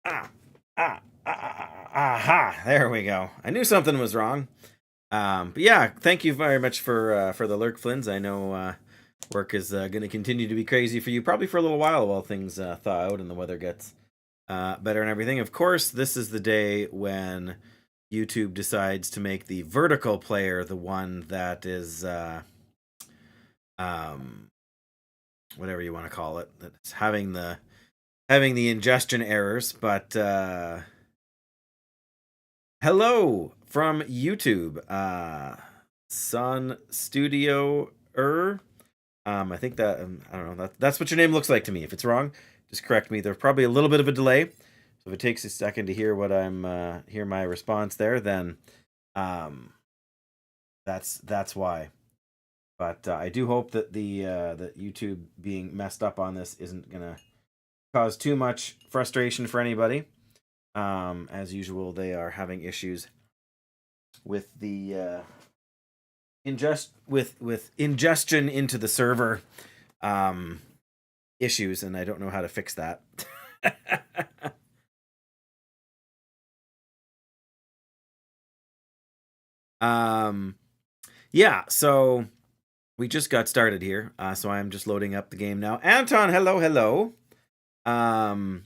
Ah, aha! There we go. I knew something was wrong. But yeah, thank you very much for the lurk, Flins. I know work is going to continue to be crazy for you, probably for a little while things thaw out and the weather gets better and everything. Of course, this is the day when YouTube decides to make the vertical player the one that is um, whatever you want to call it, that's having the ingestion errors. But hello from YouTube, Sun Studio. I think that I don't know. That's what your name looks like to me. If it's wrong, just correct me. There's probably a little bit of a delay, so if it takes a second to hear what hear my response there, then um, that's why. But I do hope that that YouTube being messed up on this isn't gonna cause too much frustration for anybody. As usual, they are having issues with the with ingestion into the server um, issues, and I don't know how to fix that. um, yeah, so we just got started here, so I'm just loading up the game now. Anton, hello, hello. Um,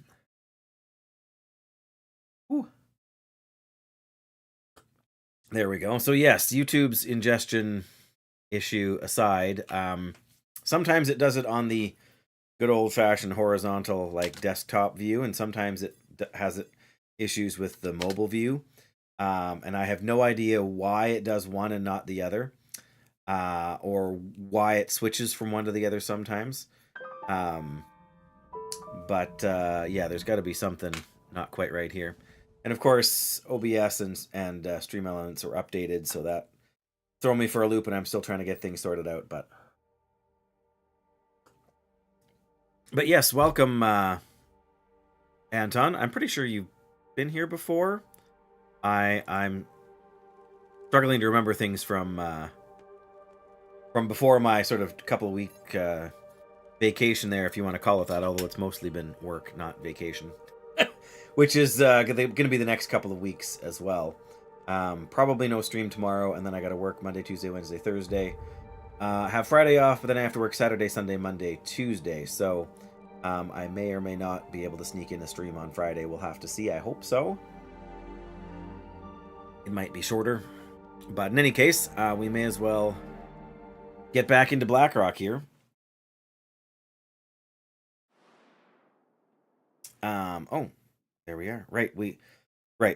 there we go. So yes, YouTube's ingestion issue aside, sometimes it does it on the good old-fashioned horizontal like desktop view, and sometimes it has issues with the mobile view, and I have no idea why it does one and not the other, or why it switches from one to the other sometimes. But yeah, there's got to be something not quite right here. And of course, OBS and Stream Elements are updated, so that throw me for a loop, and I'm still trying to get things sorted out. But yes, welcome, Anton. I'm pretty sure you've been here before. I'm struggling to remember things from before my sort of couple week vacation there, if you want to call it that. Although it's mostly been work, not vacation, which is going to be the next couple of weeks as well. Probably no stream tomorrow, and then I got to work Monday, Tuesday, Wednesday, Thursday. Have Friday off, but then I have to work Saturday, Sunday, Monday, Tuesday. So I may or may not be able to sneak in a stream on Friday. We'll have to see. I hope so. It might be shorter. But in any case, we may as well get back into Blackrock here. Oh, there we are. Right,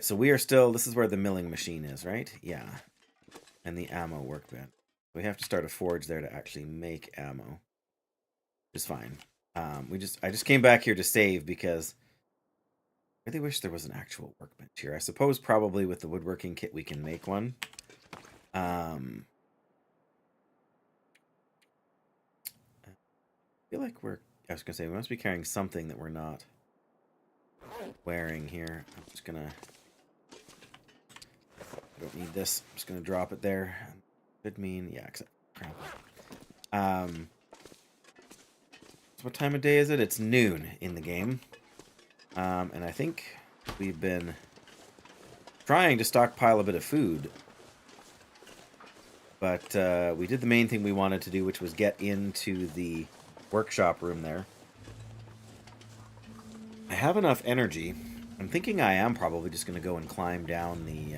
so we are still, this is where the milling machine is, right? Yeah. And the ammo workbench. We have to start a forge there to actually make ammo. Which is fine. I just came back here to save because I really wish there was an actual workbench here. I suppose probably with the woodworking kit we can make one. I feel like I was gonna say we must be carrying something that we're not wearing here. I'm just gonna, I don't need this. I'm just gonna drop it there. Could mean, yeah, crap. So what time of day is it? It's noon in the game. And I think we've been trying to stockpile a bit of food. But we did the main thing we wanted to do, which was get into the workshop room there. I have enough energy. I'm thinking I am probably just going to go and climb down the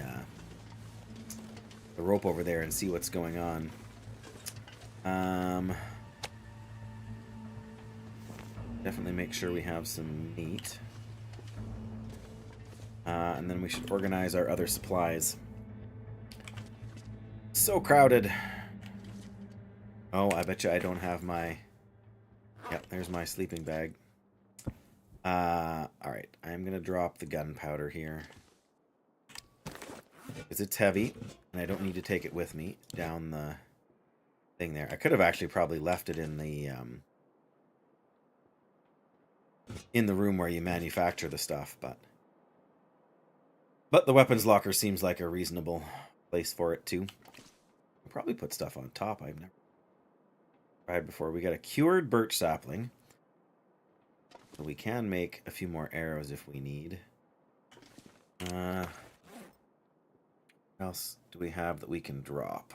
rope over there and see what's going on. Definitely make sure we have some meat. And then we should organize our other supplies. So crowded. Oh, I bet you I don't have my... Yep, there's my sleeping bag. Alright, I'm going to drop the gunpowder here. Because it's heavy, and I don't need to take it with me down the thing there. I could have actually probably left it in the room where you manufacture the stuff, but the weapons locker seems like a reasonable place for it too. I'll probably put stuff on top. I've never tried before. We got a cured birch sapling. So we can make a few more arrows if we need. What else do we have that we can drop?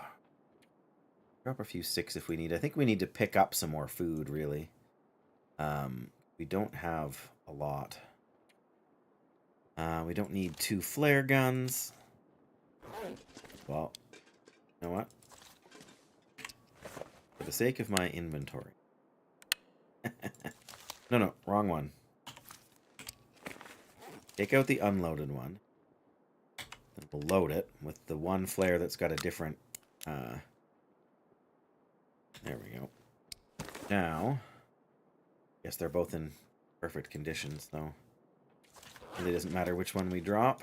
Drop a few sticks if we need. I think we need to pick up some more food, really. We don't have a lot. We don't need 2 flare guns. Well, you know what? For the sake of my inventory. No, wrong one. Take out the unloaded one. Then we'll load it with the one flare that's got a different... there we go. Now, I guess they're both in perfect conditions, though. Really doesn't matter which one we drop.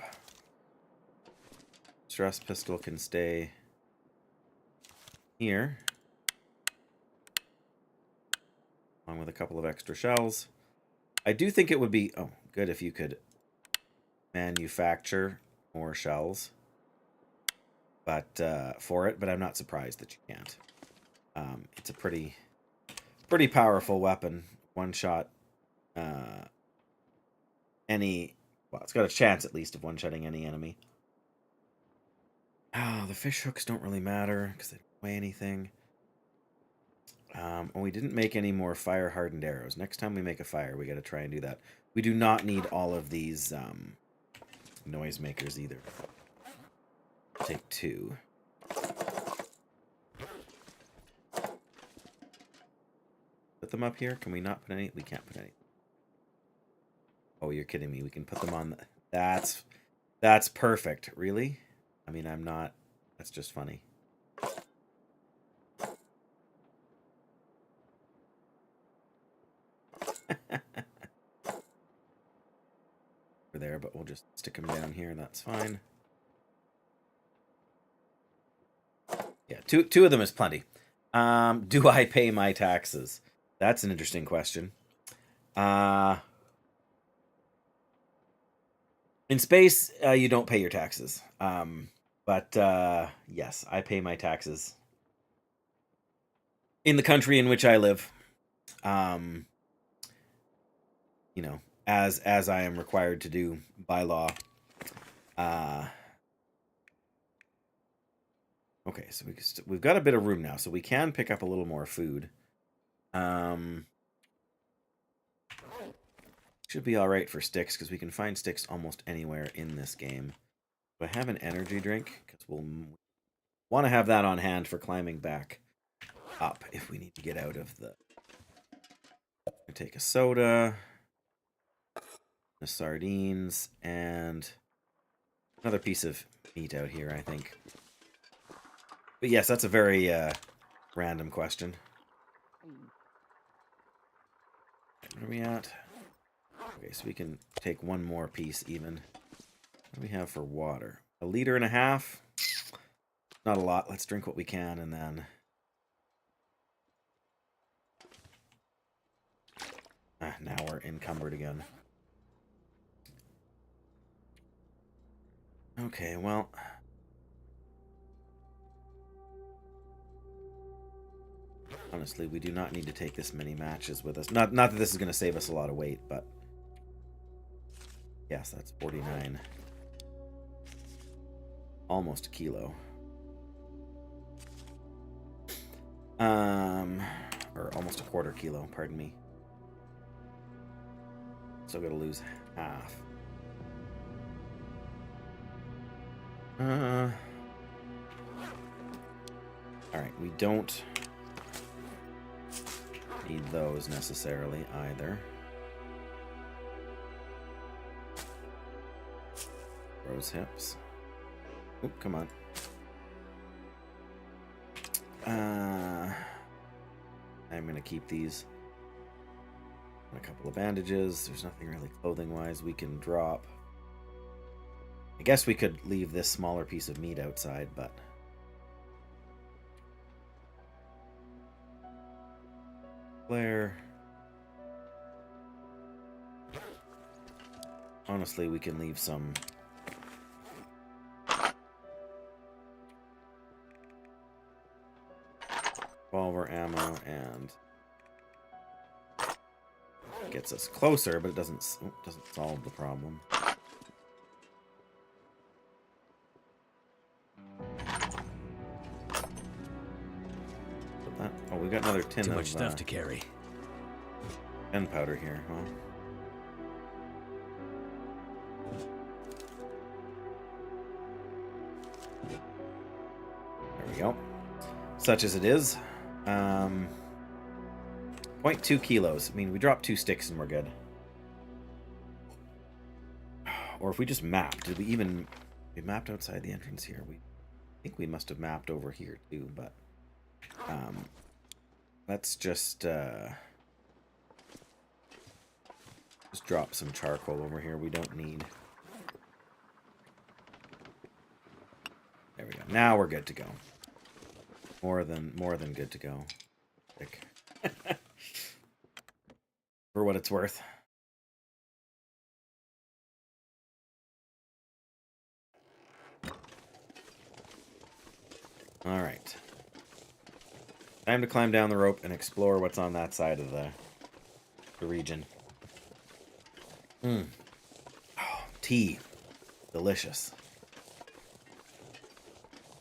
Stress pistol can stay here, along with a couple of extra shells. I do think it would be good if you could manufacture more shells, but for it. But I'm not surprised that you can't. It's a pretty powerful weapon. One shot any. Well, it's got a chance at least of one-shotting any enemy. Oh, the fish hooks don't really matter because they don't weigh anything. We didn't make any more fire-hardened arrows. Next time we make a fire, we got to try and do that. We do not need all of these noisemakers either. Take 2. Put them up here. Can we not put any? We can't put any. Oh, you're kidding me. We can put them on the... That's perfect. Really? I mean, I'm not... That's just funny. Over there, but we'll just stick them down here. That's fine. Yeah, two of them is plenty. Do I pay my taxes? That's an interesting question. In space, you don't pay your taxes. But yes, I pay my taxes in the country in which I live. You know, as I am required to do by law. Okay, so we've got a bit of room now, so we can pick up a little more food. Should be all right for sticks because we can find sticks almost anywhere in this game. Do I have an energy drink? Because we'll want to have that on hand for climbing back up if we need to get out of the... Take a soda, the sardines, and another piece of meat out here, I think. But yes, that's a very random question. Where are we at? Okay, so we can take one more piece even. What do we have for water? 1.5 liters? Not a lot. Let's drink what we can and then... now we're encumbered again. Okay, well... Honestly, we do not need to take this many matches with us. Not that this is going to save us a lot of weight, but... Yes, that's 49. Almost a kilo. Or almost a quarter kilo, pardon me. So I'm going to lose half. Alright, we don't need those necessarily either. Rose hips. Oop, come on. I'm going to keep these. A couple of bandages. There's nothing really clothing-wise we can drop. I guess we could leave this smaller piece of meat outside, but... Flare. Honestly, we can leave some... revolver ammo and... Gets us closer, but it doesn't solve the problem. that. Oh, we got another tin Too of much stuff to carry. gunpowder here. Well, there we go. Such as it is. 0.2 kilos. I mean, we dropped 2 sticks and we're good. Or if we just mapped, did we even... We mapped outside the entrance here. I think we must have mapped over here too, but... let's just drop some charcoal over here we don't need. There we go. Now we're good to go. More than good to go. For what it's worth. All right. Time to climb down the rope and explore what's on that side of the region. Oh, tea. Delicious.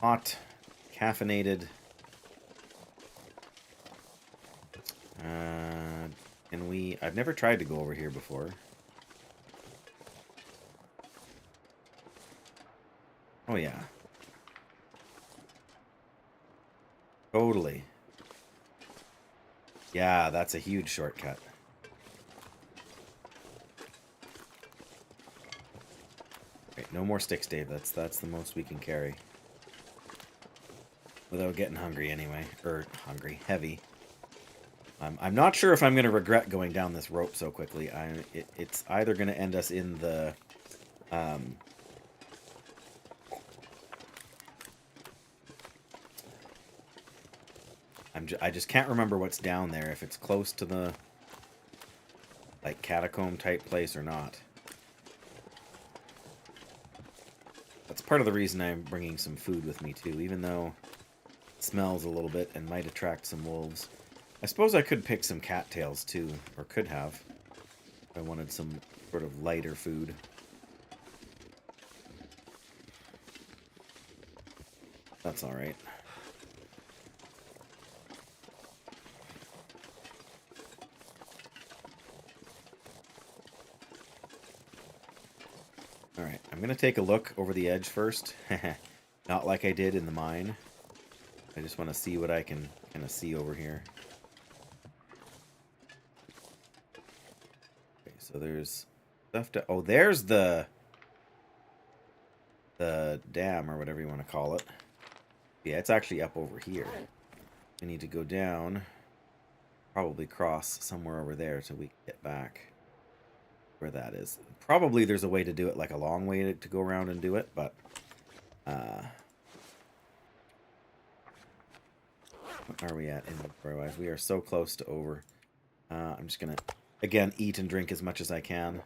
Hot, caffeinated. Can we... I've never tried to go over here before. Oh, yeah. Totally. Yeah, that's a huge shortcut. Okay, no more sticks, Dave. That's the most we can carry. Without getting hungry anyway. Or hungry. Heavy. I'm not sure if I'm going to regret going down this rope so quickly. It's either going to end us in the... I just can't remember what's down there, if it's close to the... like, catacomb type place or not. That's part of the reason I'm bringing some food with me too, even though it smells a little bit and might attract some wolves. I suppose I could pick some cattails too, or could have, if I wanted some sort of lighter food. That's alright. Alright, I'm going to take a look over the edge first. Not like I did in the mine. I just want to see what I can kind of see over here. Okay, so there's stuff to... Oh, there's the dam, or whatever you want to call it. Yeah, it's actually up over here. We need to go down. Probably cross somewhere over there till we get back where that is. Probably there's a way to do it, like a long way to go around and do it, but what are we at inventory-wise? We are so close to over. I'm just gonna, again, eat and drink as much as I can.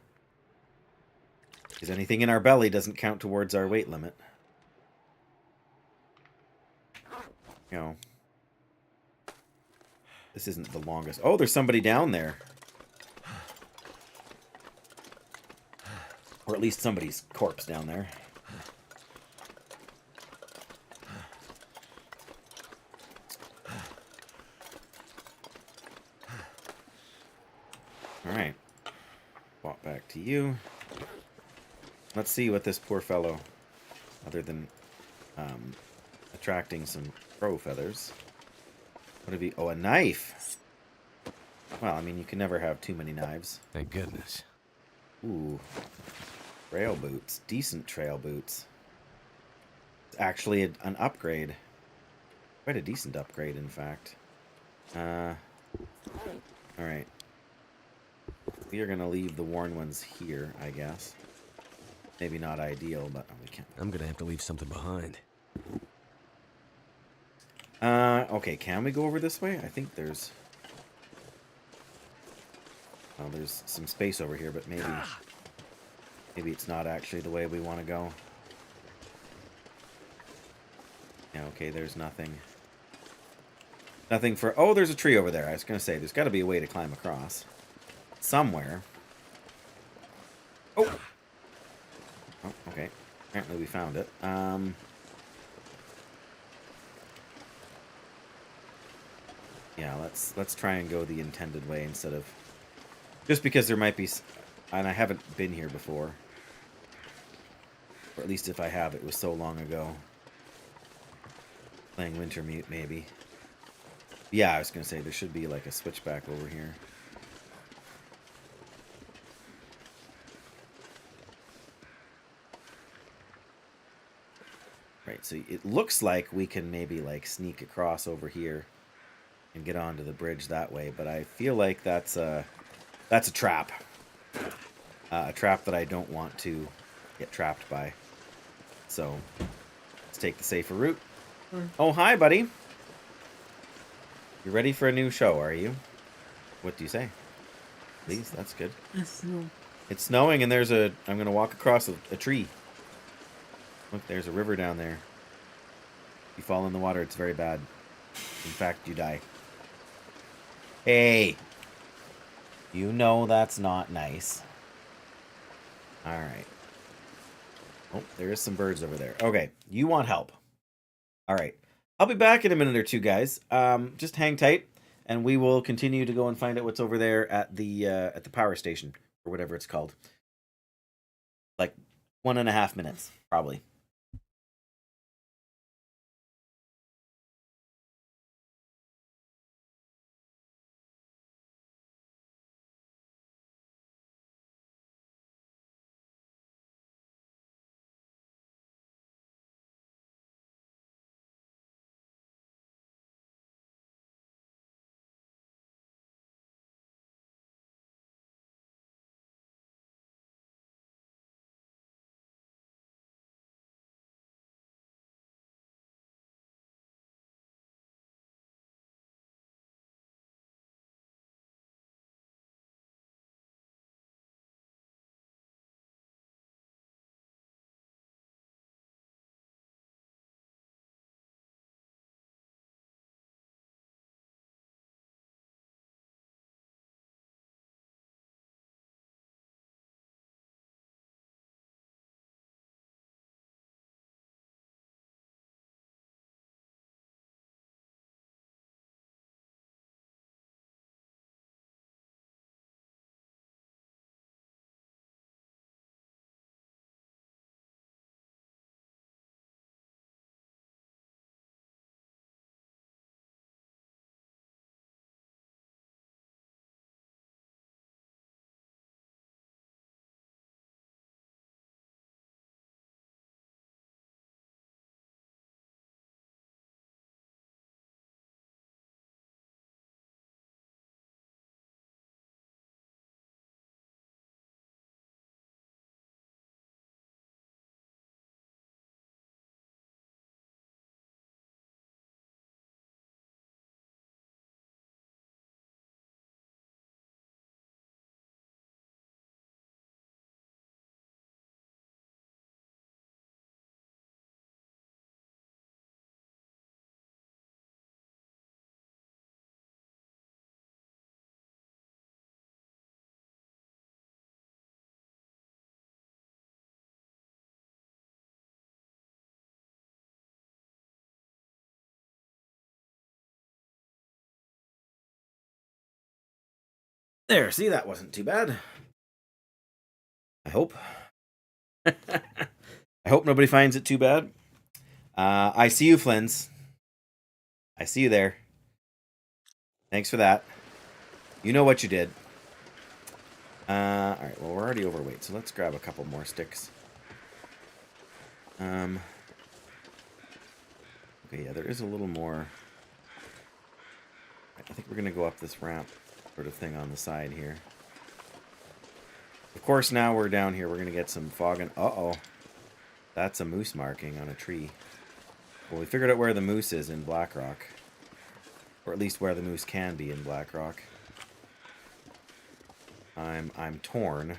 Because anything in our belly doesn't count towards our weight limit. You know. This isn't the longest. Oh, there's somebody down there. Or at least somebody's corpse down there. Alright. Walk back to you. Let's see what this poor fellow, other than attracting some crow feathers. What have you... Oh, a knife! Well, I mean, you can never have too many knives. Thank goodness. Ooh. Trail boots. Decent trail boots. It's actually an upgrade. Quite a decent upgrade, in fact. Alright. We are going to leave the worn ones here, I guess. Maybe not ideal, but we can't. I'm going to have to leave something behind. Okay, can we go over this way? I think there's... Well, there's some space over here, but maybe it's not actually the way we want to go. Yeah, okay, there's nothing. Nothing for... Oh, there's a tree over there. I was going to say, there's got to be a way to climb across. Somewhere. Oh! Oh, okay. Apparently we found it. Yeah, let's try and go the intended way instead of... Just because there might be... And I haven't been here before. Or at least if I have, it was so long ago. Playing Wintermute, maybe. Yeah, I was going to say, there should be like a switchback over here. Right, so it looks like we can maybe like sneak across over here and get onto the bridge that way, but I feel like that's a trap. A trap that I don't want to get trapped by. So, let's take the safer route. Oh, hi, buddy. You ready for a new show, are you? What do you say? Please, that's good. It's snowing, and there's a... I'm going to walk across a tree. Look, there's a river down there. If you fall in the water, it's very bad. In fact, you die. Hey! You know that's not nice. Alright. Oh, there is some birds over there. Okay, you want help. Alright. I'll be back in a minute or two, guys. Just hang tight, and we will continue to go and find out what's over there at the power station, or whatever it's called. Like 1.5 minutes, probably. There, see, that wasn't too bad. I hope. I hope nobody finds it too bad. I see you, Flins. I see you there. Thanks for that. You know what you did. Alright, well, we're already overweight, so let's grab a couple more sticks. Okay, yeah, there is a little more. I think we're going to go up this ramp sort of thing on the side here. Of course, now we're down here. We're going to get some fog and... Uh-oh. That's a moose marking on a tree. Well, we figured out where the moose is in Blackrock. Or at least where the moose can be in Blackrock. I'm torn.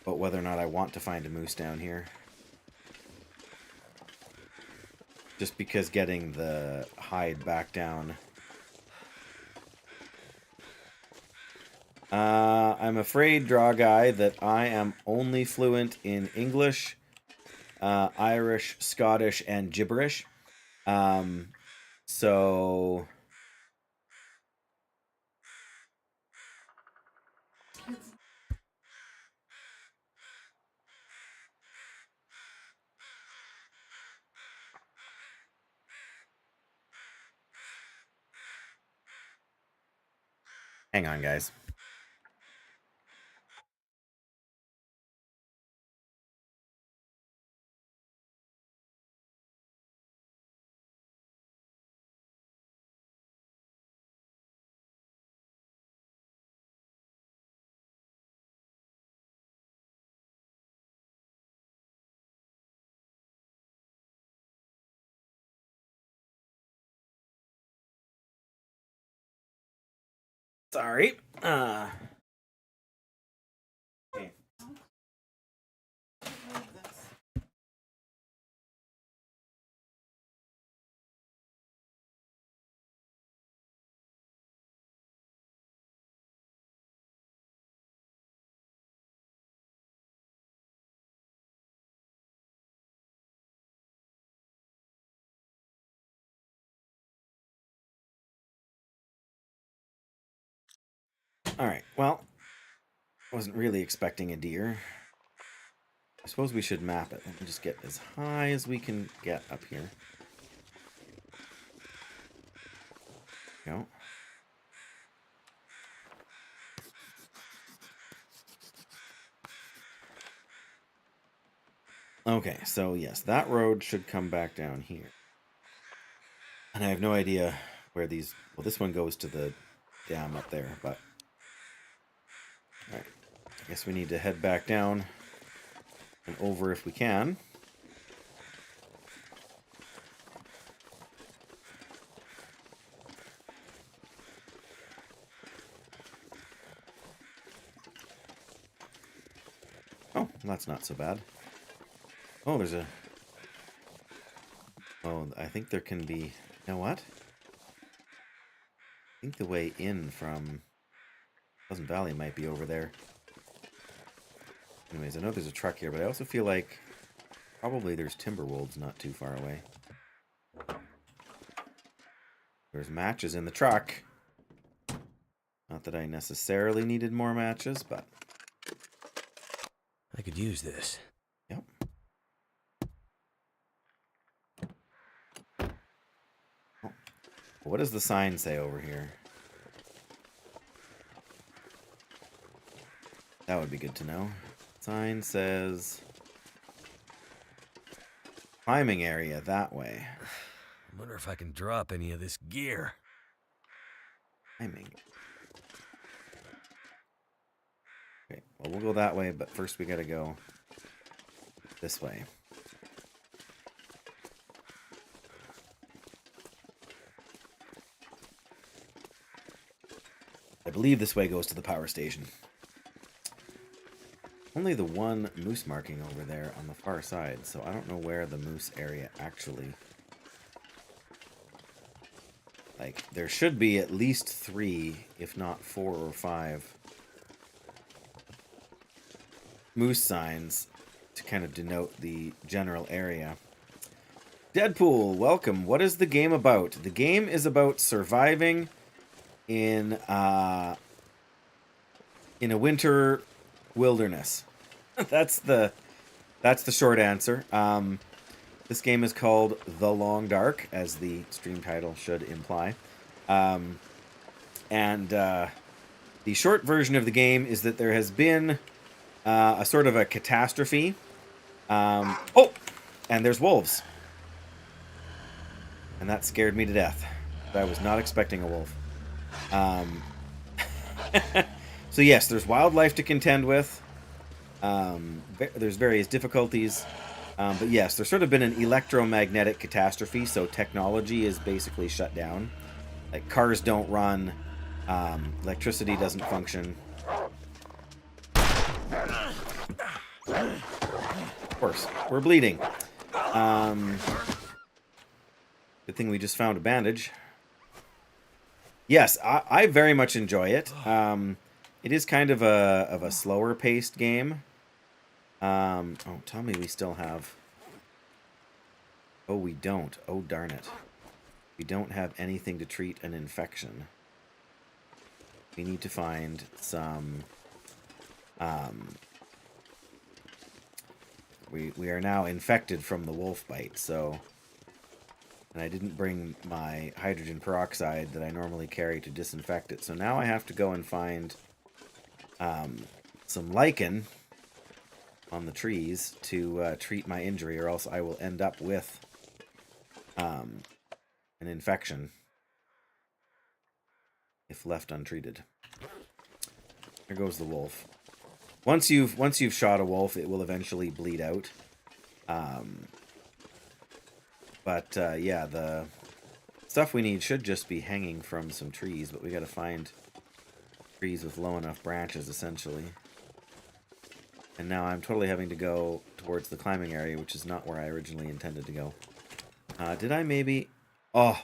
But whether or not I want to find a moose down here. Just because getting the hide back down. I'm afraid, Draw Guy, that I am only fluent in English Irish, Scottish, and gibberish. So hang on, guys. Sorry. Okay. All right. Well, I wasn't really expecting a deer. I suppose we should map it. Let me just get as high as we can get up here. Go. Okay, so yes, that road should come back down here. And I have no idea where these... Well, this one goes to the dam up there, but... Alright, I guess we need to head back down and over if we can. Oh, that's not so bad. Oh, there's a... Oh, I think there can be... You know what? I think the way in from Pleasant Valley might be over there. Anyways, I know there's a truck here, but I also feel like probably there's timber wolves not too far away. There's matches in the truck. Not that I necessarily needed more matches, but... I could use this. Yep. Oh. What does the sign say over here? That would be good to know. Sign says... Climbing area that way. I wonder if I can drop any of this gear. Climbing. Okay, well, we'll go that way, but first we gotta go this way. I believe this way goes to the power station. Only the one moose marking over there on the far side, so I don't know where the moose area actually... Like, there should be at least 3, if not 4 or 5 moose signs to kind of denote the general area. Deadpool, welcome. What is the game about? The game is about surviving in a winter wilderness. That's the short answer. This game is called The Long Dark, as the stream title should imply. The short version of the game is that there has been a sort of a catastrophe. Oh! And there's wolves. And that scared me to death. I was not expecting a wolf. So yes, there's wildlife to contend with. There's various difficulties. But yes, there's sort of been an electromagnetic catastrophe, so technology is basically shut down. Like, cars don't run, electricity doesn't function. Of course, we're bleeding. Good thing we just found a bandage. Yes, I very much enjoy it. It is kind of a slower paced game. Oh, tell me we still have Oh, we don't. Oh, darn it. We don't have anything to treat an infection. We need to find some... We are now infected from the wolf bite, so... And I didn't bring my hydrogen peroxide that I normally carry to disinfect it. So now I have to go and find some lichen on the trees to treat my injury, or else I will end up with an infection if left untreated. There goes the wolf. Once you've shot a wolf, it will eventually bleed out. Yeah, the stuff we need should just be hanging from some trees, but we got to find trees with low enough branches, essentially. And now I'm totally having to go towards the climbing area, which is not where I originally intended to go. Did I maybe... Oh,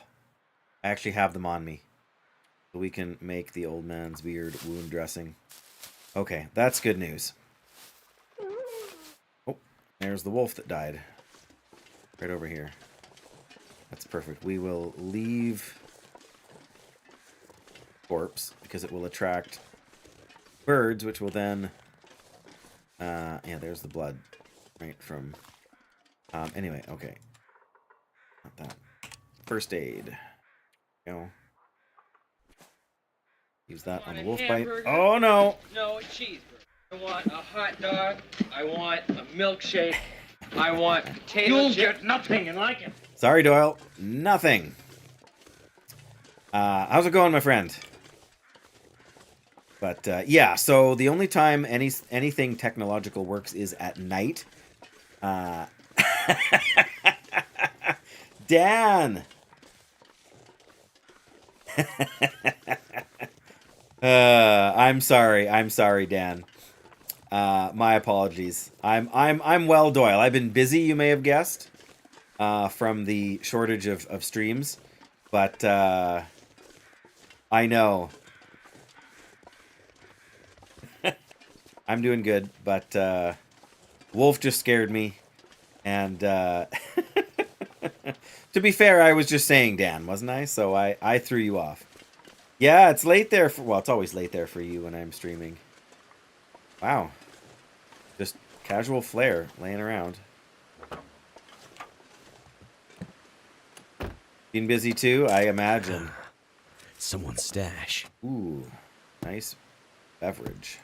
I actually have them on me. So we can make the old man's beard wound dressing. Okay, that's good news. Oh, there's the wolf that died. Right over here. That's perfect. We will leave corpse because it will attract birds, which will then... yeah, there's the blood. Right from... anyway, okay. Not that. First aid. Go. Use that on the wolf bite. Oh, no! No, a cheeseburger. I want a hot dog. I want a milkshake. I want potato You'll chips. get nothing and like it. Sorry, Doyle. Nothing. How's it going, my friend? But, yeah, so the only time anything technological works is at night. Dan! I'm sorry, Dan. My apologies. I'm well, Doyle. I've been busy, you may have guessed, from the shortage of streams, but I know. I'm doing good, but Wolf just scared me, and to be fair, I was just saying Dan, wasn't I? So I threw you off. Yeah, it's late there for... Well, it's always late there for you when I'm streaming. Wow. Just casual flare laying around. Been busy too, I imagine. Someone's stash. Ooh, nice beverage.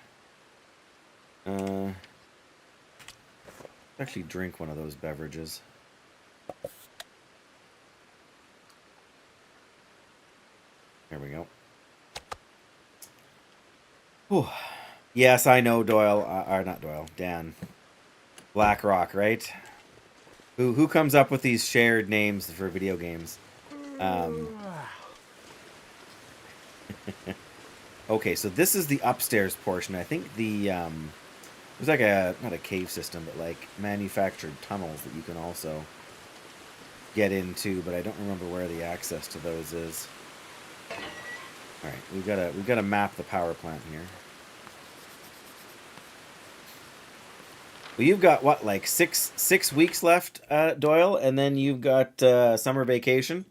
Actually drink one of those beverages. There we go. Whew. Yes, I know Doyle, or not Doyle, Dan. Blackrock, right? Who comes up with these shared names for video games? Okay, so this is the upstairs portion. I think the there's like a, not a cave system, but like manufactured tunnels that you can also get into, but I don't remember where the access to those is. All right, we've got to map the power plant here. Well, you've got what, like six weeks left, Doyle, and then you've got summer vacation.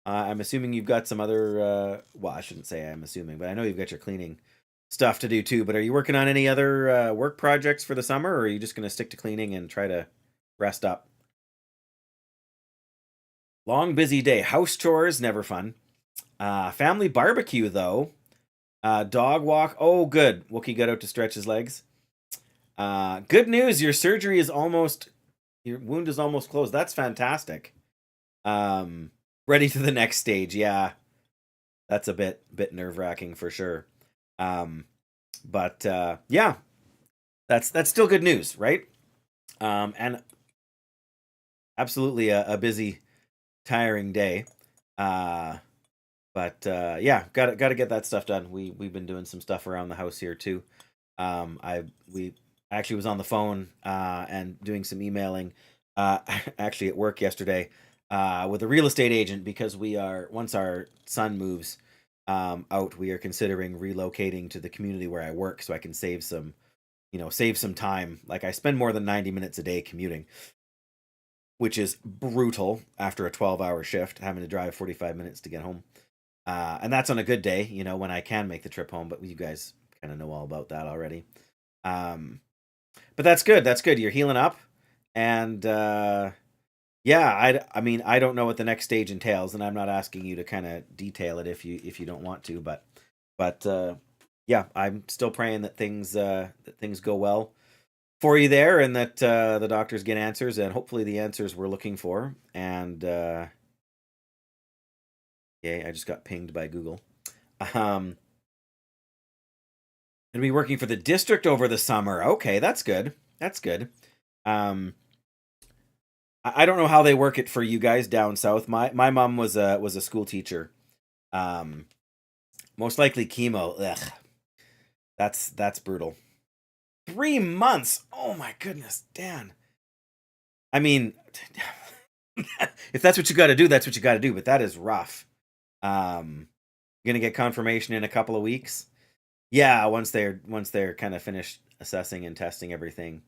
I'm assuming you've got some other. Well, I shouldn't say I'm assuming, but I know you've got your cleaning stuff to do too. But are you working on any other work projects for the summer, or are you just going to stick to cleaning and try to rest up? Long busy day. House chores never fun. Family barbecue though. Dog walk. Oh, good. Wookie got out to stretch his legs. Good news. Your surgery is almost. Your wound is almost closed. That's fantastic. Ready to the next stage. Yeah, that's a bit nerve-wracking for sure. Yeah, that's still good news, right? And absolutely a busy, tiring day. Yeah, gotta get that stuff done. We've been doing some stuff around the house here too. We actually was on the phone and doing some emailing actually at work yesterday with a real estate agent, because we are, once our son moves out, we are considering relocating to the community where I work so I can save some time. Like, I spend more than 90 minutes a day commuting, which is brutal after a 12-hour shift, having to drive 45 minutes to get home. And that's on a good day, when I can make the trip home, but you guys kind of know all about that already. But that's good. That's good. You're healing up. And yeah, I mean, I don't know what the next stage entails, and I'm not asking you to kind of detail it if you don't want to, but yeah, I'm still praying that things go well for you there, and that the doctors get answers, and hopefully the answers we're looking for. And yeah, I just got pinged by Google. Gonna be working for the district over the summer. Okay, that's good. That's good. I don't know how they work it for you guys down south. My mom was a school teacher. Most likely chemo. Ugh. That's brutal. 3 months. Oh my goodness, Dan. I mean, if that's what you got to do, that's what you got to do. But that is rough. You're gonna get confirmation in a couple of weeks. Yeah, once they're kind of finished assessing and testing everything.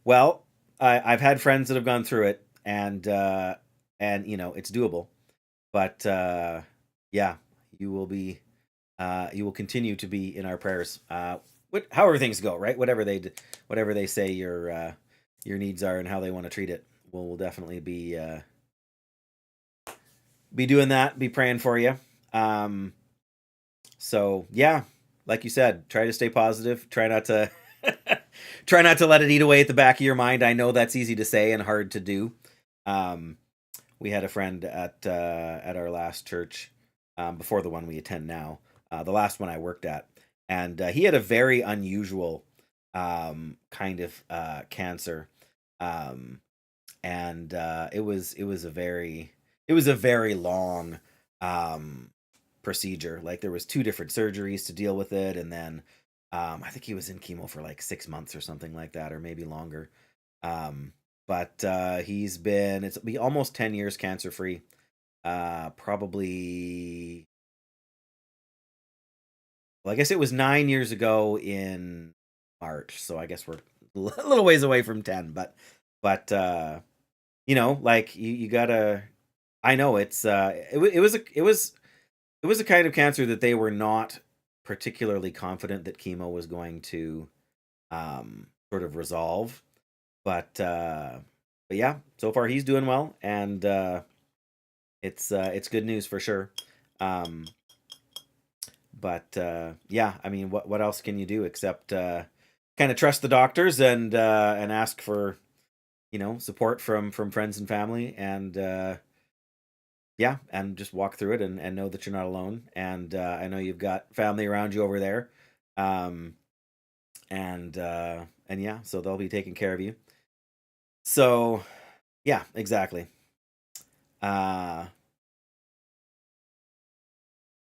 Well, I've had friends that have gone through it, and it's doable. But yeah, you will continue to be in our prayers. However things go, right? Whatever they say your needs are and how they want to treat it, we'll definitely be doing that. Be praying for you. So yeah, like you said, try to stay positive. Try not to let it eat away at the back of your mind. I know that's easy to say and hard to do. We had a friend at our last church, before the one we attend now, the last one I worked at, and he had a very unusual kind of cancer, and it was a very long procedure. Like, there was 2 different surgeries to deal with it, and then I think he was in chemo for like 6 months or something like that, or maybe longer. But it's be almost 10 years cancer free. Probably, well, I guess it was 9 years ago in March, so I guess we're a little ways away from 10. But like, you gotta. I know it's it was a kind of cancer that they were not particularly confident that chemo was going to sort of resolve. But yeah, so far he's doing well, and it's good news for sure. But yeah, I mean, what else can you do except kind of trust the doctors and ask for support from friends and family, and yeah, and just walk through it, and know that you're not alone. And I know you've got family around you over there, and yeah, so they'll be taking care of you. So yeah, exactly. I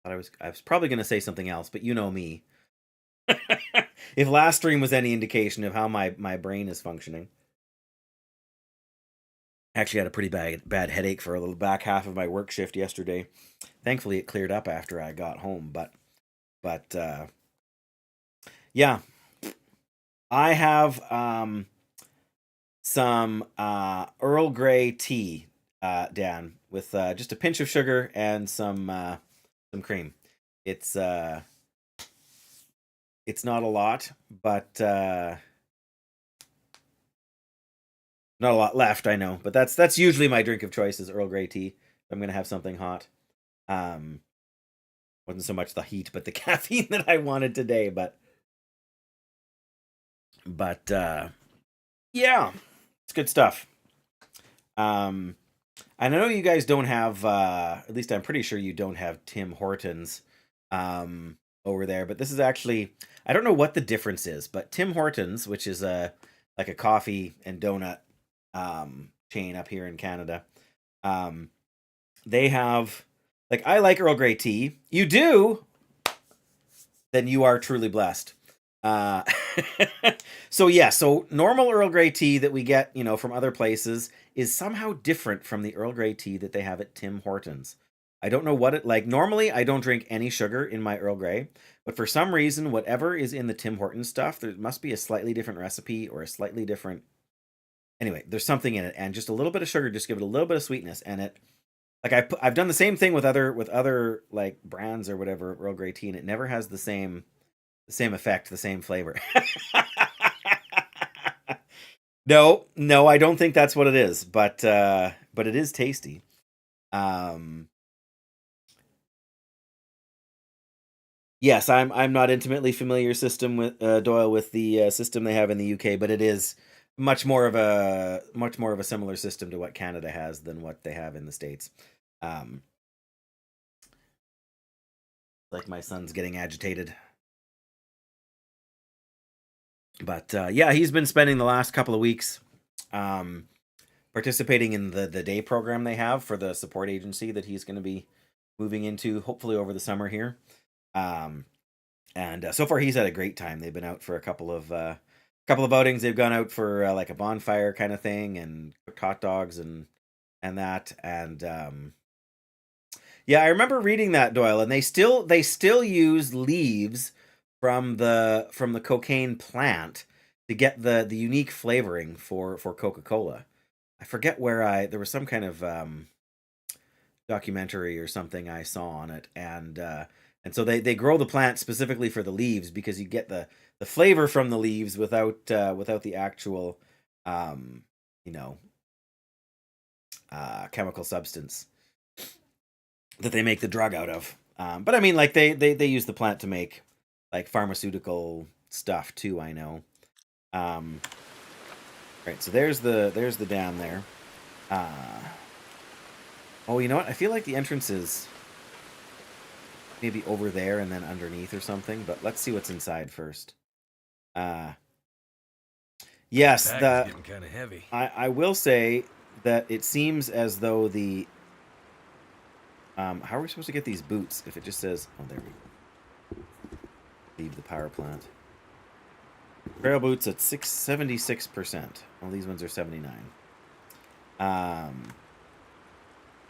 was probably going to say something else, but you know me. If last stream was any indication of how my brain is functioning. Actually had a pretty bad headache for a little back half of my work shift yesterday. Thankfully it cleared up after I got home, but yeah. I have some Earl Grey tea, Dan, with just a pinch of sugar and some cream. It's not a lot, but not a lot left, I know, but that's usually my drink of choice is Earl Grey tea. I'm gonna have something hot. Wasn't so much the heat, but the caffeine that I wanted today. But yeah, it's good stuff. And I know you guys don't have, at least I'm pretty sure you don't have Tim Hortons over there, but this is actually, I don't know what the difference is, but Tim Hortons, which is like a coffee and donut chain up here in Canada, they have, like, I like Earl Grey tea. You do? Then you are truly blessed. So yeah, so normal Earl Grey tea that we get, from other places is somehow different from the Earl Grey tea that they have at Tim Hortons. I don't know what it like. Normally, I don't drink any sugar in my Earl Grey, but for some reason, whatever is in the Tim Hortons stuff, there must be a slightly different recipe or a slightly different. anyway, there's something in it, and just a little bit of sugar, just give it a little bit of sweetness, and it like I've done the same thing with other like brands or whatever Earl Grey tea, and it never has the same effect, the same flavor. No, I don't think that's what it is, but it is tasty. Yes, I'm not intimately familiar system with Doyle with the system they have in the UK, but it is much more of a similar system to what Canada has than what they have in the States. Like my son's getting agitated. But yeah, he's been spending the last couple of weeks participating in the day program they have for the support agency that he's going to be moving into, hopefully over the summer here. And so far he's had a great time. They've been out for a couple of outings. They've gone out for like a bonfire kind of thing and cooked hot dogs and that. And yeah, I remember reading that, Doyle, and they still use leaves from the cocaine plant to get the unique flavoring for Coca-Cola. I forget where there was some kind of documentary or something I saw on it, and so they grow the plant specifically for the leaves because you get the flavor from the leaves without the actual chemical substance that they make the drug out of. But I mean, like they use the plant to make like pharmaceutical stuff too, I know. Right, so there's the dam there. Oh, you know what? I feel like the entrance is maybe over there and then underneath or something, but let's see what's inside first. Yes, Bag is getting kind of heavy. I will say that it seems as though the how are we supposed to get these boots if it just says, oh, there we go. Leave the power plant. Trail boots at 76%. Well, these ones are 79.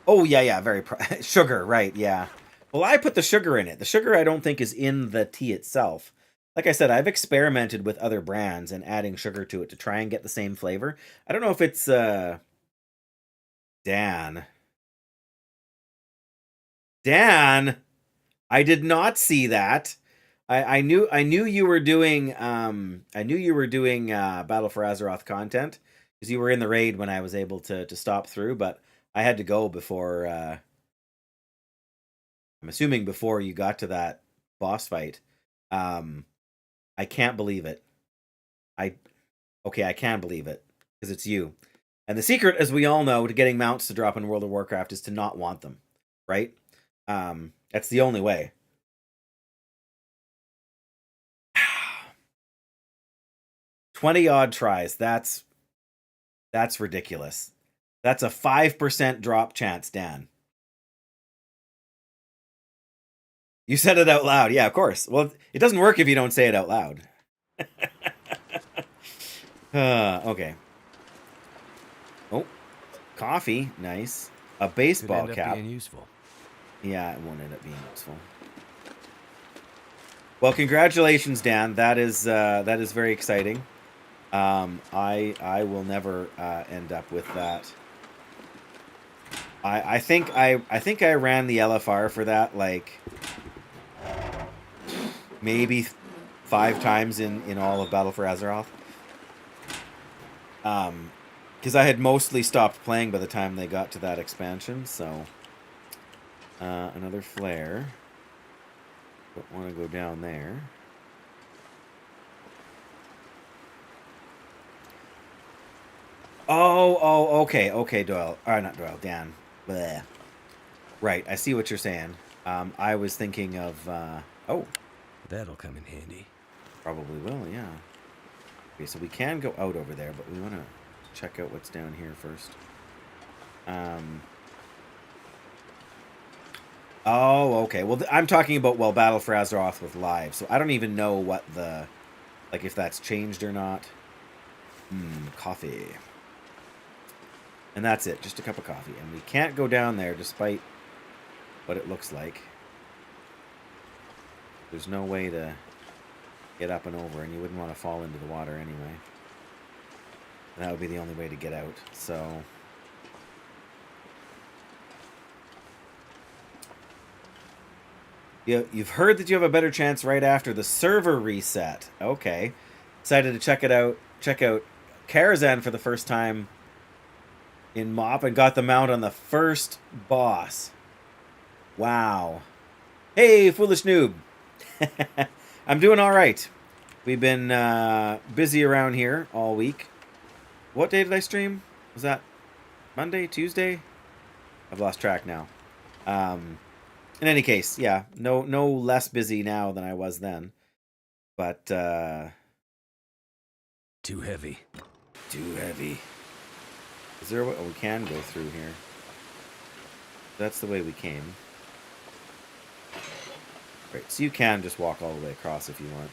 Oh yeah, very sugar, right? Yeah. Well, I put the sugar in it. The sugar I don't think is in the tea itself. Like I said, I've experimented with other brands and adding sugar to it to try and get the same flavor. I don't know if it's Dan. I did not see that. I knew you were doing Battle for Azeroth content because you were in the raid when I was able to stop through, but I had to go before I'm assuming before you got to that boss fight. I can't believe it. I can believe it because it's you. And the secret, as we all know, to getting mounts to drop in World of Warcraft is to not want them, right? That's the only way. 20 odd tries. That's ridiculous. That's a 5% drop chance, Dan. You said it out loud. Yeah, of course. Well, it doesn't work if you don't say it out loud. Okay. Oh, coffee. Nice. A baseball Could end cap. up being useful. Yeah, it won't end up being useful. Well, congratulations, Dan. That is very exciting. I will never end up with that. I think I ran the LFR for that like maybe 5 times in all of Battle for Azeroth. Because I had mostly stopped playing by the time they got to that expansion. So another flare. Don't want to go down there. Oh, okay, Doyle. Not Doyle, Dan. Bleh. Right, I see what you're saying. I was thinking of, oh. That'll come in handy. Probably will, yeah. Okay, so we can go out over there, but we want to check out what's down here first. Oh, okay. Well, I'm talking about, Battle for Azeroth with live, so I don't even know what the, like, if that's changed or not. Coffee. And that's it, just a cup of coffee. And we can't go down there despite what it looks like. There's no way to get up and over, and you wouldn't want to fall into the water anyway. That would be the only way to get out. So you've heard that you have a better chance right after the server reset. Okay. Decided to check it out. Check out Karazhan for the first time in MoP and got the mount on the first boss. Wow. Hey, foolish noob. I'm doing all right. We've been busy around here all week. What day did I stream? Was that Monday, Tuesday? I've lost track now. In any case, yeah, no less busy now than I was then. But Too heavy. too heavy. Is there a way? Oh, we can go through here. That's the way we came. Right, so you can just walk all the way across if you want.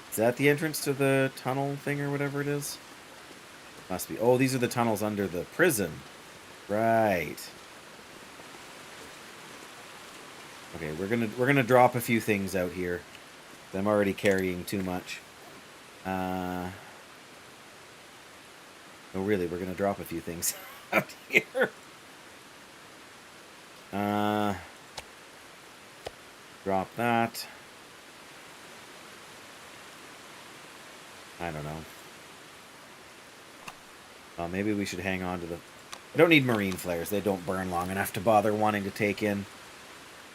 Is that the entrance to the tunnel thing or whatever it is? Must be. Oh, these are the tunnels under the prison. Right. Okay, we're gonna drop a few things out here. I'm already carrying too much. No, really, we're gonna drop a few things out here. Drop that. I don't know. Well, maybe we should hang on to the... I don't need marine flares. They don't burn long enough to bother wanting to take in.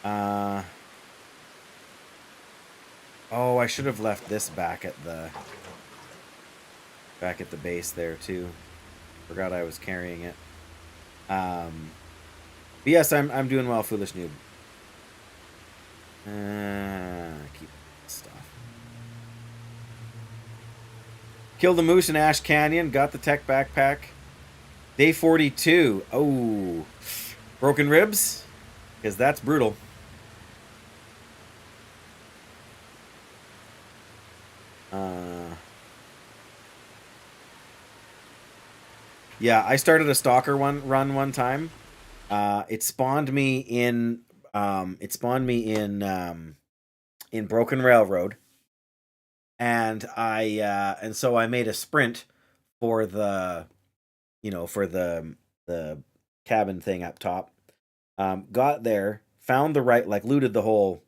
Oh, I should have left this back at the base there too. Forgot I was carrying it. But yes, I'm doing well, foolish noob. Keep stuff. Killed the moose in Ash Canyon. Got the tech backpack. Day 42. Oh, broken ribs, because that's brutal. Yeah, I started a stalker run one time. It spawned me in in Broken Railroad, and so I made a sprint for the the cabin thing up top. Got there, found the right, like looted the whole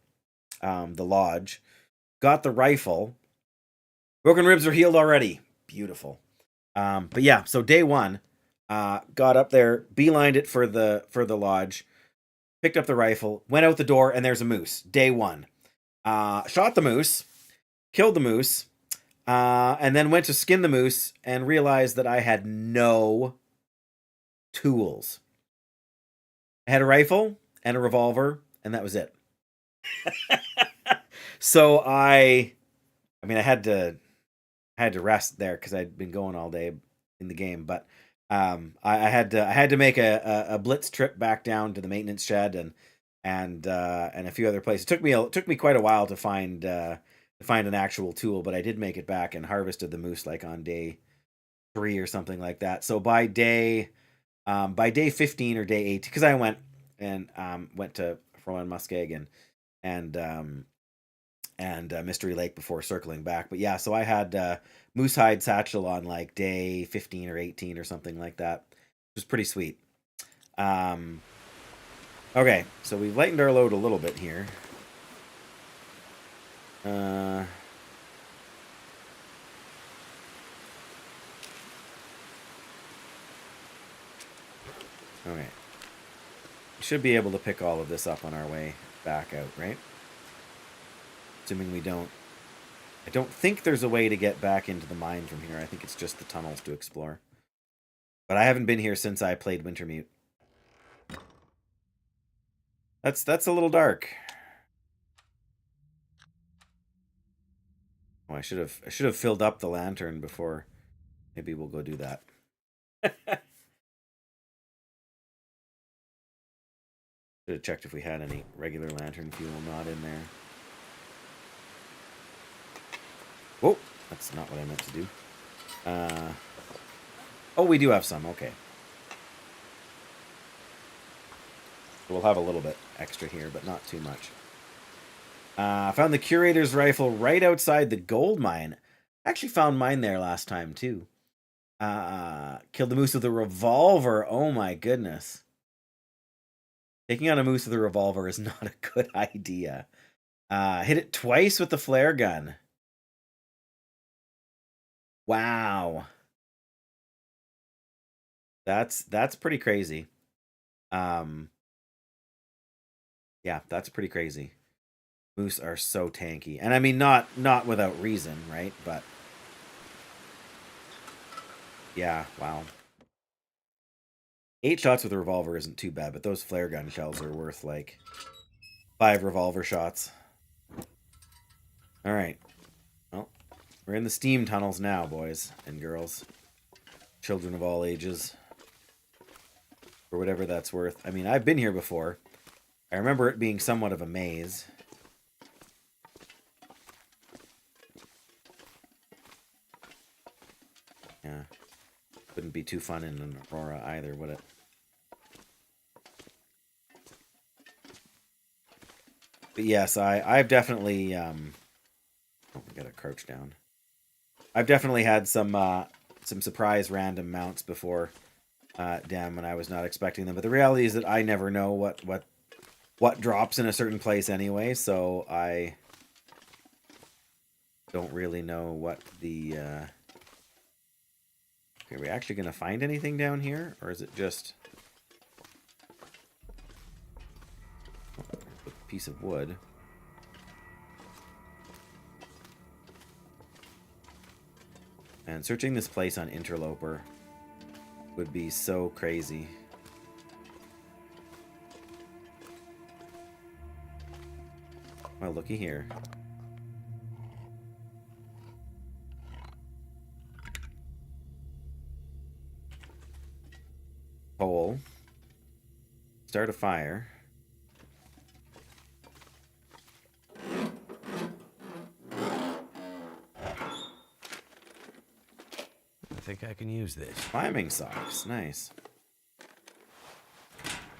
the lodge, got the rifle. Broken ribs are healed already. Beautiful. But yeah, so day one, got up there, beelined it for the lodge, picked up the rifle, went out the door, and there's a moose. Day one. Shot the moose, killed the moose, and then went to skin the moose and realized that I had no tools. I had a rifle and a revolver, and that was it. So I had to rest there because I'd been going all day in the game, but I had to make a blitz trip back down to the maintenance shed and a few other places. It took me quite a while to find an actual tool, but I did make it back and harvested the moose like on day 3 or something like that. So by day 15 or day 8, because I went to Froen Muskegon and Mystery Lake before circling back. But yeah, so I had moose hide satchel on like day 15 or 18 or something like that. It was pretty sweet. Okay, so we've lightened our load a little bit here. Okay. We should be able to pick all of this up on our way back out, right? Assuming we don't... I don't think there's a way to get back into the mine from here. I think it's just the tunnels to explore. But I haven't been here since I played Wintermute. That's a little dark. Oh, I should have filled up the lantern before. Maybe we'll go do that. Should have checked if we had any regular lantern fuel not in there. Whoa, that's not what I meant to do. Oh, we do have some. Okay. We'll have a little bit extra here, but not too much. I found the curator's rifle right outside the gold mine. I actually found mine there last time, too. Killed the moose with a revolver. Oh my goodness. Taking on a moose with a revolver is not a good idea. Hit it twice with the flare gun. Wow. That's pretty crazy. Yeah, that's pretty crazy. Moose are so tanky. And I mean not without reason, right? But yeah, wow. 8 shots with a revolver isn't too bad, but those flare gun shells are worth like 5 revolver shots. All right. Well, we're in the steam tunnels now, boys and girls. Children of all ages. For whatever that's worth. I mean, I've been here before. I remember it being somewhat of a maze. Yeah. Wouldn't be too fun in an Aurora either, would it? But yes, I've definitely oh, we gotta crouch down. I've definitely had some surprise random mounts before, damn, when I was not expecting them. But the reality is that I never know what drops in a certain place anyway, so I don't really know what the okay, are we actually gonna find anything down here? Or is it just a piece of wood? And searching this place on Interloper would be so crazy. Well, looky here. Hole. Start a fire. I think I can use this. Climbing socks. Nice.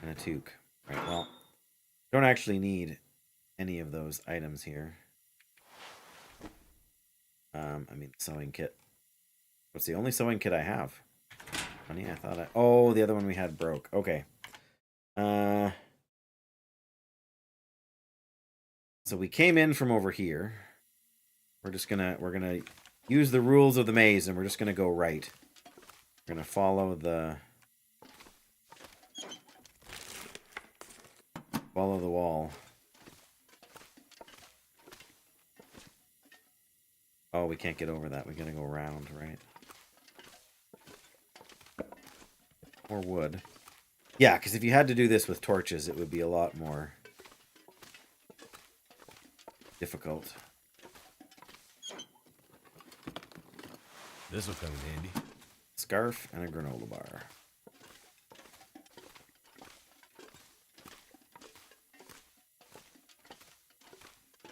And a toque. Right, well, don't actually need any of those items here. I mean, sewing kit. What's the only sewing kit I have? Funny, I thought oh, the other one we had broke. Okay. So we came in from over here. We're gonna use the rules of the maze, and we're just gonna go right. We're gonna follow the wall. Oh, we can't get over that. We gotta go around, right? More wood. Yeah, because if you had to do this with torches, it would be a lot more difficult. This will come in handy. Scarf and a granola bar.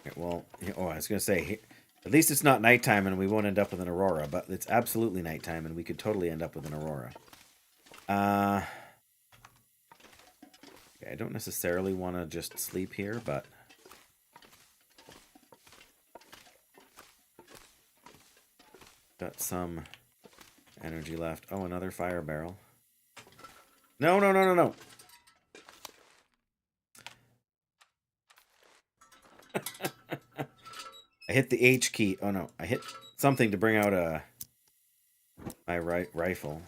Okay, well, oh, I was going to say, at least it's not nighttime and we won't end up with an aurora, but it's absolutely nighttime and we could totally end up with an aurora. Okay, I don't necessarily want to just sleep here, but got some energy left. Oh, another fire barrel. No, no, no, no, no. I hit the H key. Oh no, I hit something to bring out my rifle.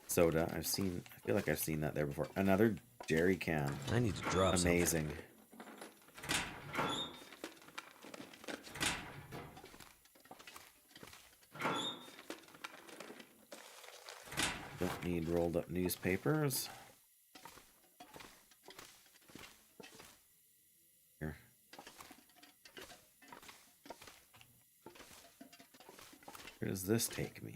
Soda. I feel like I've seen that there before. Another jerry can. I need to drop amazing. Don't need rolled up newspapers. Here. Where does this take me?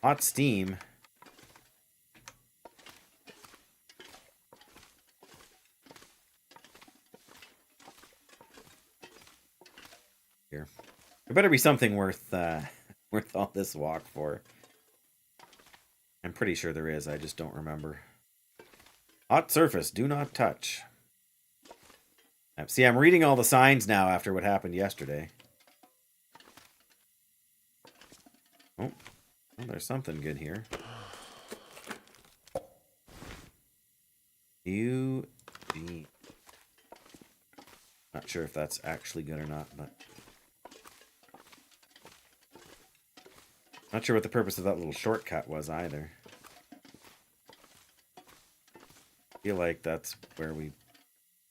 Hot steam. Here. There better be something worth worth all this walk for. I'm pretty sure there is, I just don't remember. Hot surface, do not touch. See, I'm reading all the signs now after what happened yesterday. Oh, well, there's something good here. UG. Not sure if that's actually good or not, but not sure what the purpose of that little shortcut was either. I feel like that's where we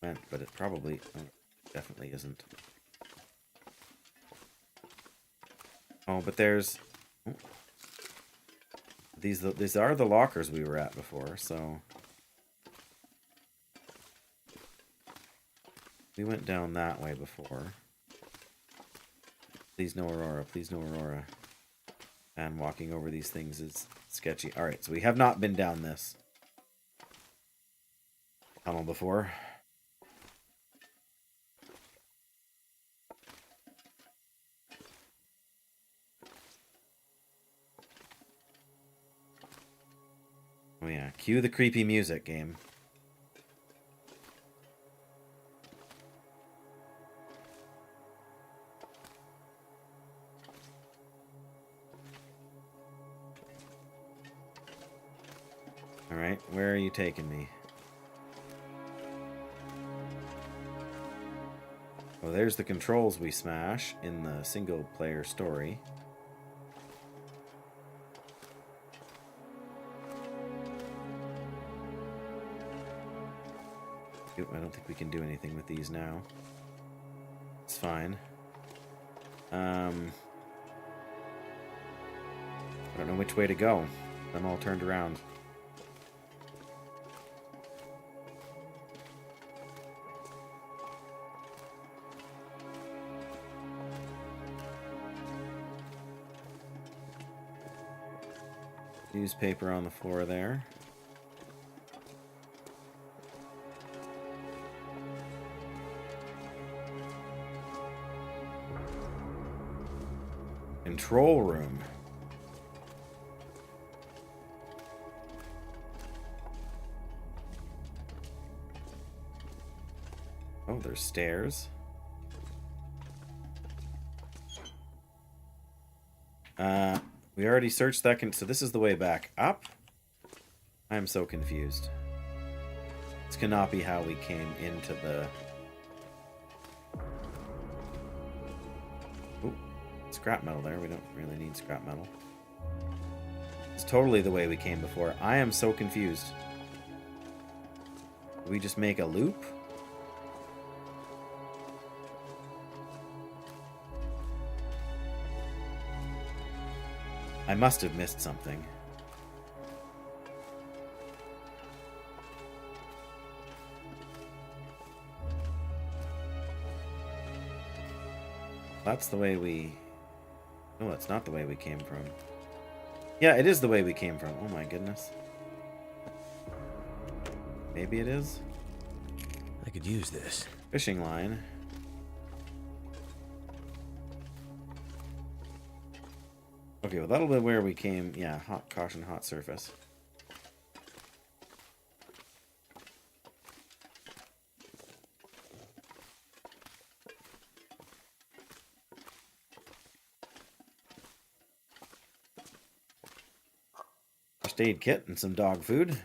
went, but it probably definitely isn't. Oh, but there's these are the lockers we were at before, so we went down that way before. Please no Aurora, please no Aurora. And walking over these things is sketchy. Alright, so we have not been down this tunnel before. Oh yeah, cue the creepy music, game. Alright, where are you taking me? Oh, there's the controls we smash in the single-player story. I don't think we can do anything with these now. It's fine. I don't know which way to go. I'm all turned around. Newspaper on the floor there. Control room. Oh, there's stairs. We already searched that, so this is the way back up? I am so confused. This cannot be how we came into the... Ooh, scrap metal there. We don't really need scrap metal. It's totally the way we came before. I am so confused. Did we just make a loop? I must have missed something. That's the way we... No, that's not the way we came from. Yeah, it is the way we came from. Oh my goodness. Maybe it is? I could use this. Fishing line. Okay, well that'll be where we came. Yeah, hot caution, hot surface. First aid kit and some dog food.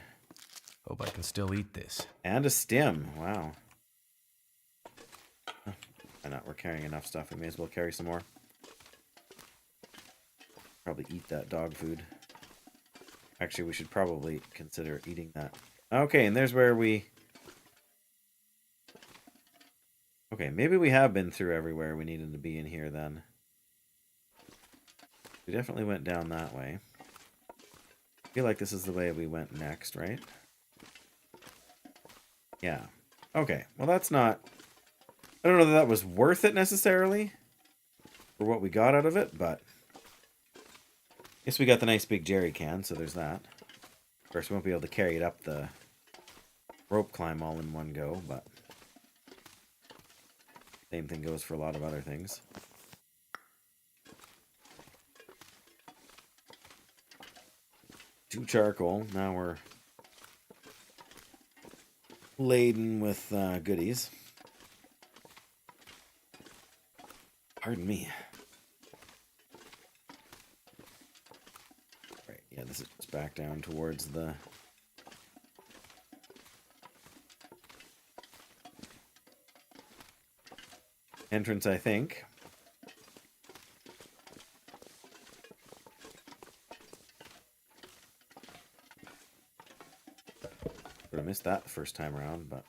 Hope I can still eat this. And a stim. Wow. Why not? We're carrying enough stuff. We may as well carry some more. Probably eat that dog food. Actually, we should probably consider eating that. Okay, and there's where we... Okay, maybe we have been through everywhere we needed to be in here then. We definitely went down that way. I feel like this is the way we went next, right? Yeah. Okay, well that's not... I don't know that that was worth it necessarily for what we got out of it, but... I guess we got the nice big jerry can, so there's that. Of course, we won't be able to carry it up the rope climb all in one go, but... Same thing goes for a lot of other things. Two charcoal. Now we're laden with goodies. Pardon me. Yeah, this is just back down towards the entrance, I think. Would have missed that the first time around, but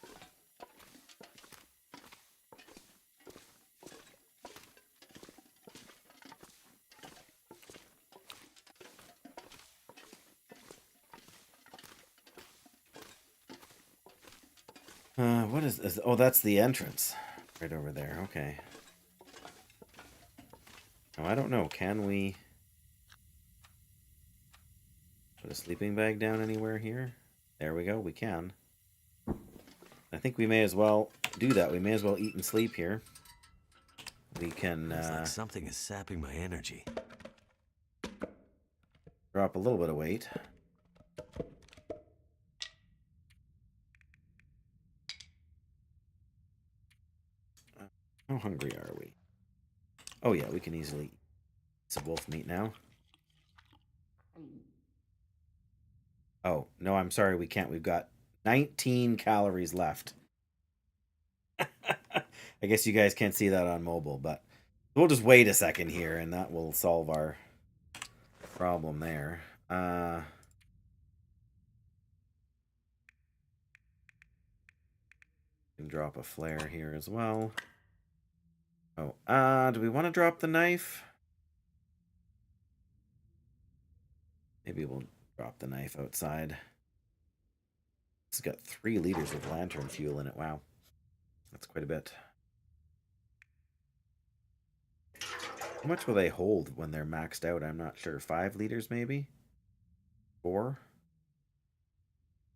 what is this? Oh, that's the entrance. Right over there. Okay. Oh, I don't know. Can we put a sleeping bag down anywhere here? There we go. We can. I think we may as well do that. We may as well eat and sleep here. We can Feels like something is sapping my energy. drop a little bit of weight. How hungry are we? Oh yeah, we can easily eat some wolf meat now. Oh, no, I'm sorry, we can't. We've got 19 calories left. I guess you guys can't see that on mobile, but we'll just wait a second here, and that will solve our problem there. Can drop a flare here as well. Oh, do we want to drop the knife? Maybe we'll drop the knife outside. It's got 3 liters of lantern fuel in it. Wow. That's quite a bit. How much will they hold when they're maxed out? I'm not sure. 5 liters maybe? 4?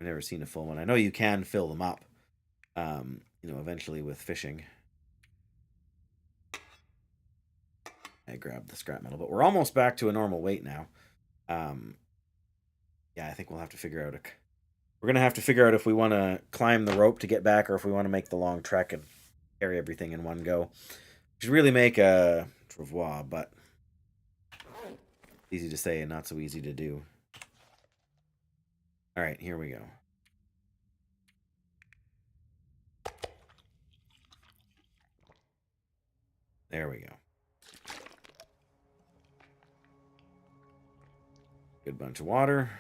I've never seen a full one. I know you can fill them up, you know, eventually with fishing. I grabbed the scrap metal, but we're almost back to a normal weight now. Yeah, I think we'll have to figure out we're gonna have to figure out if we want to climb the rope to get back, or if we want to make the long trek and carry everything in one go. We should really make a travois, but easy to say and not so easy to do. All right, here we go. There we go. Good bunch of water.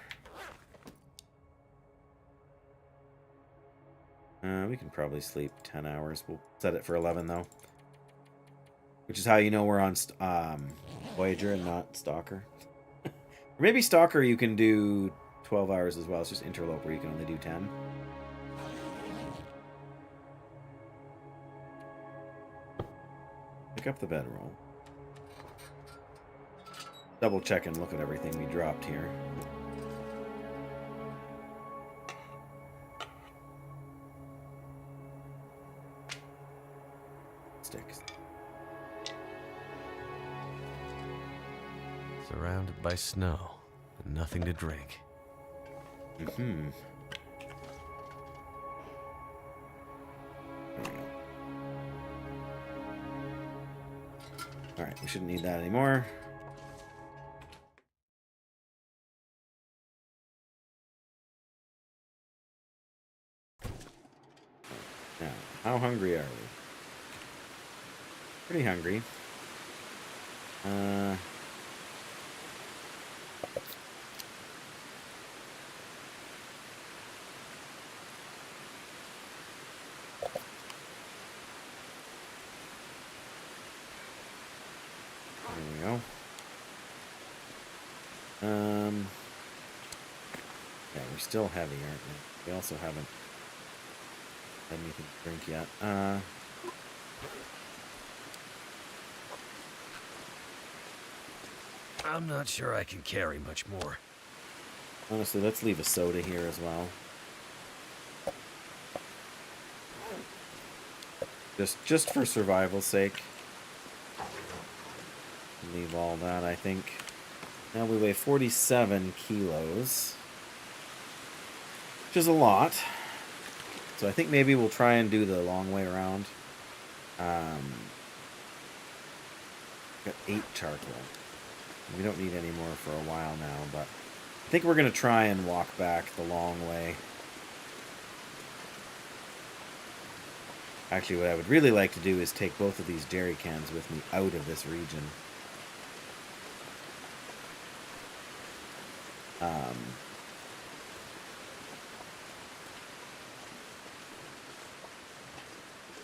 We can probably sleep 10 hours. We'll set it for 11, though. Which is how you know we're on Voyageur and not Stalker. Or maybe Stalker you can do 12 hours as well. It's just Interloper you can only do 10. Pick up the bedroll. Double check and look at everything we dropped here. Sticks. Surrounded by snow and nothing to drink. Mm-hmm. Alright, we shouldn't need that anymore. Now, how hungry are we? Pretty hungry. There we go. Yeah, we're still heavy, aren't we? We also haven't had anything to drink yet. I'm not sure I can carry much more. Honestly, let's leave a soda here as well. Just for survival's sake. Leave all that, I think. Now we weigh 47 kilos. Which is a lot. So I think maybe we'll try and do the long way around. Got 8 charcoal. We don't need any more for a while now, but I think we're going to try and walk back the long way. Actually, what I would really like to do is take both of these jerry cans with me out of this region.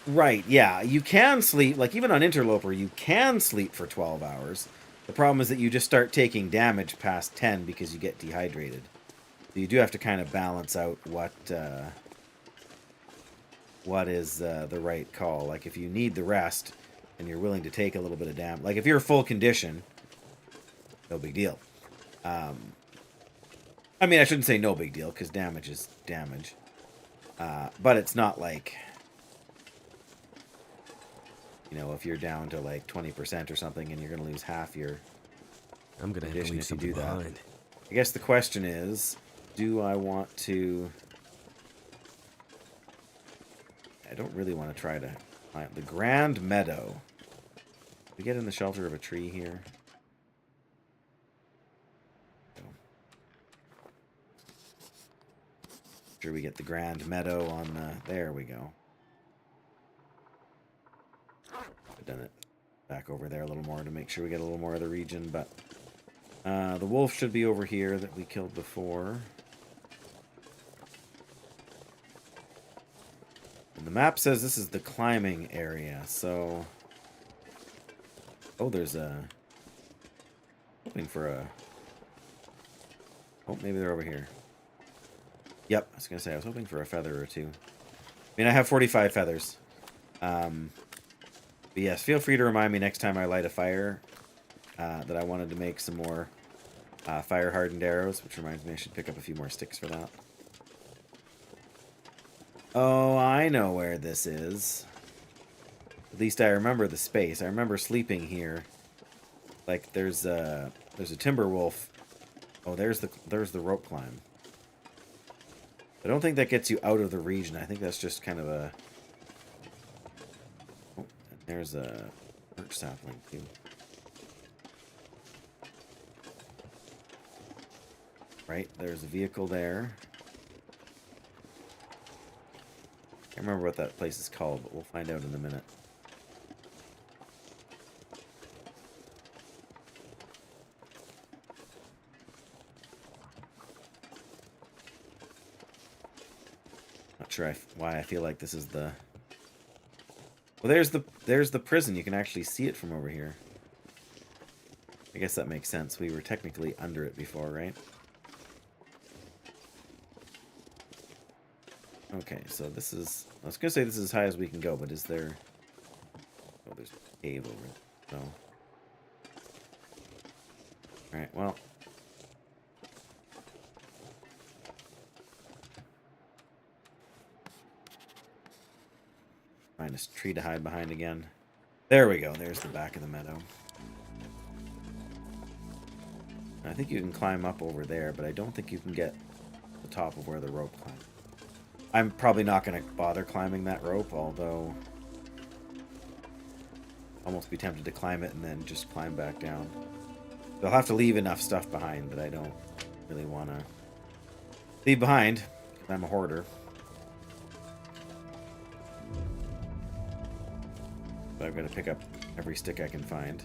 Right, yeah. You can sleep, like even on Interloper, you can sleep for 12 hours. The problem is that you just start taking damage past 10 because you get dehydrated. So you do have to kind of balance out what is the right call. Like if you need the rest and you're willing to take a little bit of damage. Like if you're full condition, no big deal. I mean, I shouldn't say no big deal because damage is damage. But it's not like... You know, if you're down to like 20% or something and you're going to lose half your I'm gonna have to condition leave if you something do that. behind. I guess the question is, do I want to... I don't really want to try to find the Grand Meadow. We get in the shelter of a tree here. Sure, we get the Grand Meadow on the... There we go. I've done it back over there a little more to make sure we get a little more of the region, but the wolf should be over here that we killed before. And the map says this is the climbing area, so... Oh, there's a... Hoping for a... Oh, maybe they're over here. Yep, I was going to say, I was hoping for a feather or two. I mean, I have 45 feathers. But yes, feel free to remind me next time I light a fire that I wanted to make some more fire-hardened arrows, which reminds me I should pick up a few more sticks for that. Oh, I know where this is. At least I remember the space. I remember sleeping here. Like there's a timber wolf. Oh, there's the rope climb. I don't think that gets you out of the region. I think that's just kind of a... Oh, there's a birch sapling too. Right, there's a vehicle there. Can't remember what that place is called, but we'll find out in a minute. Not sure why I feel like this is the... Well, there's the prison. You can actually see it from over here. I guess that makes sense. We were technically under it before, right? Okay, so this is... I was going to say this is as high as we can go, but is there... Oh, there's a cave over it. So... Alright, well... Find a tree to hide behind again. There we go. There's the back of the meadow. I think you can climb up over there, but I don't think you can get the top of where the rope climbs. I'm probably not going to bother climbing that rope, although... Almost be tempted to climb it and then just climb back down. They'll have to leave enough stuff behind that I don't really want to leave behind, because I'm a hoarder. But I'm going to pick up every stick I can find.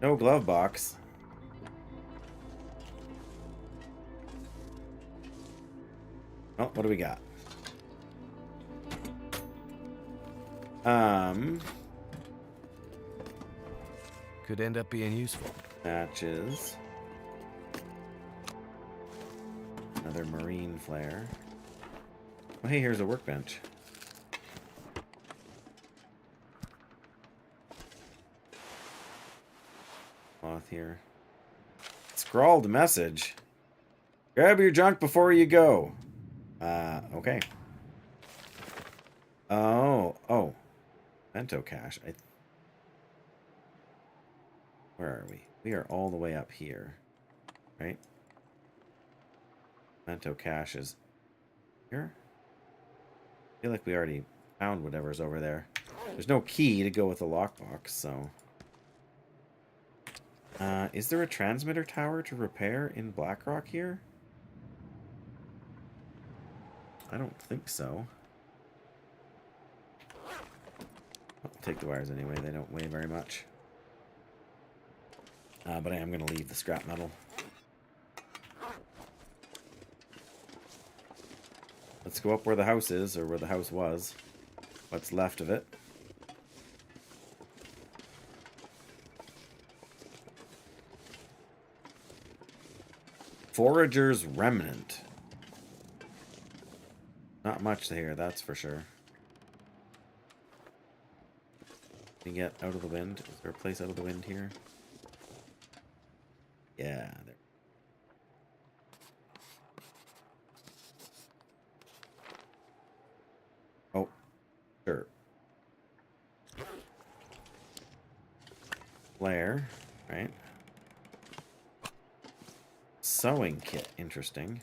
No glove box. Oh, what do we got? Could end up being useful. Matches. Another marine flare. Oh, hey, here's a workbench. Cloth here. Scrawled message. Grab your junk before you go. Okay. Oh. Bento cache. Where are we? We are all the way up here. Right? Bento cache is here? I feel like we already found whatever's over there. There's no key to go with the lockbox, so... Is there a transmitter tower to repair in Blackrock here? I don't think so. I'll take the wires anyway, they don't weigh very much. But I am going to leave the scrap metal. Let's go up where the house is, or where the house was. What's left of it. Forager's Remnant. Not much to hear, that's for sure. Can you get out of the wind? Is there a place out of the wind here? Yeah, there. Oh, sure. Flare, right? Sewing kit, interesting.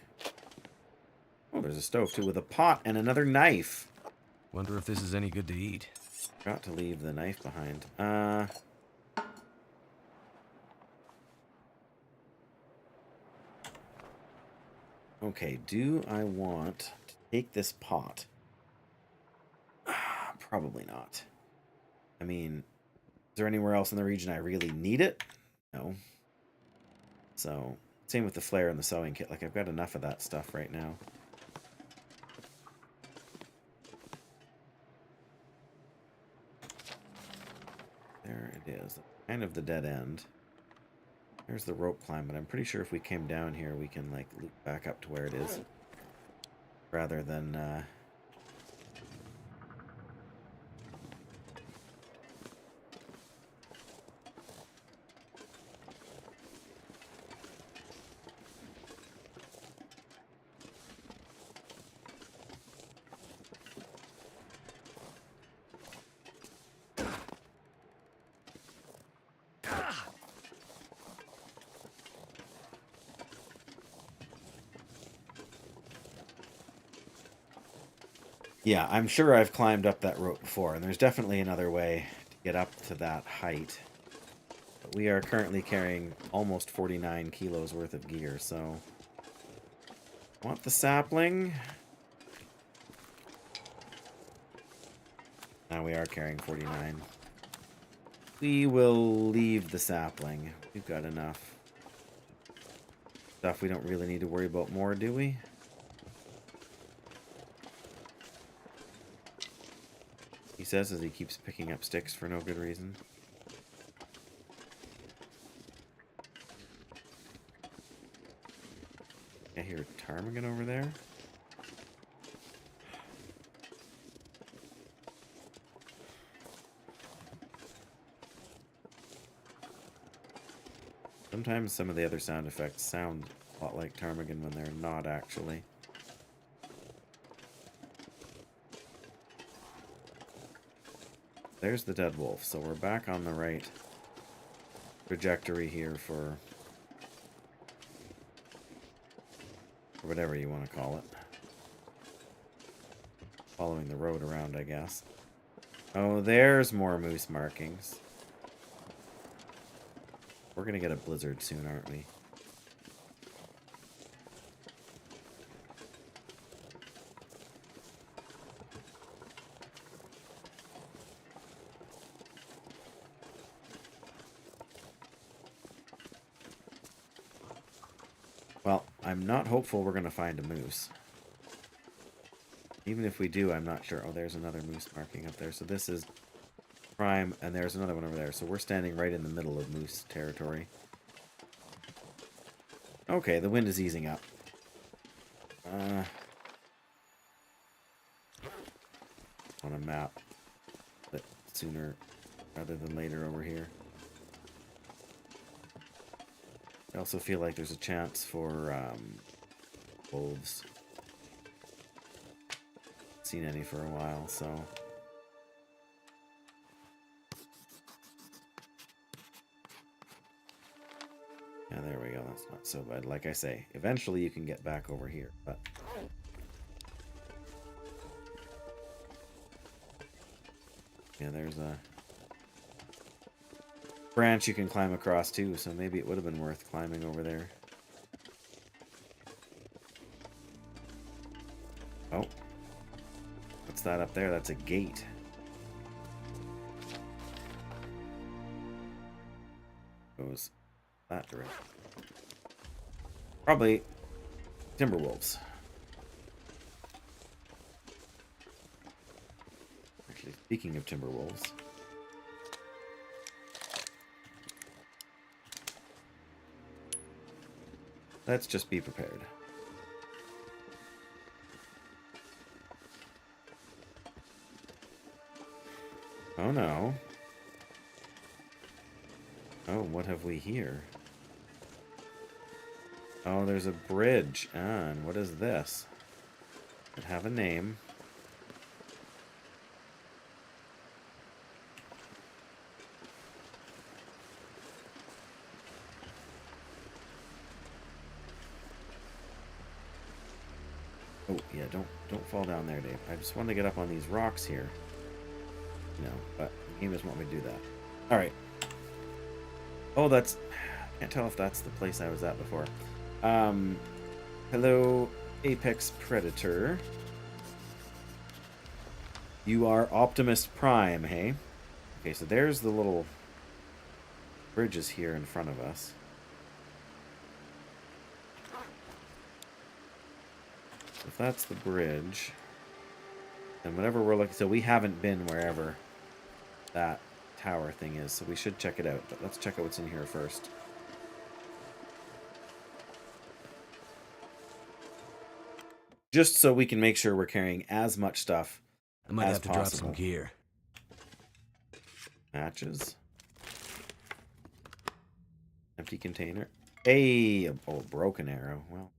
Oh, there's a stove too with a pot and another knife. Wonder if this is any good to eat. Forgot to leave the knife behind. Okay, do I want to take this pot? Probably not. I mean, is there anywhere else in the region I really need it? No. So, same with the flare and the sewing kit. Like, I've got enough of that stuff right now. There it is. Kind of the dead end. There's the rope climb, but I'm pretty sure if we came down here, we can, like, loop back up to where it is. Rather than, yeah, I'm sure I've climbed up that rope before, and there's definitely another way to get up to that height. But we are currently carrying almost 49 kilos worth of gear, so... Want the sapling? Now we are carrying 49. We will leave the sapling. We've got enough stuff we don't really need to worry about more, do we? He says as he keeps picking up sticks for no good reason. I hear ptarmigan over there. Sometimes some of the other sound effects sound a lot like ptarmigan when they're not actually. There's the dead wolf, so we're back on the right trajectory here for whatever you want to call it. Following the road around, I guess. Oh, there's more moose markings. We're gonna get a blizzard soon, aren't we? Well, I'm not hopeful we're gonna find a moose. Even if we do, I'm not sure. Oh, there's another moose marking up there. So this is prime, and there's another one over there. So we're standing right in the middle of moose territory. Okay, the wind is easing up. On a map, but sooner rather than later over here. I also feel like there's a chance for wolves. Seen any for a while, so yeah, there we go. That's not so bad. Like I say, eventually you can get back over here, but yeah, there's a branch you can climb across too, so maybe it would have been worth climbing over there. Oh. What's that up there? That's a gate. Goes that direction. Probably timberwolves. Actually, speaking of timberwolves. Let's just be prepared. Oh no. Oh, what have we here? Oh, there's a bridge. And what is this? It have a name. Oh, yeah, don't fall down there, Dave. I just wanted to get up on these rocks here. You know, but the game doesn't want me to do that. Alright. Oh, that's... Can't tell if that's the place I was at before. Hello, Apex Predator. You are Optimus Prime, hey? Okay, so there's the little bridges here in front of us. If that's the bridge, then whatever we're looking... So we haven't been wherever that tower thing is, so we should check it out. But let's check out what's in here first. Just so we can make sure we're carrying as much stuff I might as have to possible. drop some gear. Matches. Empty container. Hey! Oh, broken arrow. Well.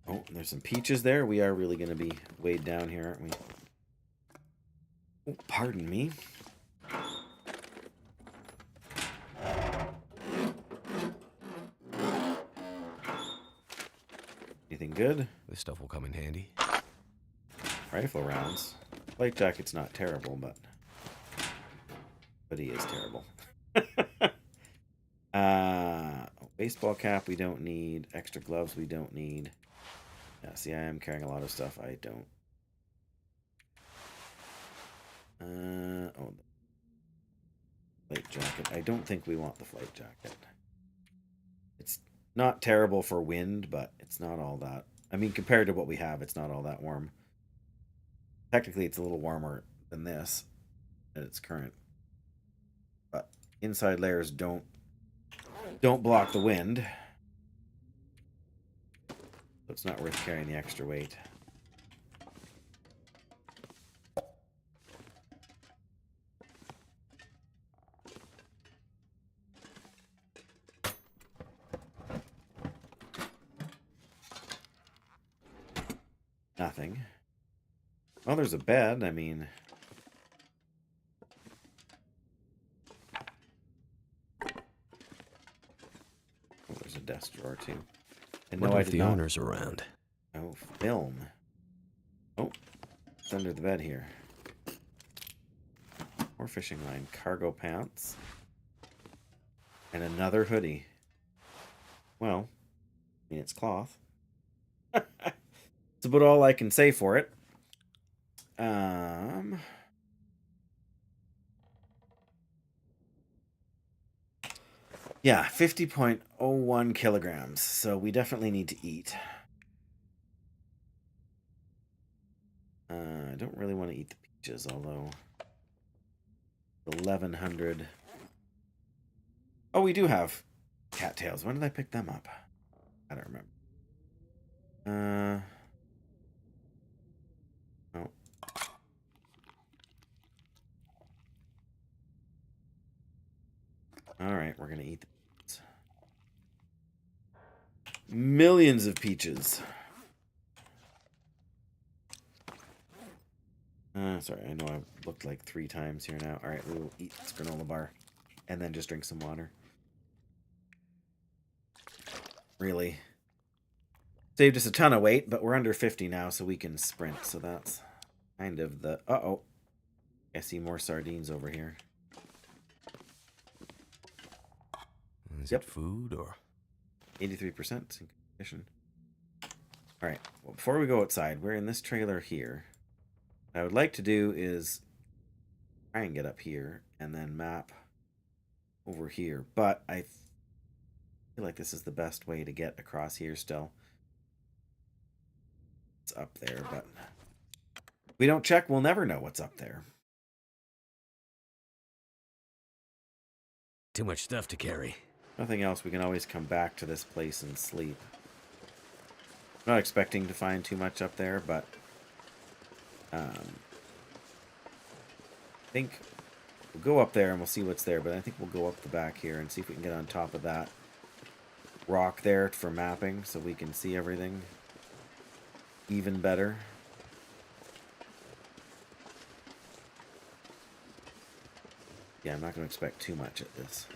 Oh, there's some peaches there. We are really going to be weighed down here, aren't we? Oh, pardon me. Anything good? This stuff will come in handy. Rifle rounds. Light jacket's not terrible, but he is terrible. Baseball cap we don't need. Extra gloves we don't need. Yeah, see, I am carrying a lot of stuff I don't. Oh, flight jacket. I don't think we want the flight jacket. It's not terrible for wind, but it's not all that. I mean, compared to what we have, it's not all that warm. Technically, it's a little warmer than this at its current. But inside layers don't block the wind. So it's not worth carrying the extra weight. Nothing. Well, there's a bed. I mean... Oh, there's a desk drawer, too. And no, I did the not... owner's around. Oh, film. Oh, it's under the bed here. More fishing line. Cargo pants. And another hoodie. Well, I mean, it's cloth. That's about all I can say for it. Yeah, 50.01 kilograms. So we definitely need to eat. I don't really want to eat the peaches, although 1100. Oh, we do have cattails. When did I pick them up? I don't remember. Oh. All right, we're gonna eat the peaches. Millions of peaches. Sorry, I know I've looked like 3 times here now. All right, we will eat this granola bar and then just drink some water. Really. Saved us a ton of weight, but we're under 50 now, so we can sprint. So that's kind of the... Uh-oh. I see more sardines over here. Is Yep. it food or? 83% in condition. All right. Well, before we go outside, we're in this trailer here. What I would like to do is try and get up here and then map over here. But I feel like this is the best way to get across here still. It's up there, but if we don't check, we'll never know what's up there. Too much stuff to carry. Nothing else, we can always come back to this place and sleep. I'm not expecting to find too much up there, but I think we'll go up there and we'll see what's there, but I think we'll go up the back here and see if we can get on top of that rock there for mapping so we can see everything even better. Yeah, I'm not going to expect too much at this.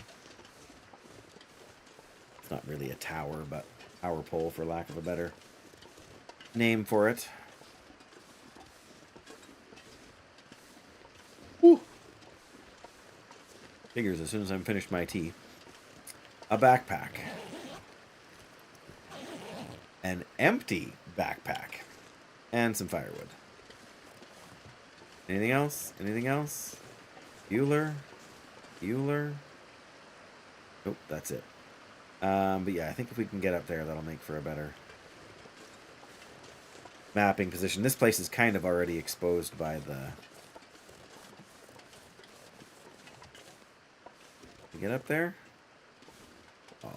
It's not really a tower, but power pole for lack of a better name for it. Woo! Figures as soon as I'm finished my tea. A backpack. An empty backpack. And some firewood. Anything else? Anything else? Bueller? Nope, that's it. But yeah, I think if we can get up there, that'll make for a better mapping position. This place is kind of already exposed by the... You get up there? Oh.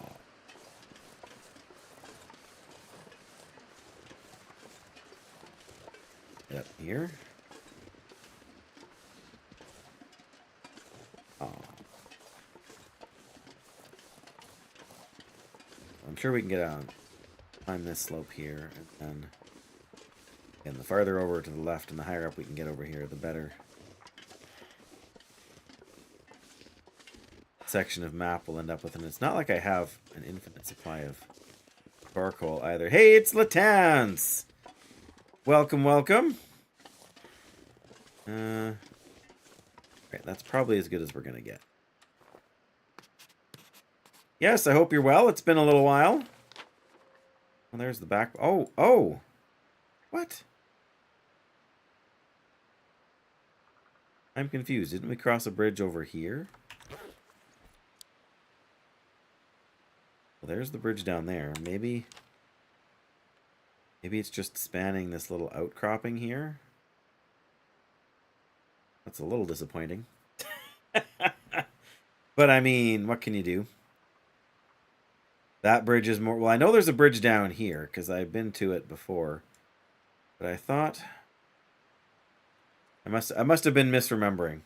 Get up here? Oh. I'm sure we can get on climb this slope here, and then again, the farther over to the left and the higher up we can get over here, the better section of map we'll end up with. And it's not like I have an infinite supply of charcoal either. Hey, it's Latance! Welcome, welcome. Right, that's probably as good as we're gonna get. Yes, I hope you're well. It's been a little while. Well, there's the back. Oh. What? I'm confused. Didn't we cross a bridge over here? Well, there's the bridge down there. Maybe it's just spanning this little outcropping here. That's a little disappointing. But I mean, what can you do? That bridge is more... Well, I know there's a bridge down here, because I've been to it before. But I thought... I must have been misremembering.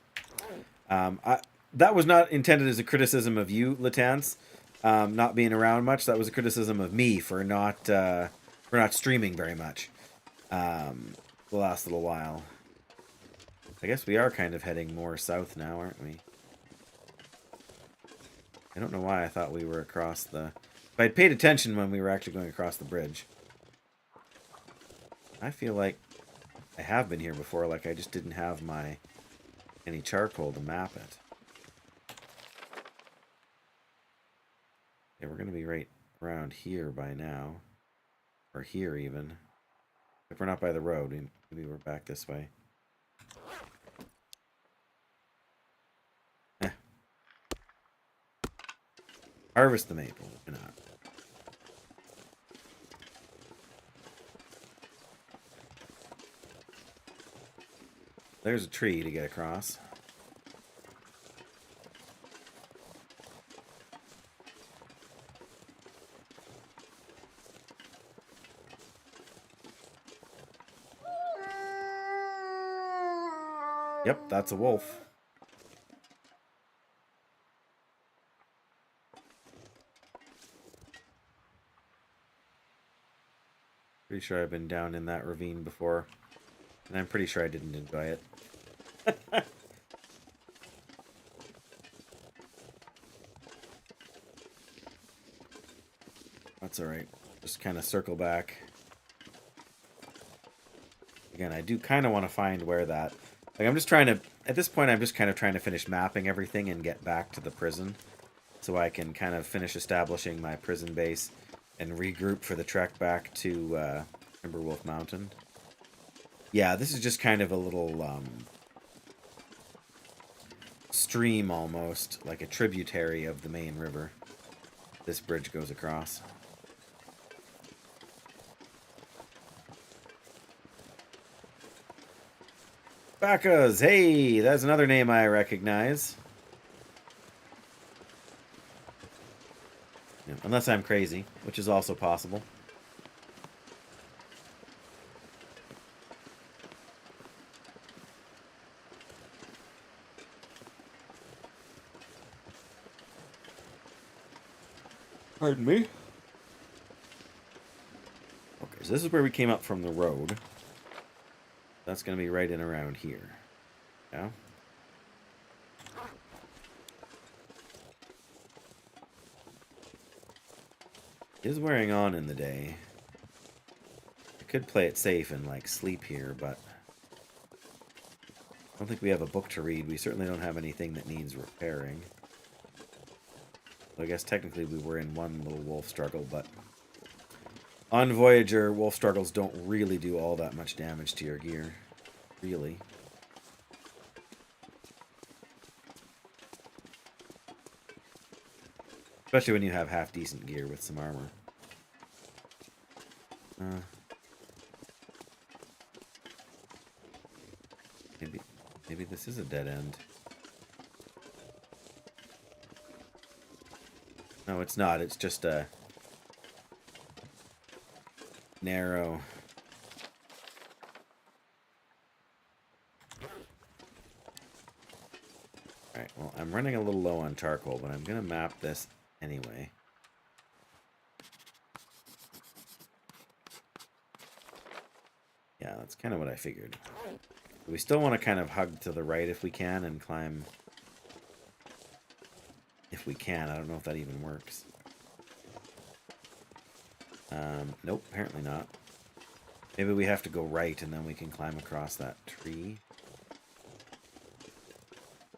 That was not intended as a criticism of you, Latance, not being around much. That was a criticism of me for not streaming very much the last little while. I guess we are kind of heading more south now, aren't we? I don't know why I thought we were across the... If I'd paid attention when we were actually going across the bridge. I feel like I have been here before, like I just didn't have any charcoal to map it. Okay, we're going to be right around here by now. Or here even. If we're not by the road, maybe we're back this way. Harvest the maple. Why not? There's a tree to get across. Yep, that's a wolf. Pretty sure I've been down in that ravine before, and I'm pretty sure I didn't enjoy it. That's alright. Just kind of circle back. Again, I do kind of want to find where that... Like, I'm just trying to at this point, I'm just kind of trying to finish mapping everything and get back to the prison, so I can kind of finish establishing my prison base and regroup for the trek back to Timberwolf Mountain. Yeah, this is just kind of a little stream almost, like a tributary of the main river. This bridge goes across. Bacchus! Hey, that's another name I recognize. Yeah, unless I'm crazy, which is also possible. Pardon me? Okay, so this is where we came up from the road. That's going to be right in around here. Yeah? It is wearing on in the day. I could play it safe and, like, sleep here, but I don't think we have a book to read. We certainly don't have anything that needs repairing. So I guess technically we were in one little wolf struggle, but on Voyageur, wolf struggles don't really do all that much damage to your gear. Really. Especially when you have half-decent gear with some armor. Maybe this is a dead end. No, it's not. It's just a narrow. Alright, well, I'm running a little low on charcoal, but I'm going to map this anyway. Yeah, that's kind of what I figured. We still want to kind of hug to the right if we can and climb. If we can. I don't know if that even works. Nope, apparently not. Maybe we have to go right and then we can climb across that tree.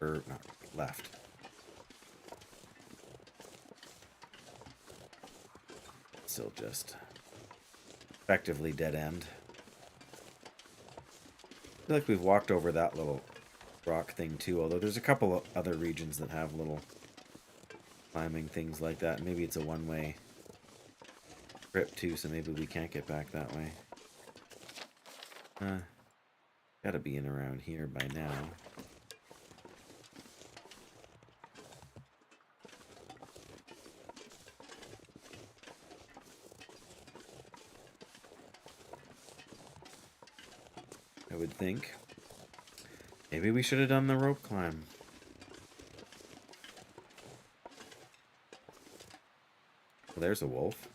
Or, not, left. Still just effectively dead end. I feel like we've walked over that little rock thing too, although there's a couple of other regions that have little climbing things like that. Maybe it's a one-way trip too, so maybe we can't get back that way. Gotta be in around here by now. I would think. Maybe we should have done the rope climb. Well, there's a wolf.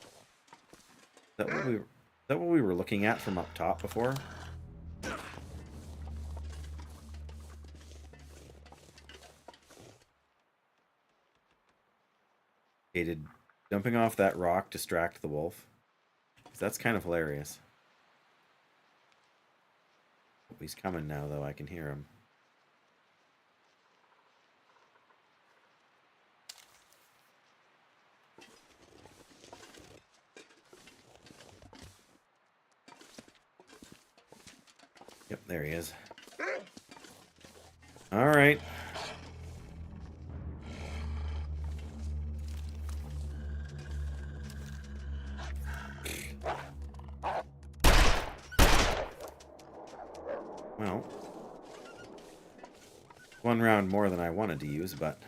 Is that what we were looking at from up top before? Okay, did jumping off that rock distract the wolf? 'Cause that's kind of hilarious. He's coming now, though. I can hear him. Yep, there he is. All right. Well, one round more than I wanted to use, but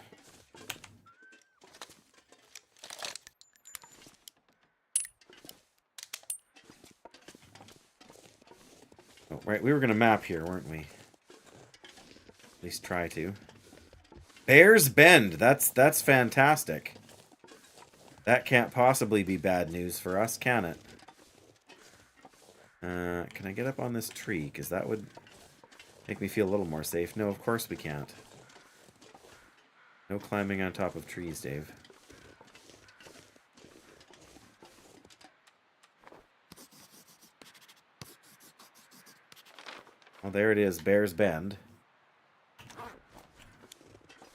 oh, right, we were gonna map here, weren't we? At least try to. Bear's Bend. That's fantastic. That can't possibly be bad news for us, can it? Can I get up on this tree? Because that would make me feel a little more safe. No, of course we can't. No climbing on top of trees, Dave. Well, there it is, Bear's Bend.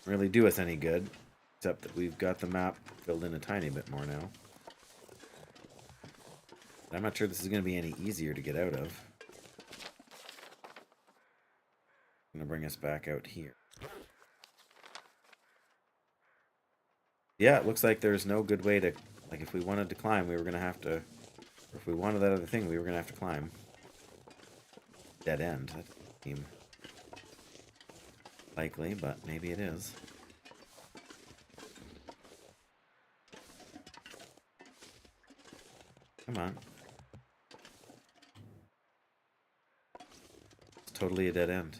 really do us any good, except that we've got the map filled in a tiny bit more now. I'm not sure this is going to be any easier to get out of. I'm going to bring us back out here. Yeah, it looks like there's no good way to... Like, if we wanted to climb, we were going to have to... Or if we wanted that other thing, we were going to have to climb. Dead end. That doesn't seem likely, but maybe it is. Come on. It's totally a dead end.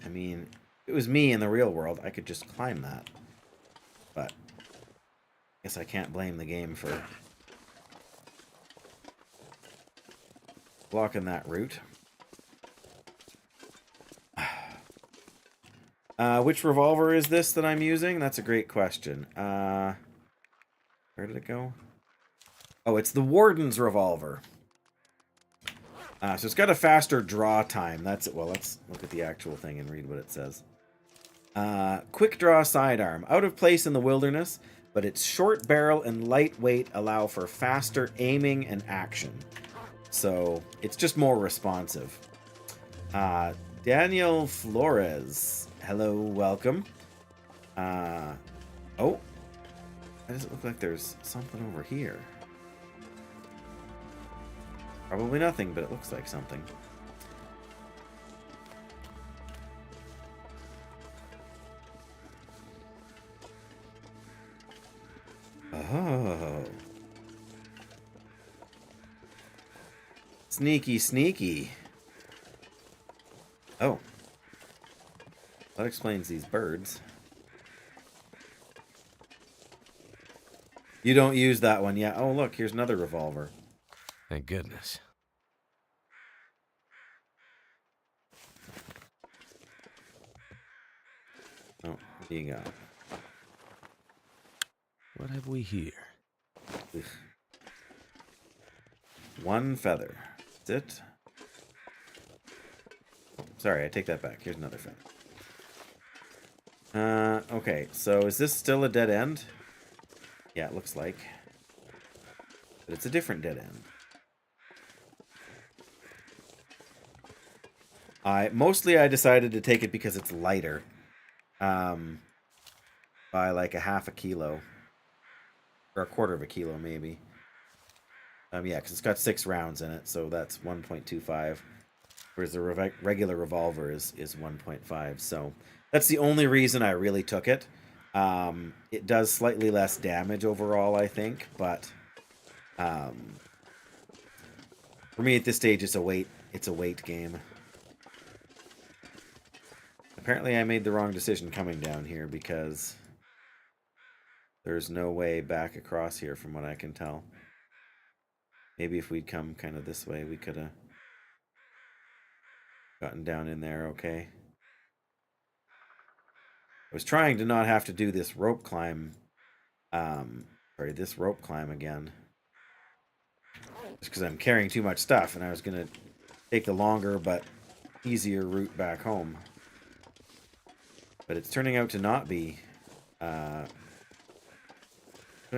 I mean, if it was me in the real world, I could just climb that. But I guess I can't blame the game for blocking that route. Which revolver is this that I'm using? That's a great question. Where did it go? Oh, it's the Warden's revolver. So it's got a faster draw time. That's it. Well, let's look at the actual thing and read what it says. Quick draw sidearm. Out of place in the wilderness, but its short barrel and lightweight allow for faster aiming and action. So it's just more responsive. Daniel Flores. Hello, welcome. Oh. Why does it look like there's something over here? Probably nothing, but it looks like something. Oh. Sneaky, sneaky. Oh. That explains these birds. You don't use that one yet. Oh, look, here's another revolver. Thank goodness. Oh, what do you got? What have we here? Ugh. One feather. That's it. Oh, sorry, I take that back. Here's another feather. Okay, so is this still a dead end? Yeah, it looks like. But it's a different dead end. Mostly I decided to take it because it's lighter. By like a half a kilo. Or a quarter of a kilo, maybe. Yeah, because it's got 6 rounds in it, so that's 1.25. Whereas the regular revolver is 1.5. So that's the only reason I really took it. It does slightly less damage overall, I think, but for me at this stage, it's a weight game. Apparently, I made the wrong decision coming down here because there's no way back across here from what I can tell. Maybe if we'd come kind of this way, we could have gotten down in there okay. I was trying to not have to do this rope climb. This rope climb again. Just because I'm carrying too much stuff, and I was going to take the longer but easier route back home. But it's turning out to not be... turning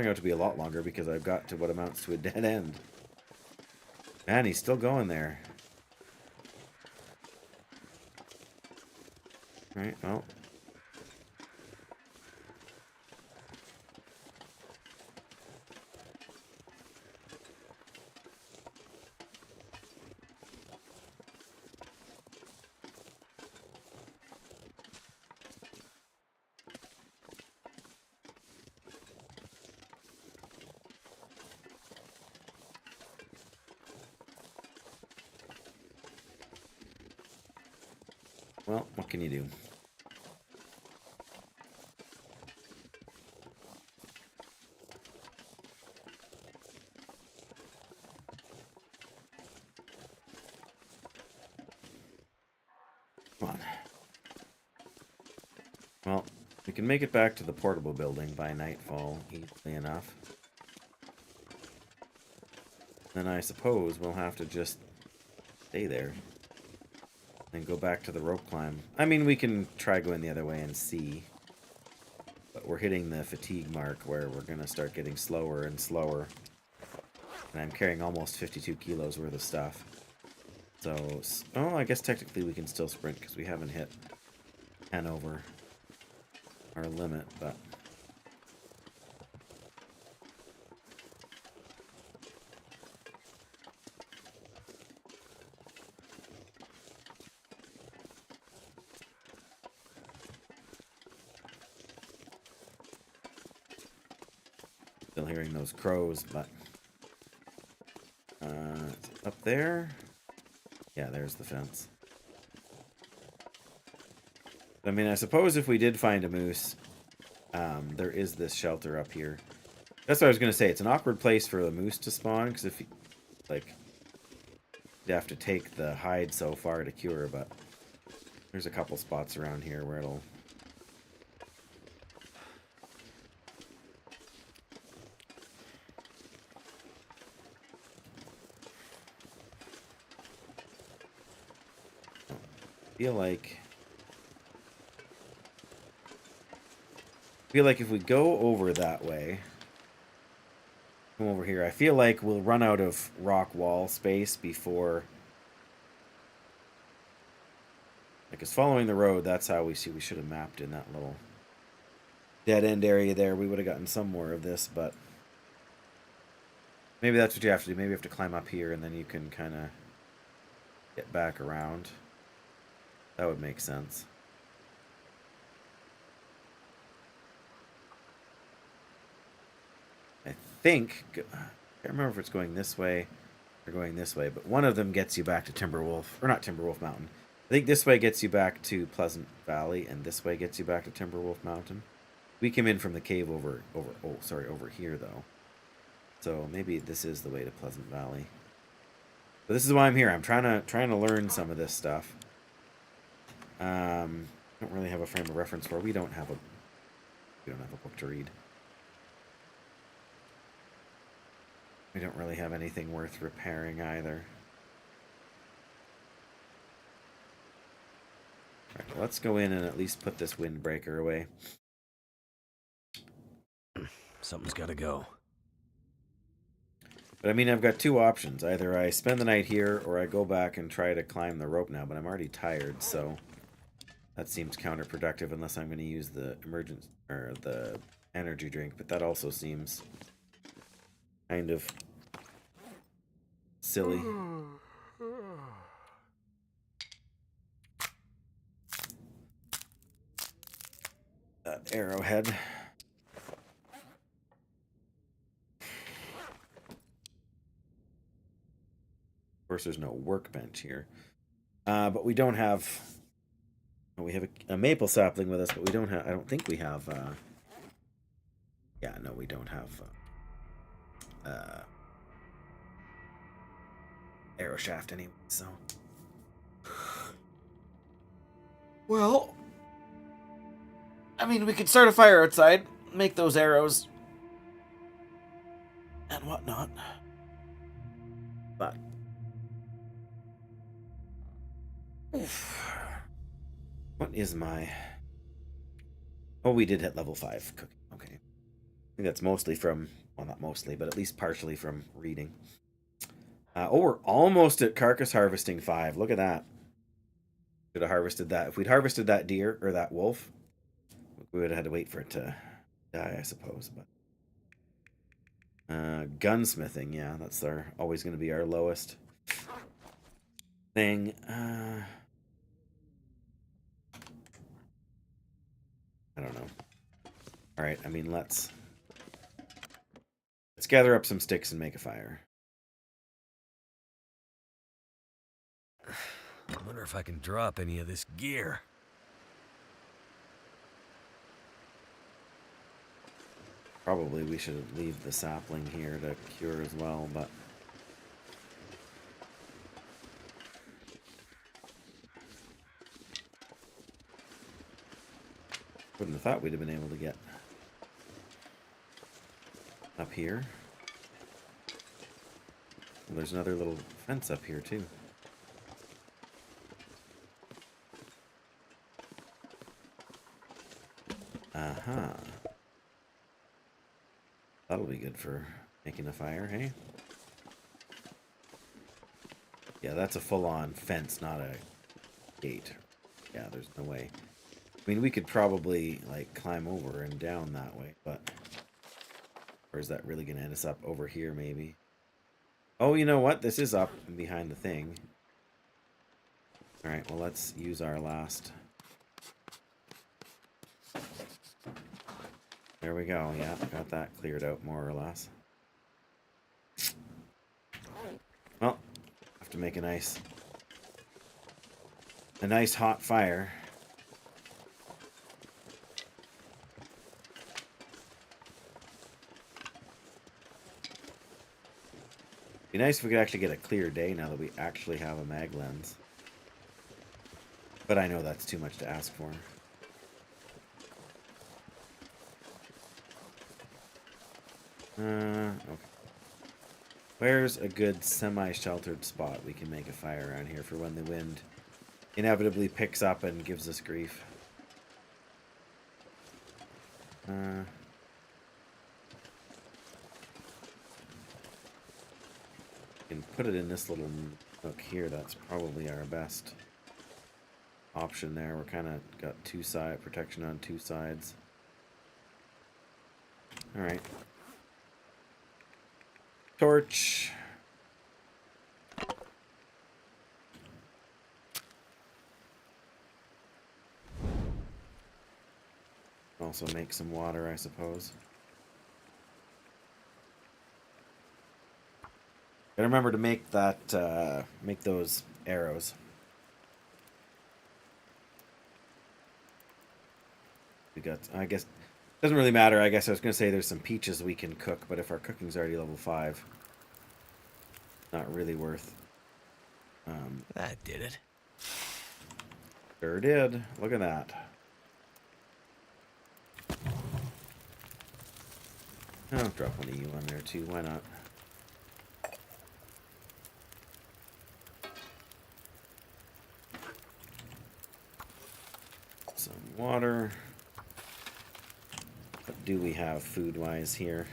out to be a lot longer because I've got to what amounts to a dead end. Man, he's still going there. Alright, well... Well, what can you do? Well, we can make it back to the portable building by nightfall easily enough. Then I suppose we'll have to just stay there. And go back to the rope climb. I mean, we can try going the other way and see. But we're hitting the fatigue mark where we're going to start getting slower and slower. And I'm carrying almost 52 kilos worth of stuff. So, oh, I guess technically we can still sprint because we haven't hit 10 over our limit, but... Still hearing those crows, but... up there? Yeah, there's the fence. I mean, I suppose if we did find a moose, there is this shelter up here. That's what I was going to say. It's an awkward place for the moose to spawn, because if you, like, you'd have to take the hide so far to cure, but there's a couple spots around here where it'll... feel like if we go over that way, come over here, I feel like we'll run out of rock wall space before, like, it's following the road. That's how we should have mapped in that little dead end area there. We would have gotten some more of this, but maybe that's what you have to do. Maybe you have to climb up here and then you can kind of get back around. That would make sense. I think, I can't remember if it's going this way or going this way, but one of them gets you back to Timberwolf, or not Timberwolf Mountain. I think this way gets you back to Pleasant Valley, and this way gets you back to Timberwolf Mountain. We came in from the cave over here though. So maybe this is the way to Pleasant Valley. But this is why I'm here. I'm trying to learn some of this stuff. Don't really have a frame of reference for. We don't have a book to read. We don't really have anything worth repairing either. Alright, well, let's go in and at least put this windbreaker away. Something's gotta go. But I mean, I've got two options. Either I spend the night here, or I go back and try to climb the rope now, but I'm already tired, so that seems counterproductive unless I'm going to use the the energy drink, but that also seems kind of silly. That arrowhead. Of course, there's no workbench here. But we don't have... We have a maple sapling with us, but we don't have... I don't think we have... Yeah, no, we don't have... arrow shaft anyway, so... Well... I mean, we could start a fire outside, make those arrows... and whatnot. But... Oof. What is my... Oh, we did hit level 5 cooking. Okay. I think that's mostly from... Well, not mostly, but at least partially from reading. Oh, we're almost at carcass harvesting 5. Look at that. Should have harvested that. If we'd harvested that deer, or that wolf, we would have had to wait for it to die, I suppose. But gunsmithing, yeah, that's always going to be our lowest thing. I don't know. All right, I mean, let's gather up some sticks and make a fire. I wonder if I can drop any of this gear. Probably we should leave the sapling here to cure as well, but... Wouldn't have thought we'd have been able to get up here. Well, there's another little fence up here too. Uh-huh. That'll be good for making a fire, hey? Yeah, that's a full-on fence, not a gate. Yeah, there's no way. I mean, we could probably, like, climb over and down that way, but... Or is that really going to end us up over here, maybe? Oh, you know what? This is up and behind the thing. Alright, well, let's use our last... There we go. Yeah, got that cleared out, more or less. Well, have to make a nice hot fire. Be nice if we could actually get a clear day now that we actually have a mag lens. But I know that's too much to ask for. Okay. Where's a good semi-sheltered spot we can make a fire around here for when the wind inevitably picks up and gives us grief? Can put it in this little nook here. That's probably our best option there. We're kind of got protection on two sides. All right. Torch. Also make some water, I suppose. Gotta remember to make that, make those arrows. We got, I guess, doesn't really matter. I guess I was gonna say there's some peaches we can cook, but if our cooking's already level 5, not really worth. That did it. Sure did. Look at that. I'll drop one of you on there too. Why not? Some water. What do we have food-wise here?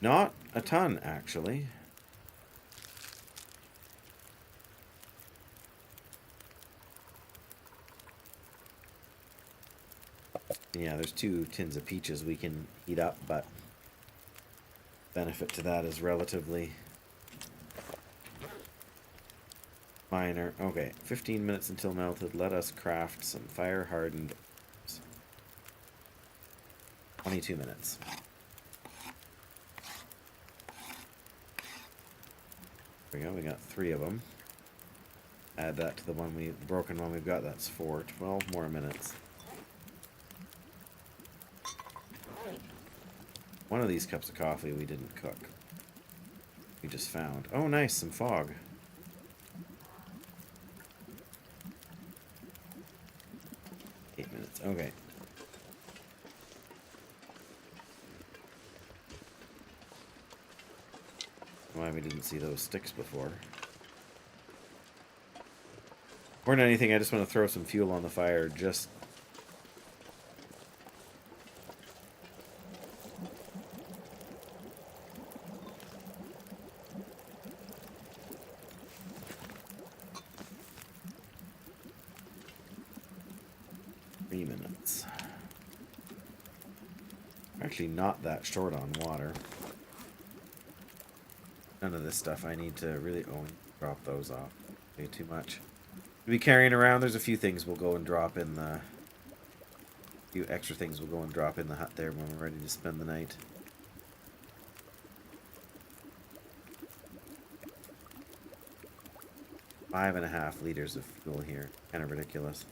Not a ton, actually. Yeah, there's 2 tins of peaches we can heat up, but benefit to that is relatively minor. Okay, 15 minutes until melted. Let us craft some fire-hardened 22 minutes. There we go, we got 3 of them. Add that to the broken one we've got, that's 4. 12 more minutes. One of these cups of coffee we didn't cook. We just found. Oh, nice, some fog. Eight minutes, okay. Why we didn't see those sticks before. More than anything, I just want to throw some fuel on the fire, just... minutes. Actually not that short on water. None of this stuff I need to really drop those off. Way too much. To be carrying around, there's a few things we'll go and drop in the... A few extra things we'll go and drop in the hut there when we're ready to spend the night. $5.5 liters of fuel here. Kind of ridiculous.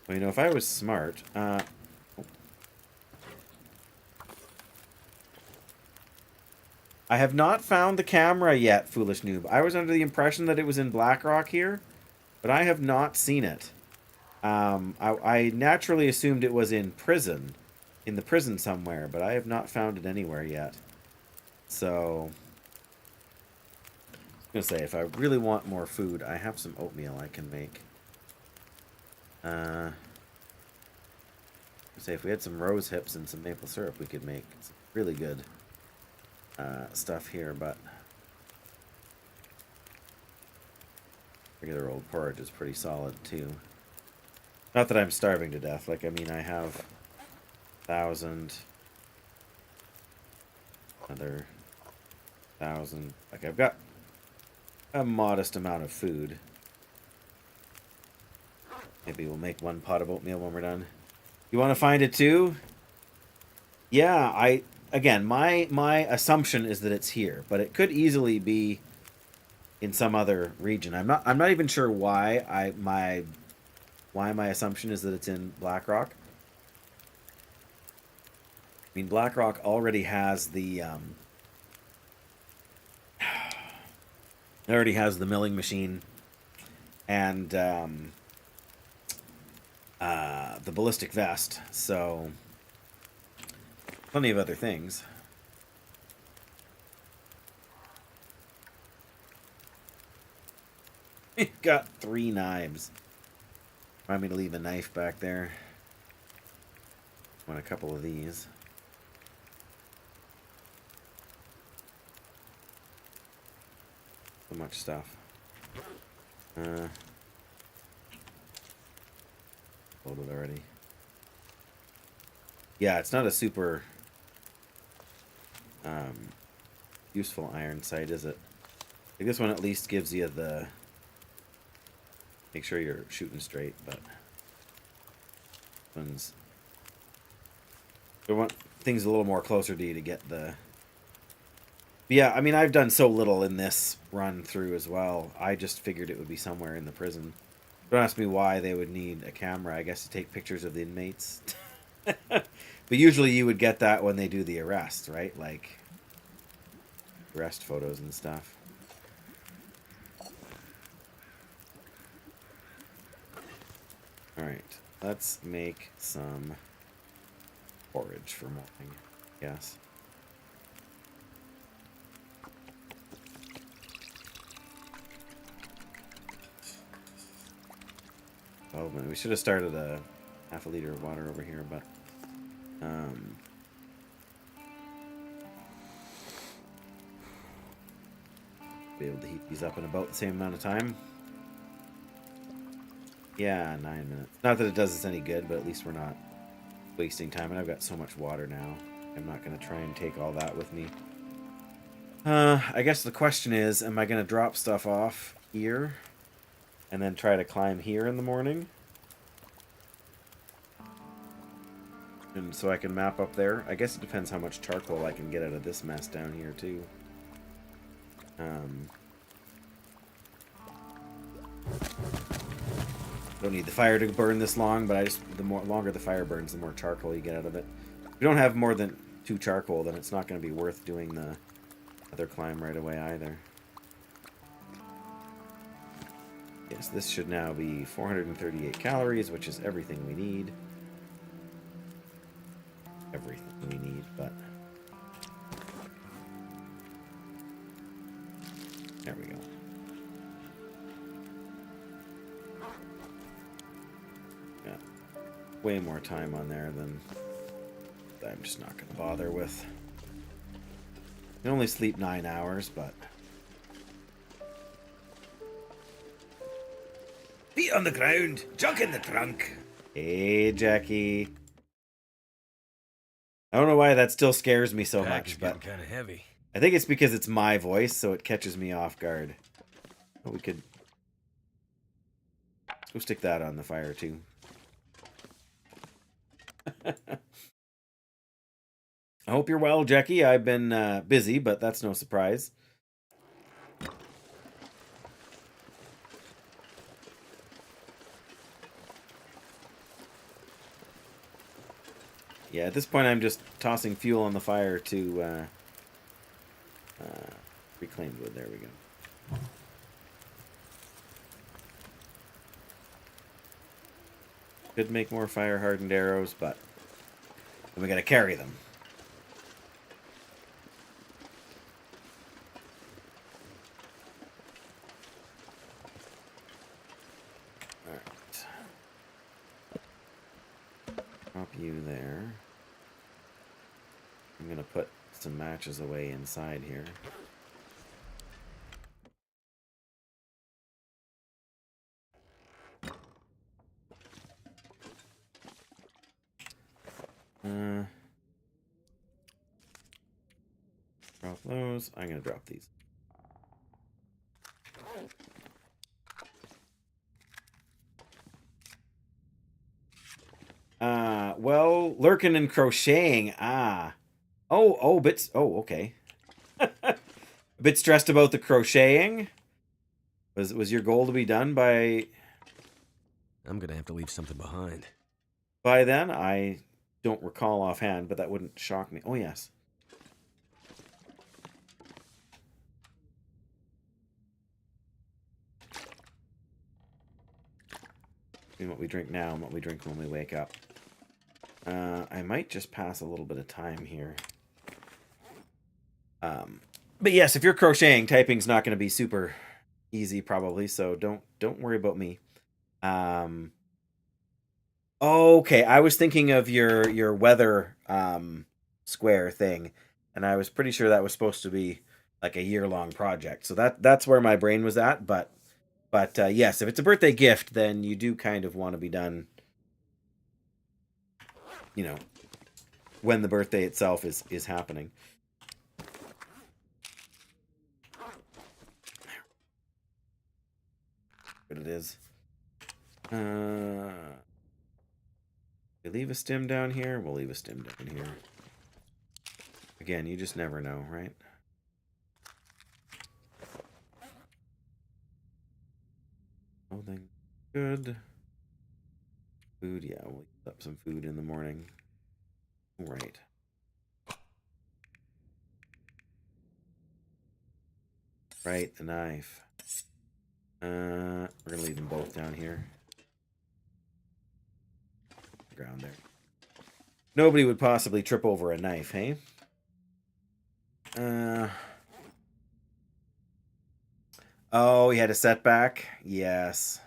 Well, you know, if I was smart... I have not found the camera yet, foolish noob. I was under the impression that it was in Blackrock here, but I have not seen it. I naturally assumed it was in prison, in the prison somewhere, but I have not found it anywhere yet. So, I was gonna say, if I really want more food, I have some oatmeal I can make. Say if we had some rose hips and some maple syrup, we could make some really good stuff here, but regular old porridge is pretty solid too. Not that I'm starving to death. Like, I mean, I have 1,000, another 1,000. Like, I've got a modest amount of food. Maybe we'll make one pot of oatmeal when we're done. You want to find it too? Yeah, again, my assumption is that it's here, but it could easily be in some other region. I'm not even sure why my assumption is that it's in Blackrock. I mean, Blackrock already has the it already has the milling machine and the ballistic vest, so plenty of other things. We've got 3 knives. Remind me to leave a knife back there. Want a couple of these. So much stuff. Loaded already. Yeah, it's not a super useful iron sight, is it? Like, this one at least gives you the... Make sure you're shooting straight, but... One's... I want things a little more closer to you to get the... But yeah, I mean, I've done so little in this run through as well. I just figured it would be somewhere in the prison. Don't ask me why they would need a camera, I guess, to take pictures of the inmates. But usually you would get that when they do the arrest, right? Like, arrest photos and stuff. Alright, let's make some porridge for morning, yes. Oh man, we should have started a half a liter of water over here, but be able to heat these up in about the same amount of time. Yeah, 9 minutes. Not that it does us any good, but at least we're not wasting time. And I've got so much water now. I'm not going to try and take all that with me. I guess the question is, am I going to drop stuff off here and then try to climb here in the morning? And so I can map up there. I guess it depends how much charcoal I can get out of this mess down here too. Don't need the fire to burn this long, but the longer the fire burns, the more charcoal you get out of it. If you don't have more than 2 charcoal, then it's not going to be worth doing the other climb right away either. Yes, this should now be 438 calories, which is everything we need. Everything we need, but... There we go. Got way more time on there than I'm just not going to bother with. I can only sleep 9 hours, but... Feet on the ground, junk in the trunk. Hey, Jackie. I don't know why that still scares me so much, but kind of heavy. I think it's because it's my voice, so it catches me off guard. Oh, we could... Let's go stick that on the fire, too. I hope you're well, Jackie. I've been busy, but that's no surprise. Yeah, at this point I'm just tossing fuel on the fire to reclaim wood. There we go. Could make more fire-hardened arrows, but we gotta carry them. Alright. Drop you there. I'm gonna put some matches away inside here. Drop those. I'm gonna drop these. Well, lurking and crocheting. Bits. Oh, okay. A bit stressed about the crocheting. Was your goal to be done by I'm gonna have to leave something behind. then? I don't recall offhand, but that wouldn't shock me. Oh, yes. Between what we drink now and what we drink when we wake up. I might just pass a little bit of time here. But yes, if you're crocheting, typing's not going to be super easy probably, so don't worry about me. Okay, I was thinking of your weather square thing, and I was pretty sure that was supposed to be like a year-long project. So that's where my brain was at, but yes, if it's a birthday gift, then you do kind of want to be done, you know, when the birthday itself is happening. But it is. We leave a stem down here. We'll leave a stem down here. Again, you just never know, right? Clothing, good. Food, yeah, we'll use up some food in the morning. All right. Right, the knife. We're gonna leave them both down here. Ground there. Nobody would possibly trip over a knife, hey? Oh, he had a setback? Yes.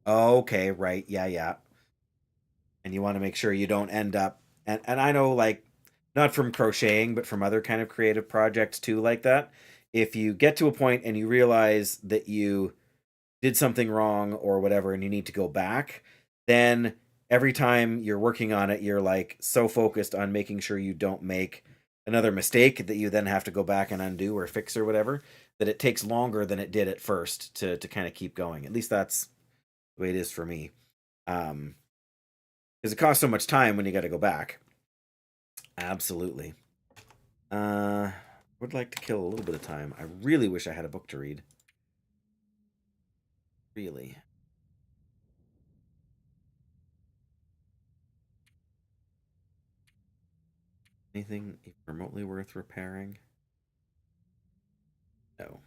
Okay, right. Yeah. And you want to make sure you don't end up... And I know, like, not from crocheting, but from other kind of creative projects too like that. If you get to a point and you realize that you did something wrong or whatever and you need to go back, then every time you're working on it, you're like so focused on making sure you don't make another mistake that you then have to go back and undo or fix or whatever, that it takes longer than it did at first to kind of keep going. At least that's the way it is for me. Because it costs so much time when you got to go back. Absolutely. Would like to kill a little bit of time. I really wish I had a book to read. Really. Anything remotely worth repairing? No.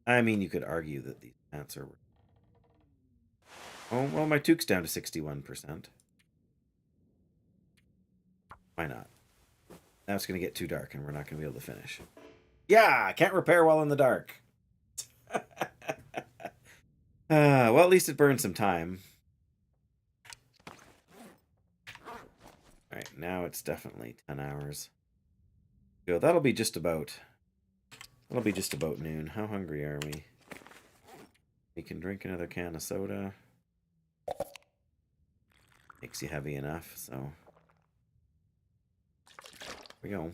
I mean, you could argue that these plants are... Oh, well, my toque's down to 61%. Why not? Now it's going to get too dark and we're not going to be able to finish. Yeah, can't repair while in the dark. Well, at least it burned some time. Alright, now it's definitely 10 hours. So that'll be just about noon. How hungry are we? We can drink another can of soda. Makes you heavy enough, so... Here we go.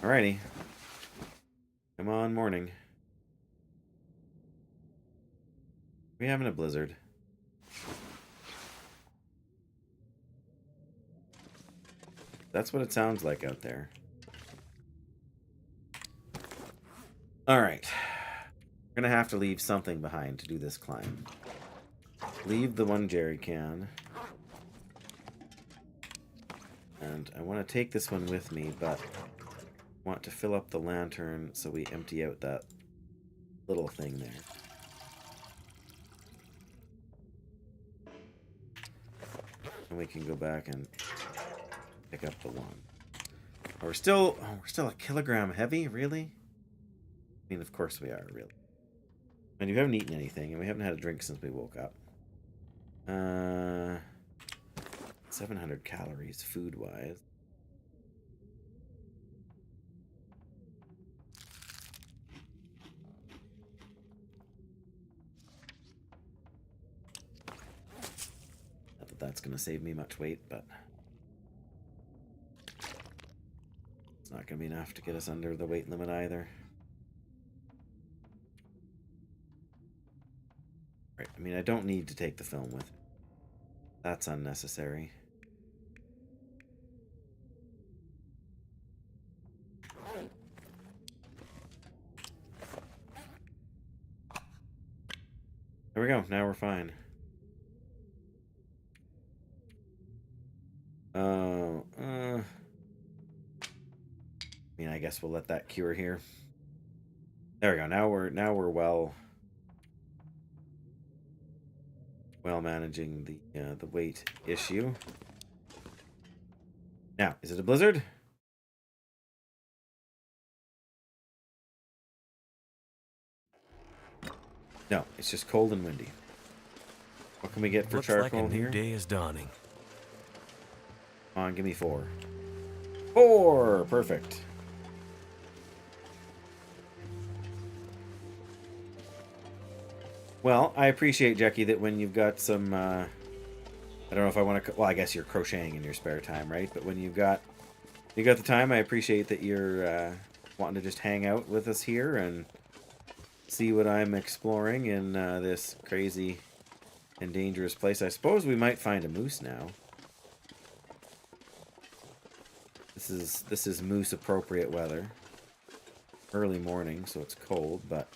Alrighty. Come on, morning. We having a blizzard. That's what it sounds like out there. All right. We're going to have to leave something behind to do this climb. Leave the one jerry can. And I want to take this one with me, but I want to fill up the lantern so we empty out that little thing there. And we can go back and pick up the one. We're still a kilogram heavy, really? I mean, of course we are, really. And you haven't eaten anything, and we haven't had a drink since we woke up. 700 calories food-wise. Not that that's going to save me much weight, but it's not going to be enough to get us under the weight limit either. Right, I mean, I don't need to take the film with me. That's unnecessary. There we go. Now we're fine. I mean, I guess we'll let that cure here. There we go. Now we're well managing the weight issue. Now, is it a blizzard? No, it's just cold and windy. What can we get for charcoal like a here? new day is dawning. Come on, give me 4. 4! Perfect. Well, I appreciate, Jackie, that when you've got some, I don't know if I want to, well, I guess you're crocheting in your spare time, right? But when you got the time, I appreciate that you're wanting to just hang out with us here and see what I'm exploring in this crazy and dangerous place. I suppose we might find a moose now. This is moose appropriate weather. Early morning, so it's cold, but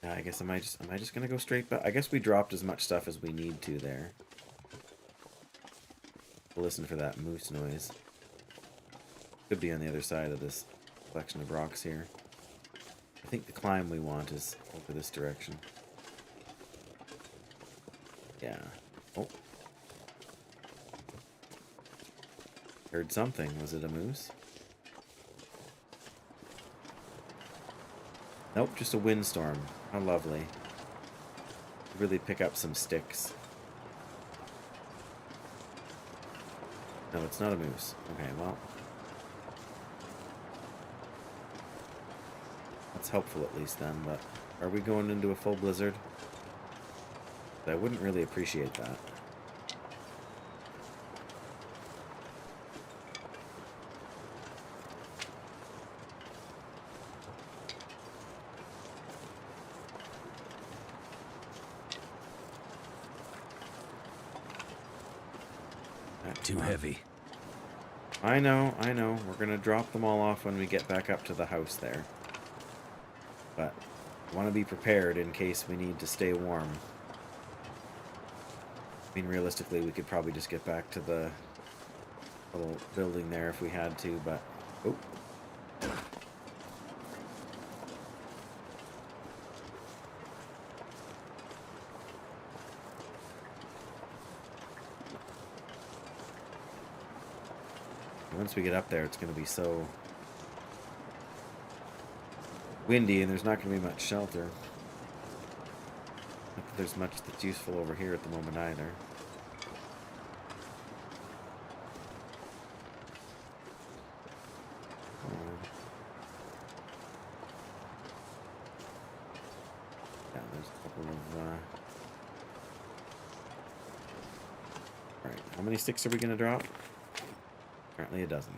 I guess am I just gonna go straight back? I guess we dropped as much stuff as we need to there. We'll listen for that moose noise. Could be on the other side of this collection of rocks here. I think the climb we want is over this direction. Yeah. Oh. Heard something. Was it a moose? Nope, just a windstorm. How lovely. Really pick up some sticks. No, it's not a moose. Okay, well. That's helpful at least then, but are we going into a full blizzard? I wouldn't really appreciate that. Too heavy. I know. We're gonna drop them all off when we get back up to the house there. But I want to be prepared in case we need to stay warm. I mean, realistically, we could probably just get back to the little building there if we had to, but... Oh. Once we get up there, it's going to be so windy, and there's not going to be much shelter. Not that there's much that's useful over here at the moment either. Yeah, there's a couple of... Alright, how many sticks are we going to drop? Apparently a dozen.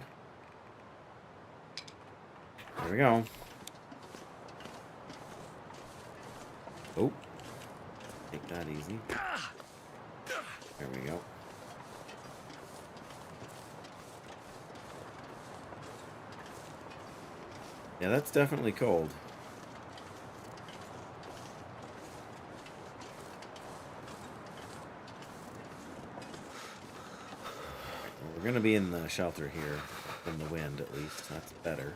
There we go. Oh. Take that easy. There we go. Yeah, that's definitely cold. Well, we're going to be in the shelter here, from the wind at least. That's better.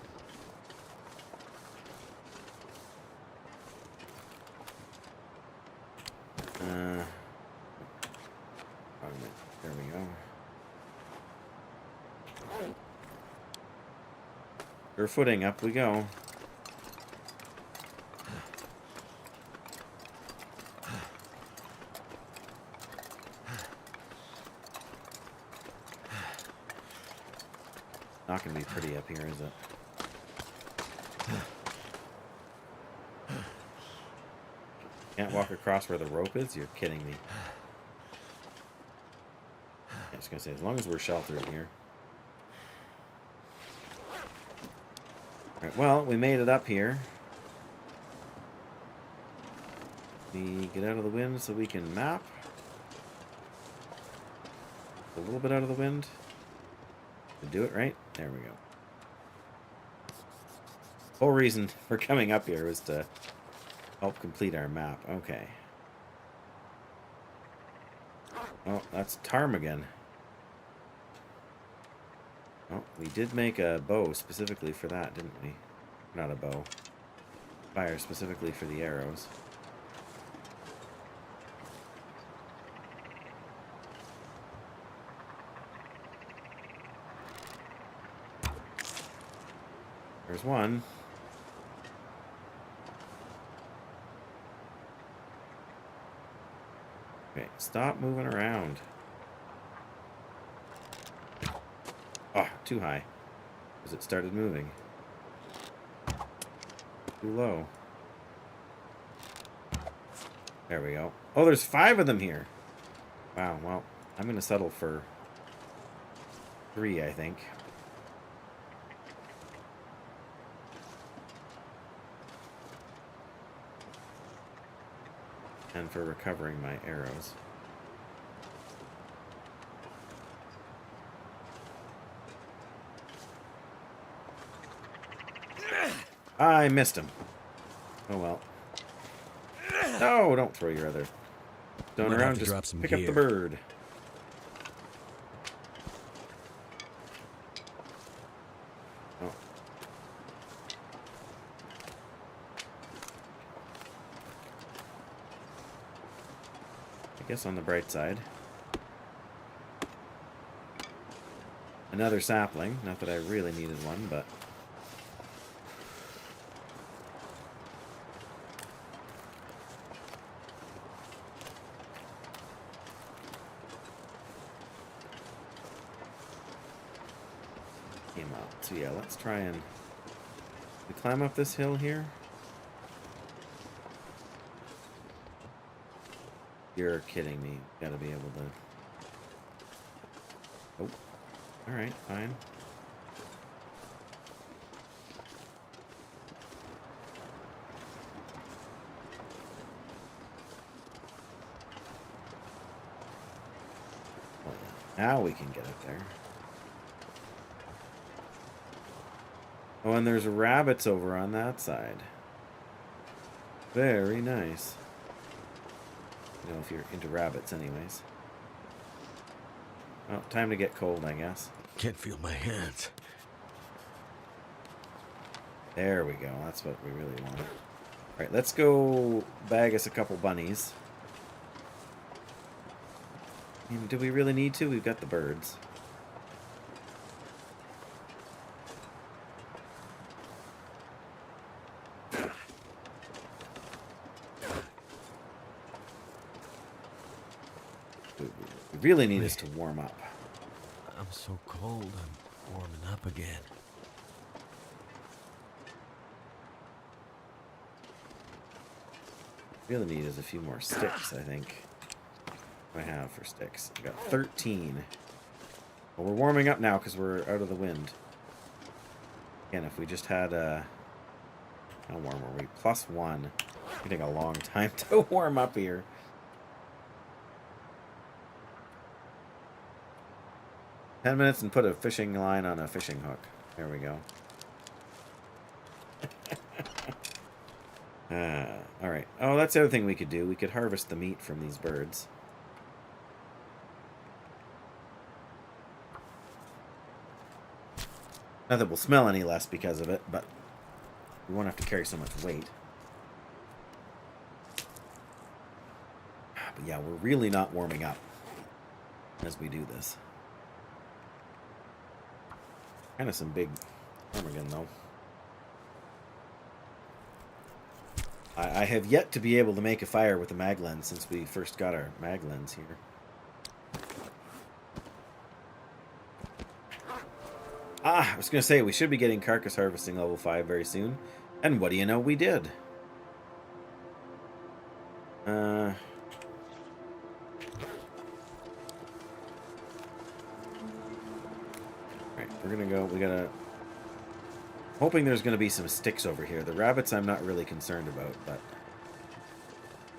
There we go. We're footing, up we go. Not gonna be pretty up here, is it? Can't walk across where the rope is? You're kidding me. I was gonna say, as long as we're sheltered here. Alright, well, we made it up here. We get out of the wind so we can map. A little bit out of the wind. To do it right. There we go. Whole reason for coming up here was to help complete our map. Okay. Oh, that's ptarmigan. Oh, we did make a bow specifically for that, didn't we? Not a bow. Fire specifically for the arrows. There's one. Okay, stop moving around. Oh, too high. Because it started moving. Too low. There we go. Oh, there's 5 of them here. Wow, well, I'm going to settle for 3, I think. And for recovering my arrows. I missed him. Oh well. No, don't throw your other stone around. Just pick up the bird. Oh. I guess on the bright side. Another sapling. Not that I really needed one, but... came up. So yeah, let's try and... we climb up this hill here. You're kidding me. Gotta be able to... oh. Alright, fine. Well, now we can get up there. Oh, and there's rabbits over on that side. Very nice. You know, if you're into rabbits anyways. Well, time to get cold, I guess. Can't feel my hands. There we go. That's what we really wanted. Alright, let's go bag us a couple bunnies. I mean, do we really need to? We've got the birds. We really need us to warm up. I'm so cold, I'm warming up again. Really need is a few more sticks, I think. What do I have for sticks? I got 13. Well, we're warming up now because we're out of the wind. Again, if we just had a... how warm were we? +1. It's getting a long time to warm up here. $10 minutes and put a fishing line on a fishing hook. There we go. All right. Oh, that's the other thing we could do. We could harvest the meat from these birds. Not that we'll smell any less because of it, but we won't have to carry so much weight. But yeah, we're really not warming up as we do this. Kind of some big ptarmigan, though. I have yet to be able to make a fire with a mag lens since we first got our mag lens here. I was going to say, we should be getting carcass harvesting level 5 very soon. And what do you know, we did. Right, we're going to go, we got to... Hoping there's going to be some sticks over here. The rabbits I'm not really concerned about, but...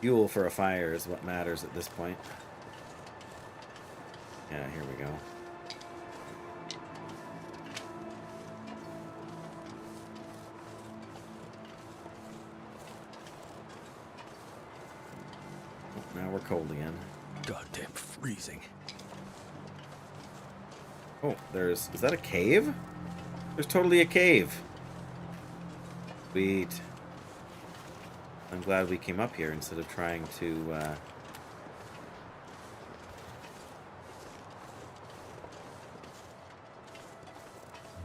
Fuel for a fire is what matters at this point. Yeah, here we go. Now we're cold again. Goddamn freezing. Oh, is that a cave? There's totally a cave. Sweet. I'm glad we came up here instead of trying to,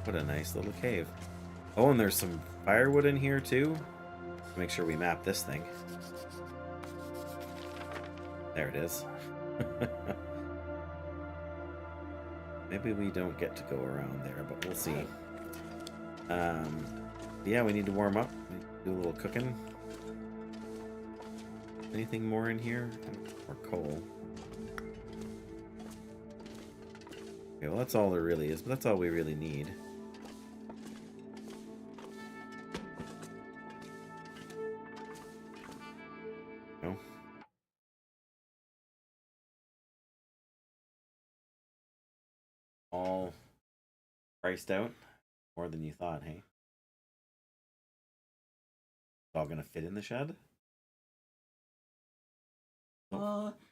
What a nice little cave. Oh, and there's some firewood in here, too. Make sure we map this thing. There it is. Maybe we don't get to go around there, but we'll see. Yeah, we need to warm up. We need to do a little cooking. Anything more in here? More coal. Okay, well, that's all there really is, but that's all we really need. No. All priced out? More than you thought, hey? It's all gonna fit in the shed?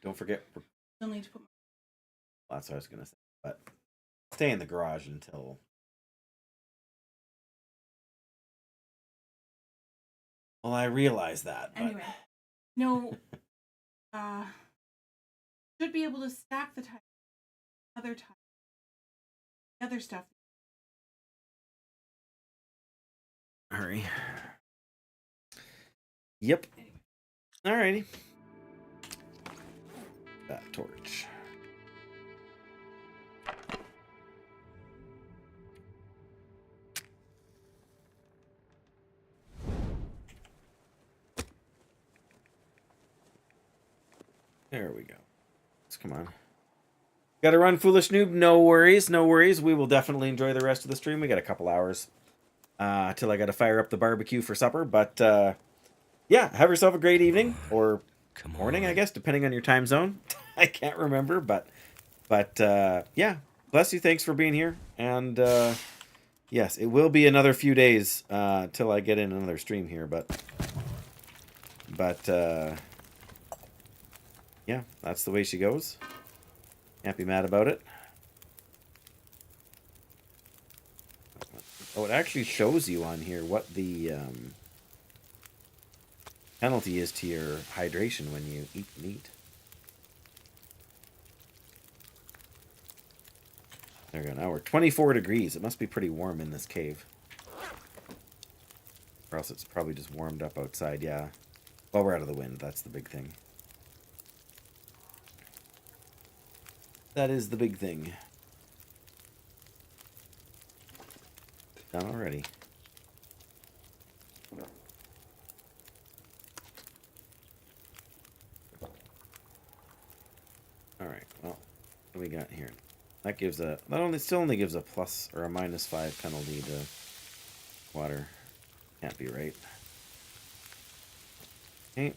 Don't forget. Still need to put. That's what I was gonna say. But stay in the garage until. Well, I realize that. But... Anyway, no. Should be able to stack the tires. Other stuff. Hurry. Yep. Alrighty. That torch. There we go. Let's come on. Gotta run, foolish noob. No worries, no worries. We will definitely enjoy the rest of the stream. We got a couple hours till I gotta fire up the barbecue for supper. But yeah, have yourself a great evening or morning, I guess, depending on your time zone. I can't remember, but yeah, bless you. Thanks for being here, and yes, it will be another few days till I get in another stream here, but yeah, that's the way she goes. Can't be mad about it. Oh, it actually shows you on here what the penalty is to your hydration when you eat meat. There we go. Now we're 24 degrees. It must be pretty warm in this cave. Or else it's probably just warmed up outside, yeah. Well, we're out of the wind. That's the big thing. That is the big thing. Done already. Alright, well, what do we got here? That gives a... still only gives a plus or a -5 penalty to water. Can't be right. Okay.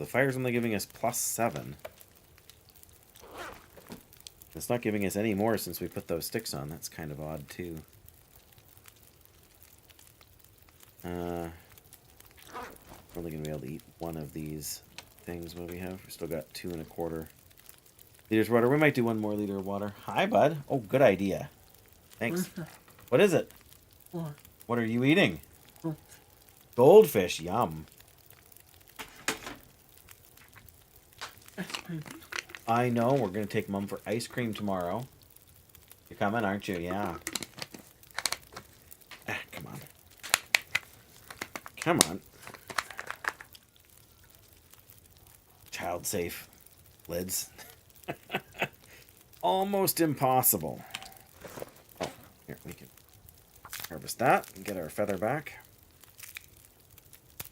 the fire's only giving us +7. It's not giving us any more since we put those sticks on. That's kind of odd, too. Only going to be able to eat one of these things. What do we have? We still got 2 1/4 liters of water. We might do 1 more liter of water. Hi, bud. Oh, good idea. Thanks. What is it? What are you eating? Goldfish. Yum. I know. We're going to take Mum for ice cream tomorrow. You're coming, aren't you? Yeah. Ah, come on. Come on. Child safe lids. Almost impossible. Oh, here, we can harvest that and get our feather back.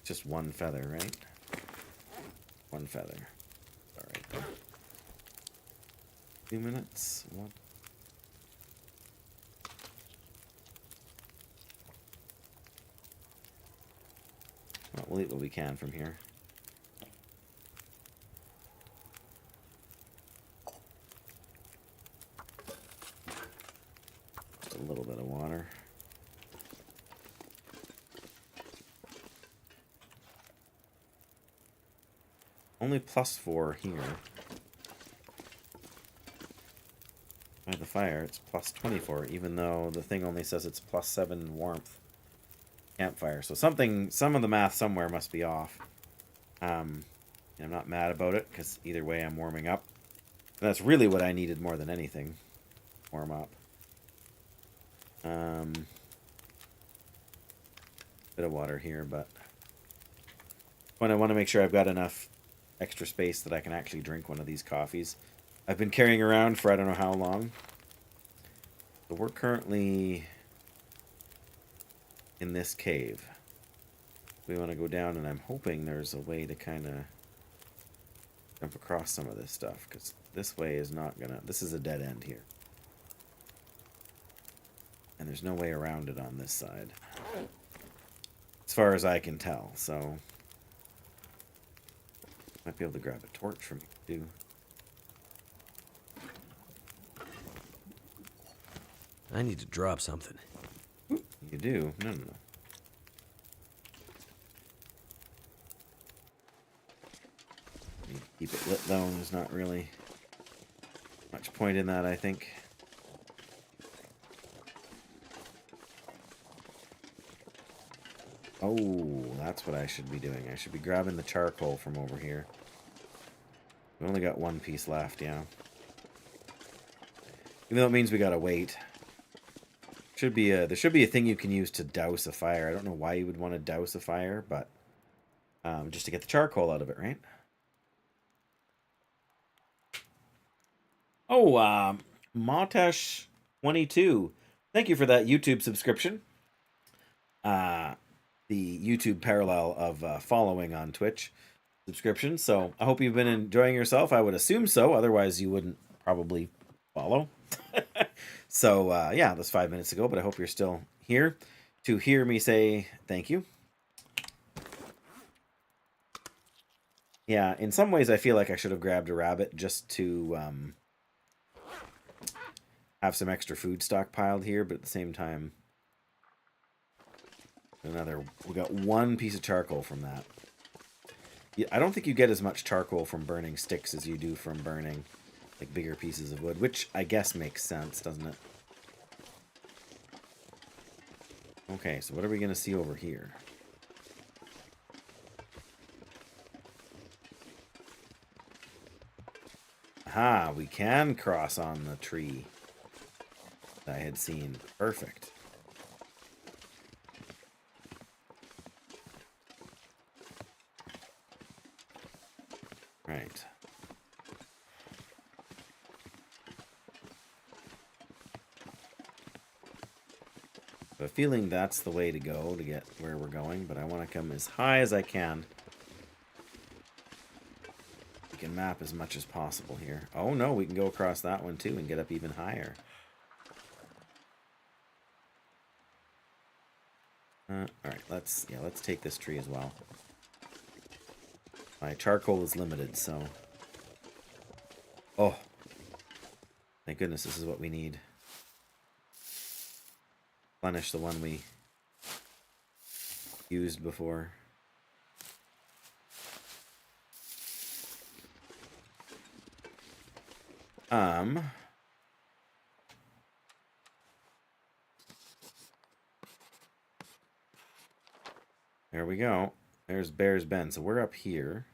Just 1 feather, right? 1 feather. All right, then. 2 minutes. 1. Well, we'll eat what we can from here. Just a little bit of water. Only +4 here. By the fire, it's +24, even though the thing only says it's +7 warmth. Campfire. So some of the math somewhere must be off. I'm not mad about it, because either way I'm warming up. And that's really what I needed more than anything. Warm up. Bit of water here, but when I want to make sure I've got enough extra space that I can actually drink one of these coffees. I've been carrying around for I don't know how long. So we're currently in this cave. We want to go down, and I'm hoping there's a way to kind of jump across some of this stuff, because this way is not gonna... This is a dead end here. And there's no way around it on this side. As far as I can tell, so... Might be able to grab a torch from you, too. I need to drop something. You do? No. Keep it lit, though. There's not really much point in that, I think. Oh, that's what I should be doing. I should be grabbing the charcoal from over here. We only got 1 piece left, yeah. Even though it means we gotta wait. There should be a thing you can use to douse a fire. I don't know why you would want to douse a fire, but just to get the charcoal out of it, right? Oh, Montesh22. Thank you for that YouTube subscription. The YouTube parallel of following on Twitch subscription. So I hope you've been enjoying yourself. I would assume so. Otherwise, you wouldn't probably follow. So, yeah, that's 5 minutes ago, but I hope you're still here to hear me say thank you. Yeah, in some ways I feel like I should have grabbed a rabbit just to have some extra food stockpiled here, but at the same time, we got 1 piece of charcoal from that. I don't think you get as much charcoal from burning sticks as you do from burning like bigger pieces of wood, which I guess makes sense, doesn't it? Okay, so what are we going to see over here? Aha, we can cross on the tree that I had seen. Perfect. Right. I have a feeling that's the way to go to get where we're going, but I want to come as high as I can. We can map as much as possible here. Oh no, we can go across that one too and get up even higher. Alright, let's take this tree as well. My charcoal is limited, so... Oh. Thank goodness this is what we need. Replenish the one we used before. There we go. There's Bear's Bend. So we're up here.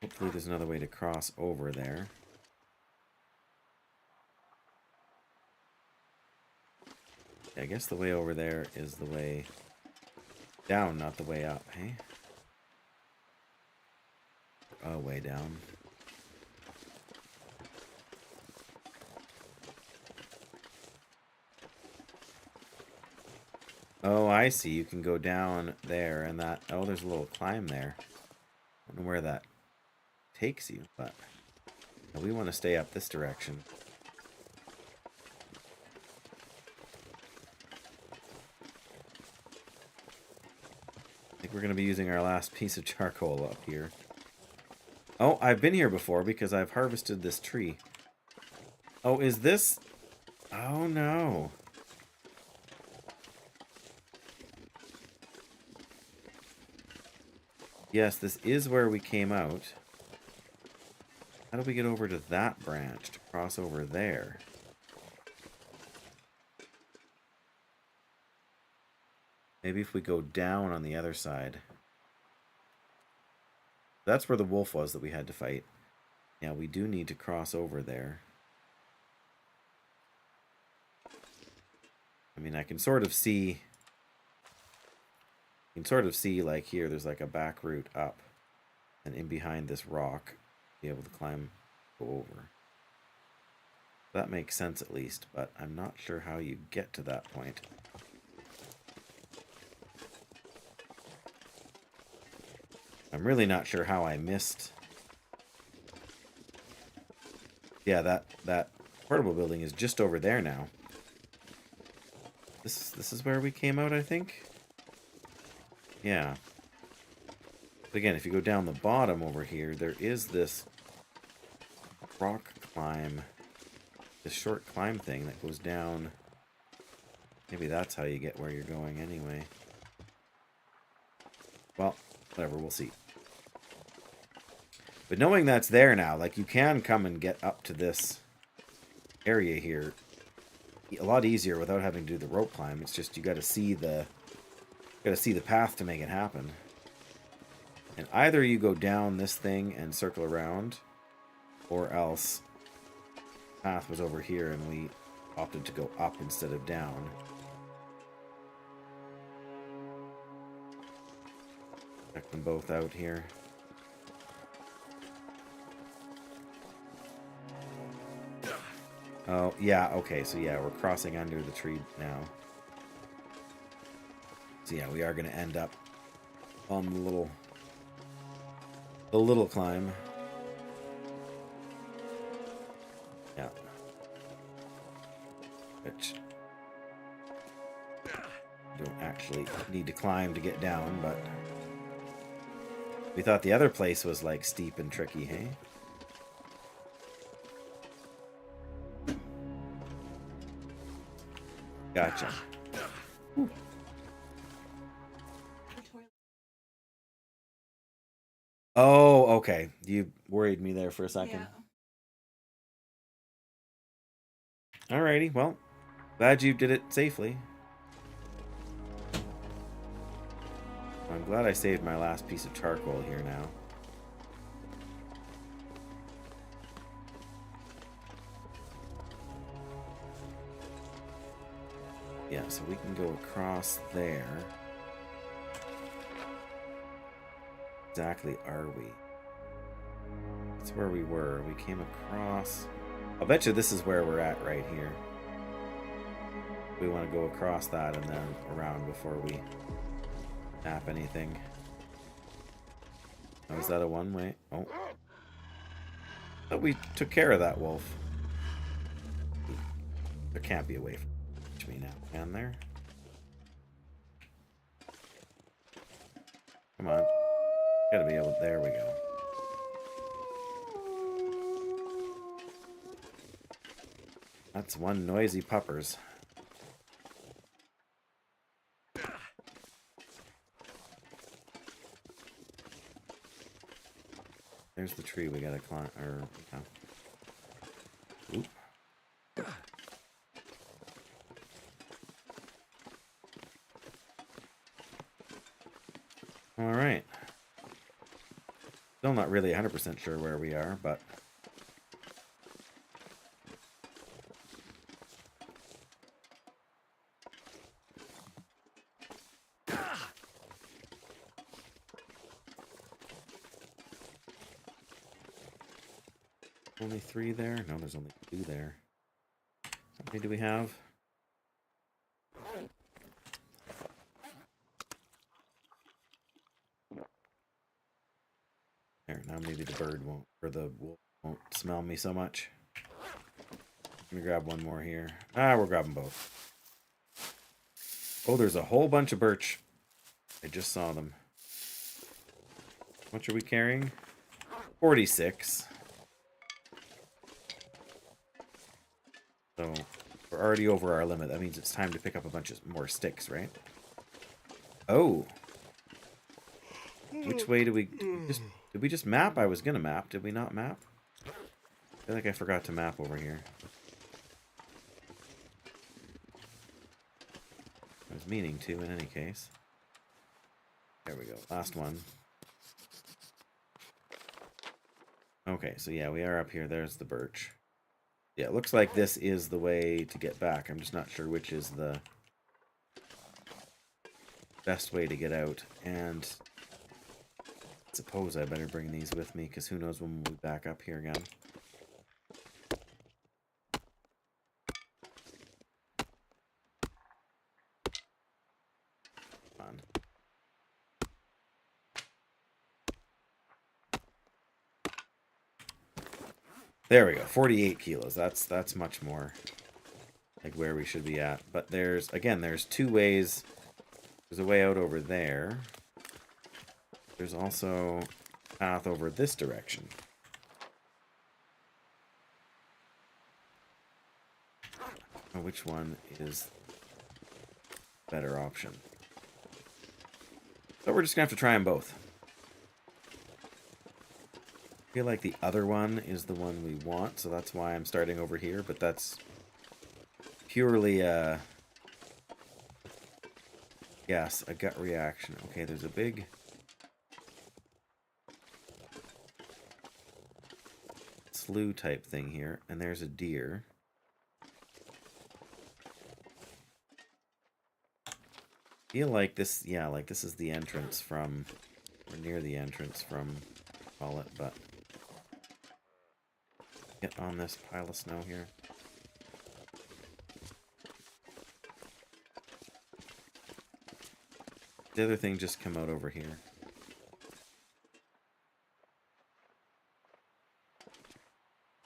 Hopefully there's another way to cross over there. Yeah, I guess the way over there is the way down, not the way up, hey? Oh, way down. Oh, I see. You can go down there and that... Oh, there's a little climb there. I don't know where that takes you, but we want to stay up this direction. I think we're going to be using our last piece of charcoal up here. Oh, I've been here before because I've harvested this tree. Oh, is this... Oh, no. Yes, this is where we came out. How do we get over to that branch to cross over there? Maybe if we go down on the other side. That's where the wolf was that we had to fight. Yeah, we do need to cross over there. I mean, I can sort of see... You can sort of see, like here, there's like a back route up. And in behind this rock, be able to climb, go over. That makes sense at least, but I'm not sure how you get to that point. I'm really not sure how I missed... Yeah, that portable building is just over there now. This is where we came out, I think? Yeah. But again, if you go down the bottom over here, there is this rock climb, this short climb thing that goes down. Maybe that's how you get where you're going anyway. Well, whatever, we'll see. But knowing that's there now, like, you can come and get up to this area here a lot easier without having to do the rope climb. It's just you got to see the path to make it happen. And either you go down this thing and circle around, or else the path was over here and we opted to go up instead of down. Check them both out here. Oh, yeah, okay, so yeah, we're crossing under the tree now. So yeah, we are going to end up on the little climb. Yeah. Which you don't actually need to climb to get down, but we thought the other place was like steep and tricky, hey? Gotcha. Oh, okay. You worried me there for a second. Yeah. Alrighty, well, glad you did it safely. I'm glad I saved my last piece of charcoal here now. Yeah, so we can go across there. Exactly are we? That's where we were. We came across... I'll bet you this is where we're at right here. We want to go across that and then around before we tap anything. Oh, is that a one-way? Oh. But we took care of that wolf. There can't be a way for me now. Can there? Come on. Gotta be able. There we go. That's one noisy puppers. There's the tree we gotta climb. Or oop. All right. Still not really 100% sure where we are, but only 3 there? No, there's only 2 there. How many do we have? There, now maybe the bird won't, or the wolf won't smell me so much. Let me grab one more here. Ah, we're grabbing both. Oh, there's a whole bunch of birch. I just saw them. How much are we carrying? 46. So, we're already over our limit. That means it's time to pick up a bunch of more sticks, right? Oh. Which way do we... Did we just map? I was gonna map. Did we not map? I feel like I forgot to map over here. I was meaning to, in any case. There we go. Last one. Okay, so yeah, we are up here. There's the birch. Yeah, it looks like this is the way to get back. I'm just not sure which is the best way to get out. And I suppose I better bring these with me, because who knows when we'll be back up here again. Come on. There we go. 48 kilos. That's much more like where we should be at. But there's, again, there's 2 ways. There's a way out over there. There's also a path over this direction. Oh, which one is the better option? So we're just going to have to try them both. I feel like the other one is the one we want, so that's why I'm starting over here, but that's purely yes, a gut reaction. Okay, there's a big slough type thing here, and there's a deer. Feel like this, yeah, like this is the entrance from, or near the entrance from, call it, but get on this pile of snow here. The other thing just come out over here.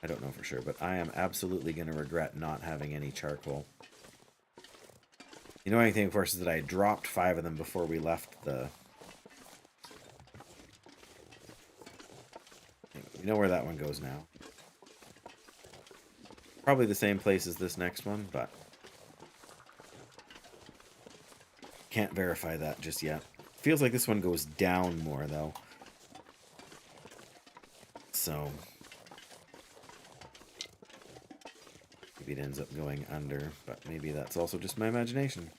I don't know for sure, but I am absolutely going to regret not having any charcoal. The annoying thing, of course, is that I dropped 5 of them before we left the... You know where that one goes now. Probably the same place as this next one, but... Can't verify that just yet. Feels like this one goes down more, though. So... Maybe it ends up going under, but maybe that's also just my imagination.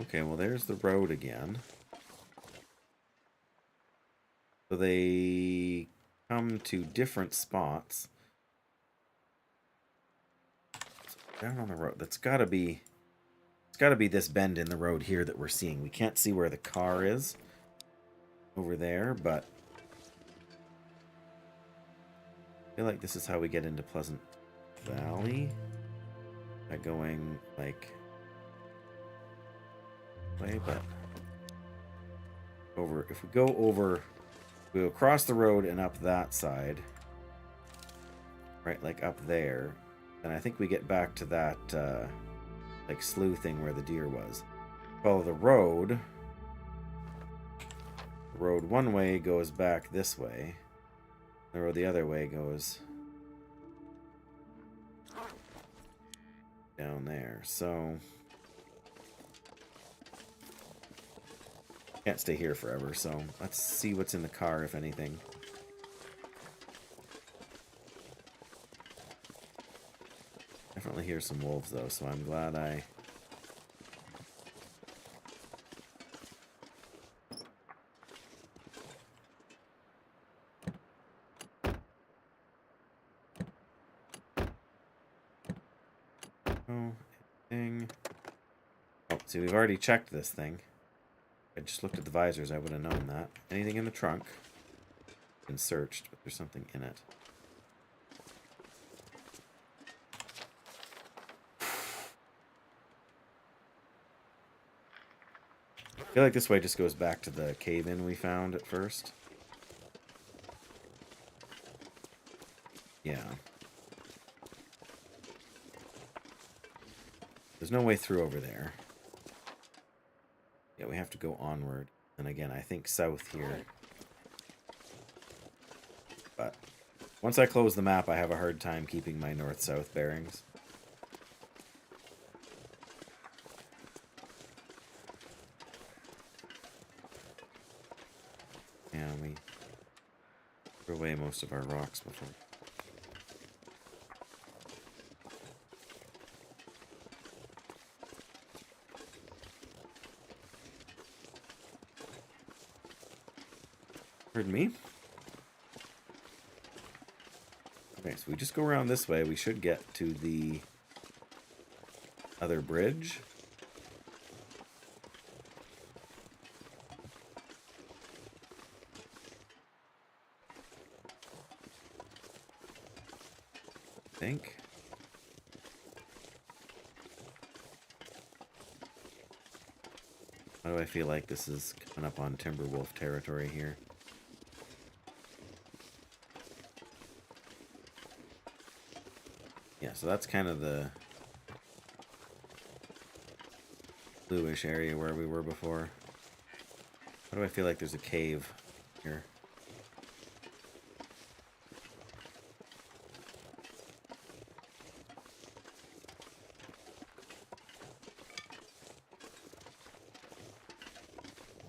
Okay, well there's the road again. So they come to different spots. Down on the road. That's gotta be... It's gotta be this bend in the road here that we're seeing. We can't see where the car is over there, but... I feel like this is how we get into Pleasant Valley. By going, like... way, but... over. If we go over, we go across the road and up that side, right, like up there, then I think we get back to that like slough thing where the deer was. Follow the road. The road one way goes back this way. The road the other way goes down there. So can't stay here forever, so let's see what's in the car, if anything. Definitely hear some wolves, though, so I'm glad I... Oh, anything... Oh, see, we've already checked this thing. I just looked at the visors, I would have known that. Anything in the trunk? Been searched, but there's something in it. I feel like this way just goes back to the cave-in we found at first. Yeah. There's no way through over there. Yeah, we have to go onward. And again, I think south here. But once I close the map, I have a hard time keeping my north-south bearings. Yeah, we threw away most of our rocks before. Pardon me? Okay, so we just go around this way. We should get to the other bridge. I think. Why do I feel like this is coming up on Timberwolf territory here? Yeah, so that's kind of the bluish area where we were before. Why do I feel like there's a cave here?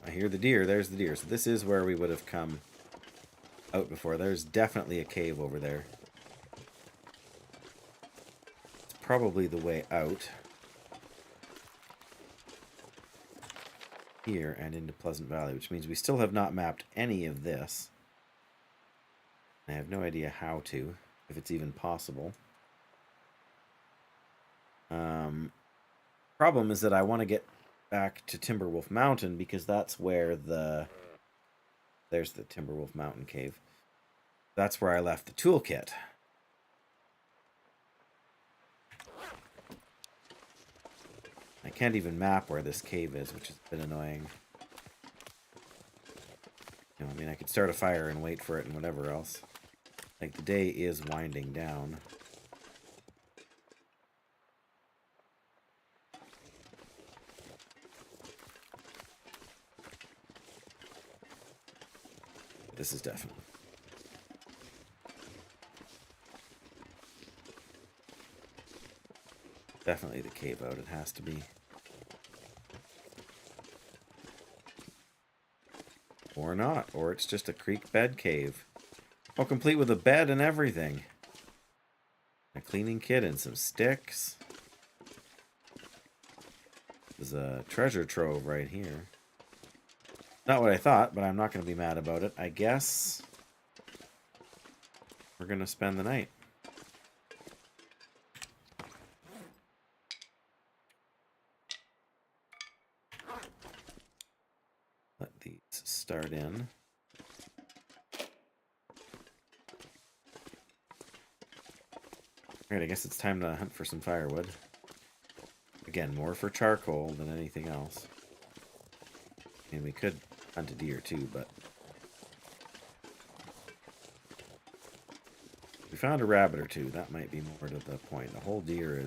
I hear the deer. There's the deer. So this is where we would have come out before. There's definitely a cave over there. It's probably the way out. Here and into Pleasant Valley, which means we still have not mapped any of this. I have no idea how to, if it's even possible. Problem is that I want to get back to Timberwolf Mountain because that's where there's the Timberwolf Mountain cave. That's where I left the toolkit. I can't even map where this cave is, which has been annoying. You know, I mean, I could start a fire and wait for it and whatever else. Like, the day is winding down. This is definitely the cave out. It has to be. Or not. Or it's just a creek bed cave. Oh, complete with a bed and everything. A cleaning kit and some sticks. There's a treasure trove right here. Not what I thought, but I'm not going to be mad about it. I guess we're going to spend the night. Let these start in. Alright, I guess it's time to hunt for some firewood. Again, more for charcoal than anything else. And we could hunt a deer too, but we found a rabbit or two. That might be more to the point. The whole deer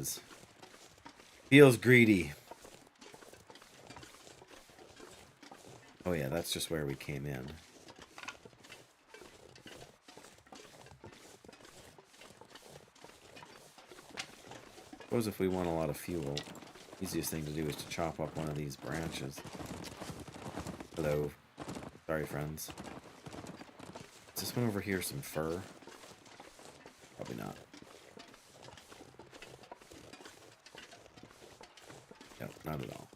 feels greedy. Oh yeah, that's just where we came in. Suppose if we want a lot of fuel, easiest thing to do is to chop up one of these branches. Hello. Sorry, friends. Is this one over here some fur? Probably not. No, not at all.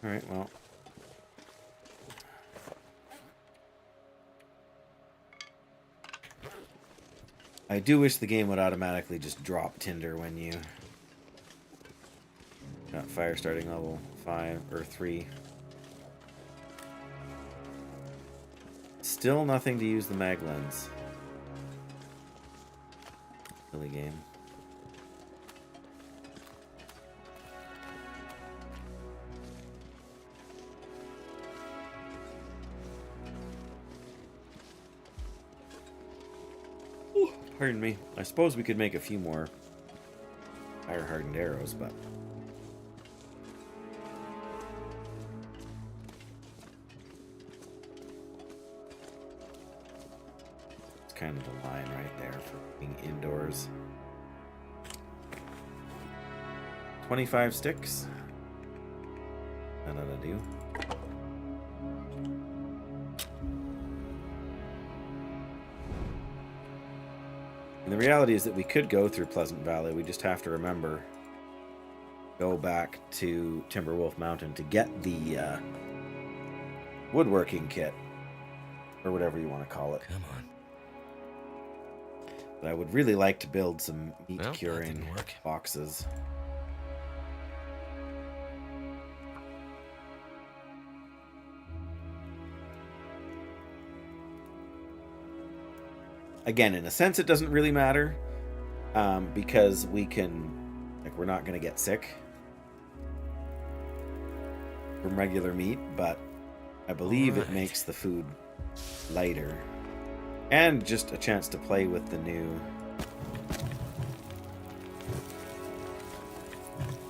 Alright, well. I do wish the game would automatically just drop tinder when you got fire starting level 5 or 3. Still nothing to use the mag lens. Silly game. Pardon me. I suppose we could make a few more fire-hardened arrows, but it's kind of the line right there for being indoors. 25 sticks. That ought to do. And the reality is that we could go through Pleasant Valley. We just have to remember, go back to Timberwolf Mountain to get the woodworking kit, or whatever you want to call it. Come on. But I would really like to build some meat Well, that curing didn't work. boxes. Again, in a sense, it doesn't really matter because we can, like, we're not going to get sick from regular meat, but I believe it makes the food lighter and just a chance to play with the new.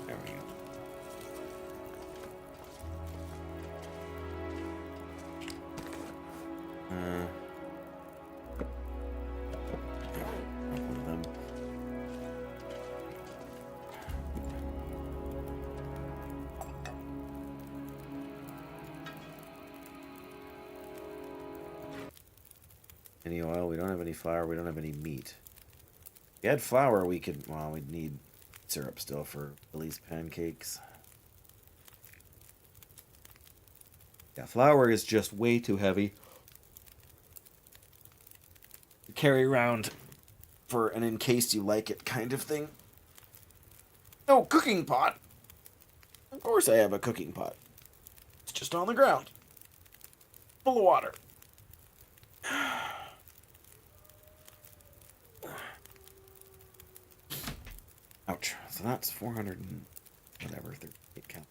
There we go. One of them. Any oil? We don't have any flour. We don't have any meat. If we had flour, we could. Well, we'd need syrup still for Billy's pancakes. Yeah, flour is just way too heavy to carry around for an in case you like it kind of thing. No cooking pot. Of course I have a cooking pot. It's just on the ground. Full of water. Ouch. So that's 400 and whatever, 38 count.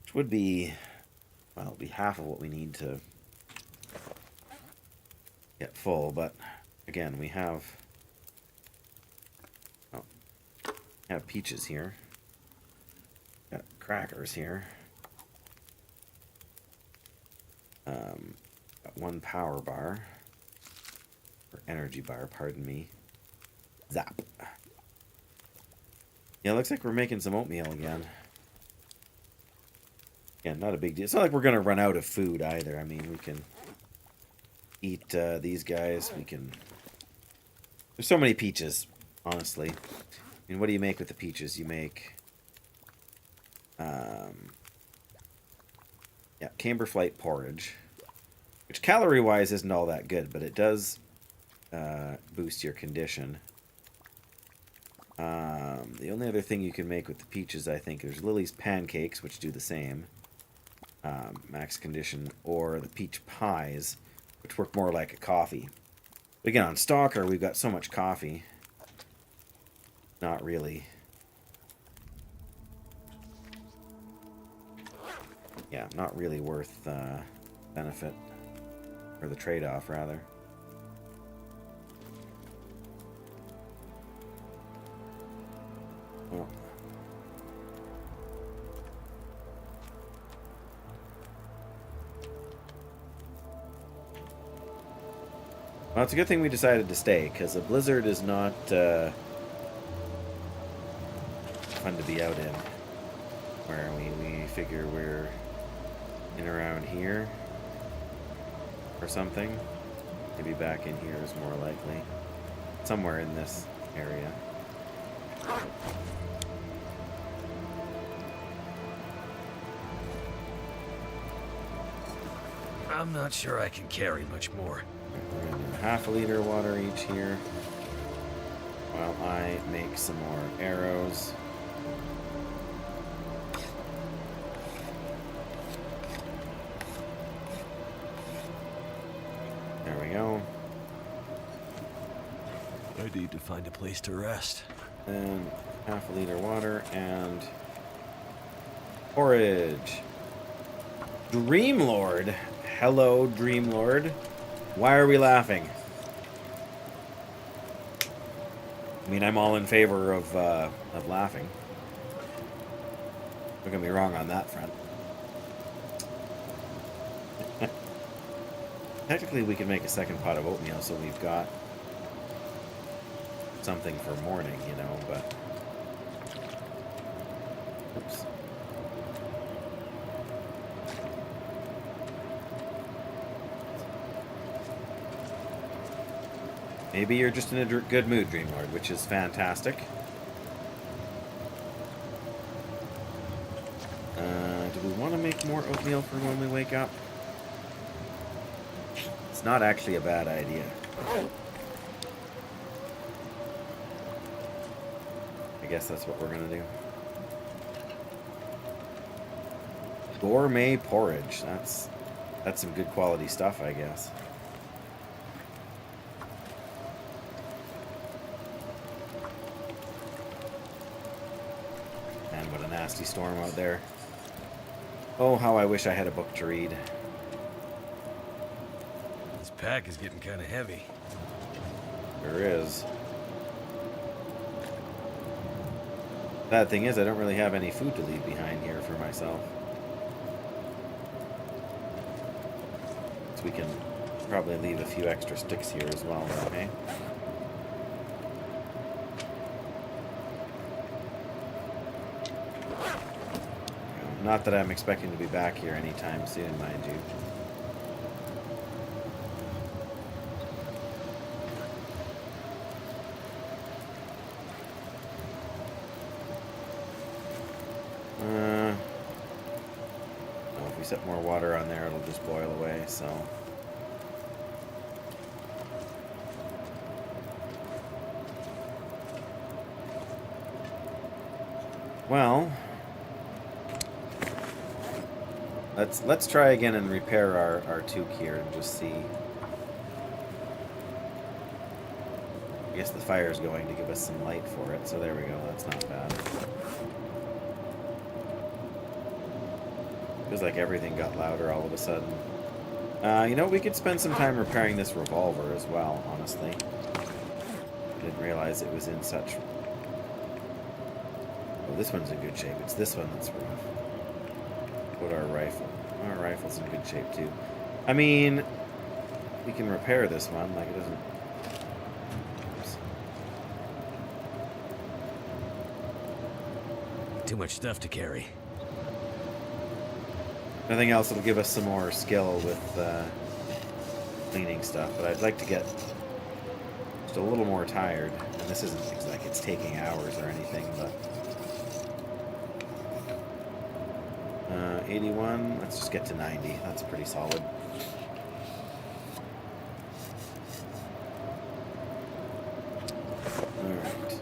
Which would be, well, it'll be half of what we need to get full, but again, we have peaches here. Got crackers here. Got one power bar. Or energy bar, pardon me. Zap. Yeah, looks like we're making some oatmeal again. Yeah, not a big deal. It's not like we're going to run out of food either. I mean, we can eat these guys. We can... There's so many peaches, honestly. I mean, what do you make with the peaches? You make... yeah, camberflight porridge. Which calorie-wise isn't all that good, but it does boost your condition. The only other thing you can make with the peaches, I think, there's Lily's pancakes, which do the same. Max condition, or the peach pies, which work more like a coffee. But again, on Stalker, we've got so much coffee. Not really. Yeah, not really worth benefit. Or the trade-off, rather. Well. Well, it's a good thing we decided to stay, because a blizzard is not fun to be out in. Where are we? We figure we're in around here or something. Maybe back in here is more likely. Somewhere in this area. I'm not sure I can carry much more. We're gonna do half a liter of water each here. While I make some more arrows. There we go. I need to find a place to rest. And half a liter water and porridge. Dreamlord. Hello, Dreamlord. Why are we laughing? I mean, I'm all in favor of laughing. Don't get me wrong on that front. Technically, we can make a second pot of oatmeal, so we've got something for morning, you know, but... Oops. Maybe you're just in a good mood, Dreamlord, which is fantastic. Do we want to make more oatmeal for when we wake up? It's not actually a bad idea. I guess that's what we're going to do. Gourmet porridge. That's some good quality stuff, I guess. Man, what a nasty storm out there. Oh, how I wish I had a book to read. This pack is getting kind of heavy. There is. Bad thing is, I don't really have any food to leave behind here for myself. So we can probably leave a few extra sticks here as well, okay? Not that I'm expecting to be back here anytime soon, mind you. Well, if we set more water on there, it'll just boil away, so... Well... Let's try again and repair our toque here and just see. I guess the fire is going to give us some light for it, so there we go. That's not bad. Feels like everything got louder all of a sudden. You know, we could spend some time repairing this revolver as well, honestly. I didn't realize it was in such... Well, this one's in good shape. It's this one that's rough. What our rifle? Our rifle's in good shape too. I mean, we can repair this one. Like it doesn't. Oops. Too much stuff to carry. Nothing else. It'll give us some more skill with cleaning stuff. But I'd like to get just a little more tired. And this isn't like it's taking hours or anything, but. 81, let's just get to 90. That's pretty solid. Alright.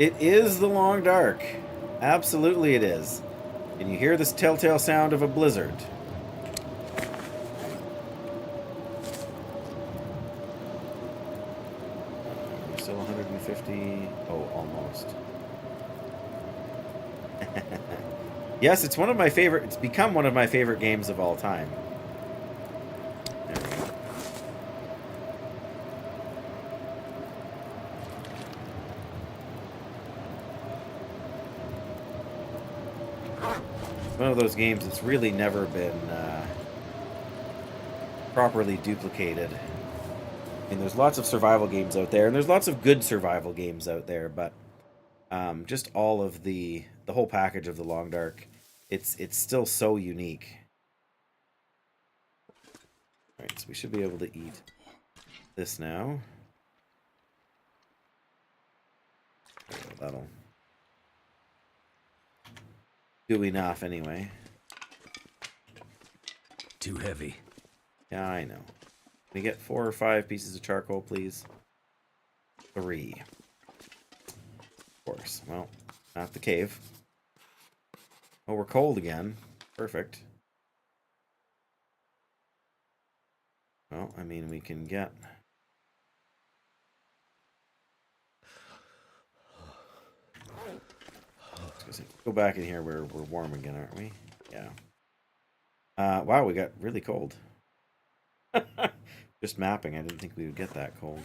It is the long dark. Absolutely it is. Can you hear this telltale sound of a blizzard? 50. Oh, almost. Yes, it's one of my favorite. It's become one of my favorite games of all time. There we go. One of those games that's really never been properly duplicated. I mean, there's lots of survival games out there, and there's lots of good survival games out there, but just all of the whole package of the Long Dark, it's still so unique. All right, so we should be able to eat this now. That'll do enough anyway. Too heavy. Yeah, I know. Can we get 4 or 5 pieces of charcoal, please? 3. Of course. Well, not the cave. Oh, we're cold again. Perfect. Well, I mean, we can get... Go back in here where we're warm again, aren't we? Yeah. Wow, we got really cold. Just mapping, I didn't think we would get that cold.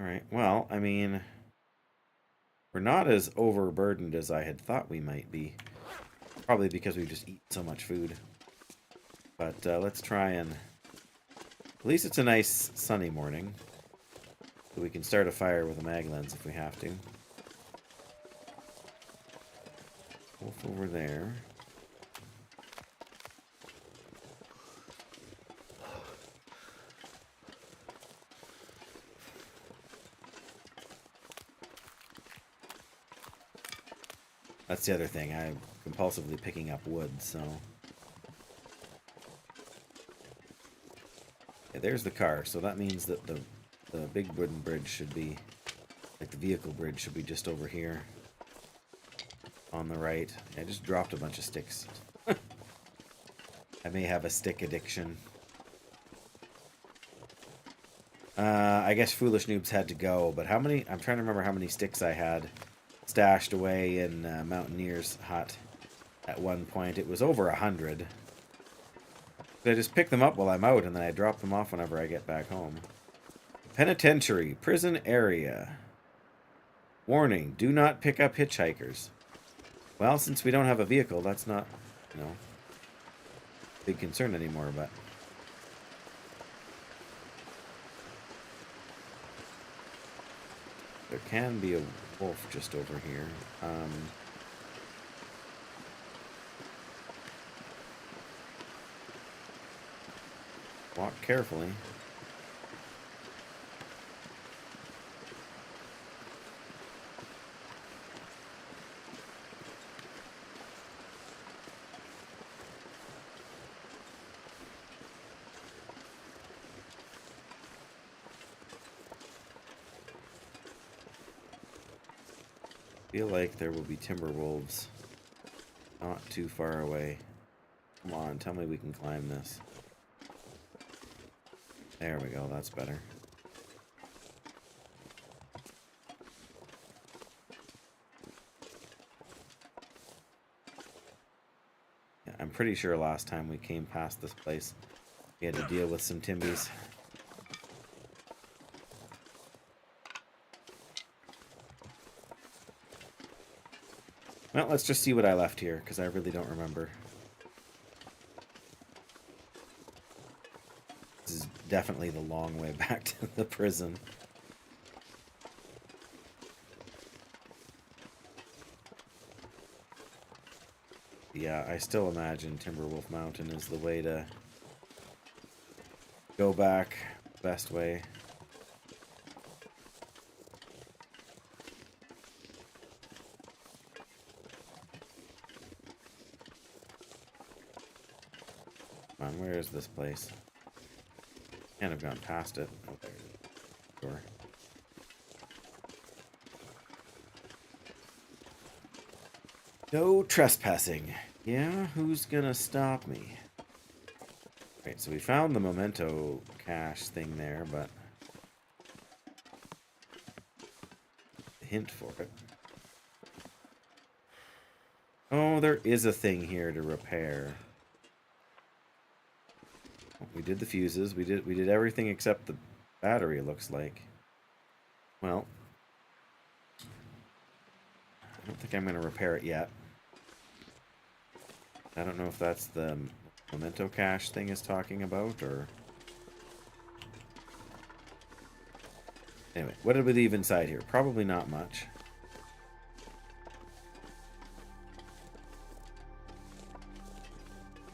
Alright, well, I mean... We're not as overburdened as I had thought we might be. Probably because we've just eaten so much food. But let's try and... At least it's a nice sunny morning. So we can start a fire with a mag lens if we have to. Wolf over there. That's the other thing. I'm compulsively picking up wood, so... Yeah, there's the car, so that means that the big wooden bridge should be... Like, the vehicle bridge should be just over here. On the right. I just dropped a bunch of sticks. I may have a stick addiction. I guess Foolish Noobs had to go, but how many... I'm trying to remember how many sticks I had stashed away in Mountaineer's hut at one point. It was over 100. I just pick them up while I'm out, and then I drop them off whenever I get back home. Penitentiary. Prison area. Warning. Do not pick up hitchhikers. Well, since we don't have a vehicle, that's not, you know, a big concern anymore, but... There can be a wolf just over here. Walk carefully. Feel like there will be timber wolves not too far away. Come on, tell me we can climb this. There we go, that's better. Yeah, I'm pretty sure last time we came past this place, we had to deal with some timbies. Well, let's just see what I left here, because I really don't remember. This is definitely the long way back to the prison. Yeah, I still imagine Timberwolf Mountain is the way to go back, best way. Where is this place? Can't have gone past it. Oh, there it is. Sure. No trespassing. Yeah, who's gonna stop me? Right, so we found the memento cache thing there, but the hint for it. Oh, there is a thing here to repair. We did the fuses. We did everything except the battery, it looks like. Well, I don't think I'm going to repair it yet. I don't know if that's the memento cache thing is talking about, or... Anyway, what did we leave inside here? Probably not much.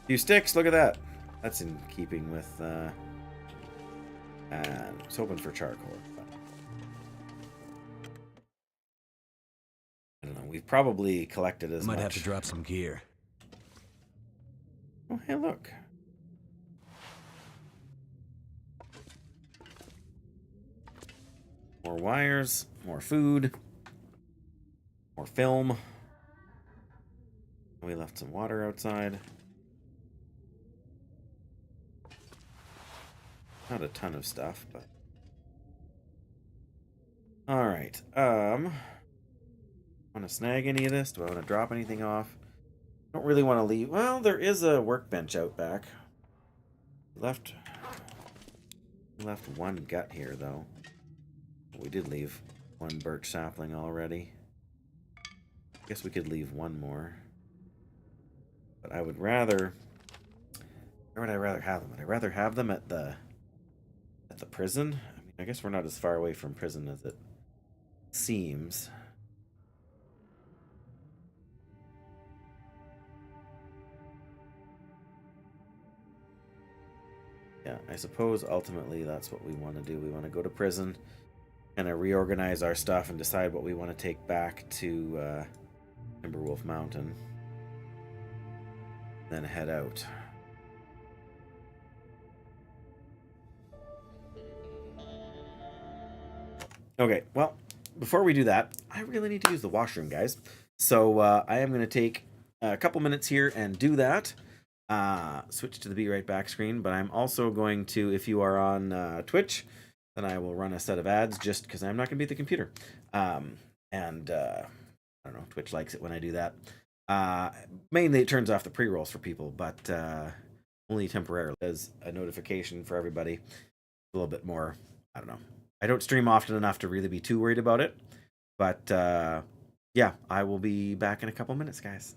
Few sticks, look at that. That's in keeping with, I was hoping for charcoal, but... I don't know, we've probably collected as much. Might have to drop some gear. Oh, hey, look. More wires, more food, more film. We left some water outside. Not a ton of stuff, but... Alright, want to snag any of this? Do I want to drop anything off? Don't really want to leave. Well, there is a workbench out back. We left one gut here, though. We did leave one birch sapling already. I guess we could leave one more. But I would rather... Where would I rather have them? Would I rather have them at the prison? I mean, I guess we're not as far away from prison as it seems. Yeah, I suppose ultimately that's what we want to do. We want to go to prison, kind of reorganize our stuff and decide what we want to take back to Timberwolf Mountain. Then head out. Okay, well, before we do that, I really need to use the washroom, guys. So I am going to take a couple minutes here and do that. Switch to the Be Right Back screen, but I'm also going to, if you are on Twitch, then I will run a set of ads just because I'm not going to be at the computer. I don't know, Twitch likes it when I do that. Mainly it turns off the pre-rolls for people, but only temporarily as a notification for everybody. A little bit more, I don't know. I don't stream often enough to really be too worried about it. But yeah, I will be back in a couple minutes, guys.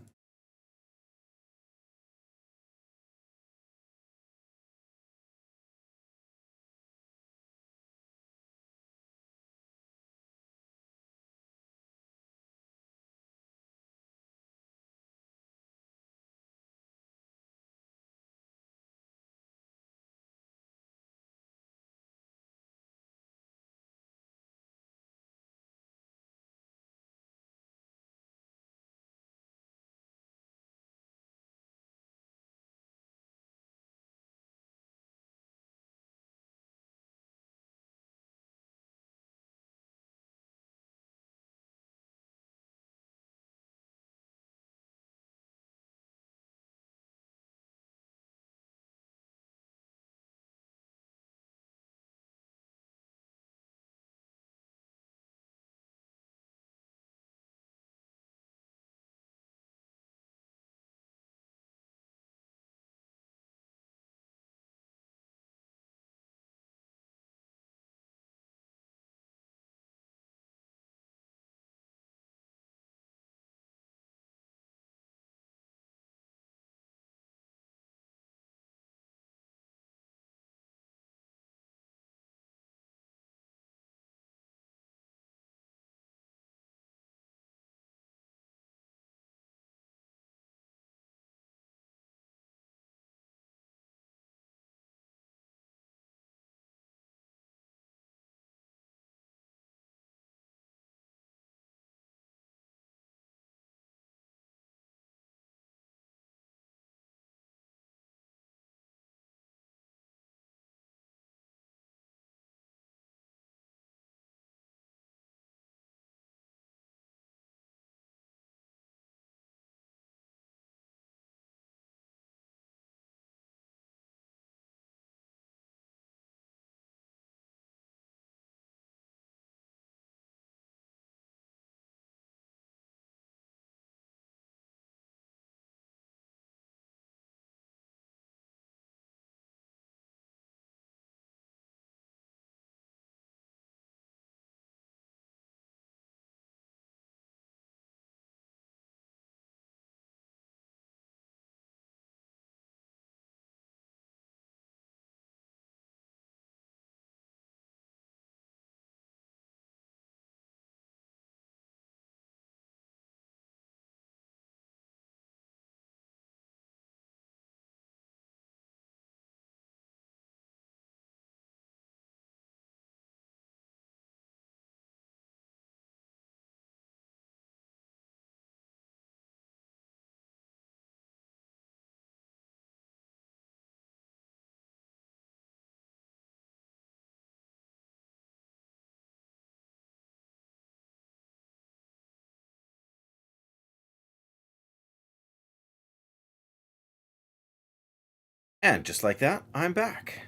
And just like that, I'm back.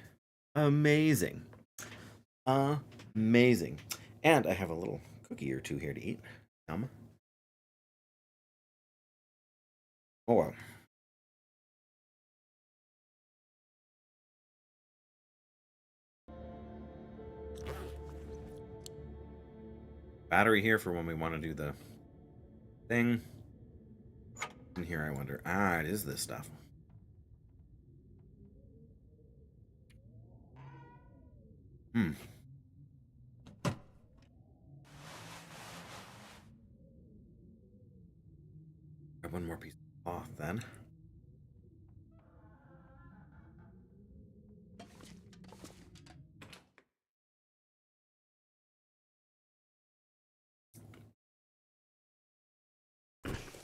Amazing. Amazing. And I have a little cookie or two here to eat. Yum. Oh well. Battery here for when we want to do the thing. And here I wonder. Ah, it is this stuff. Hmm. Grab one more piece of cloth then.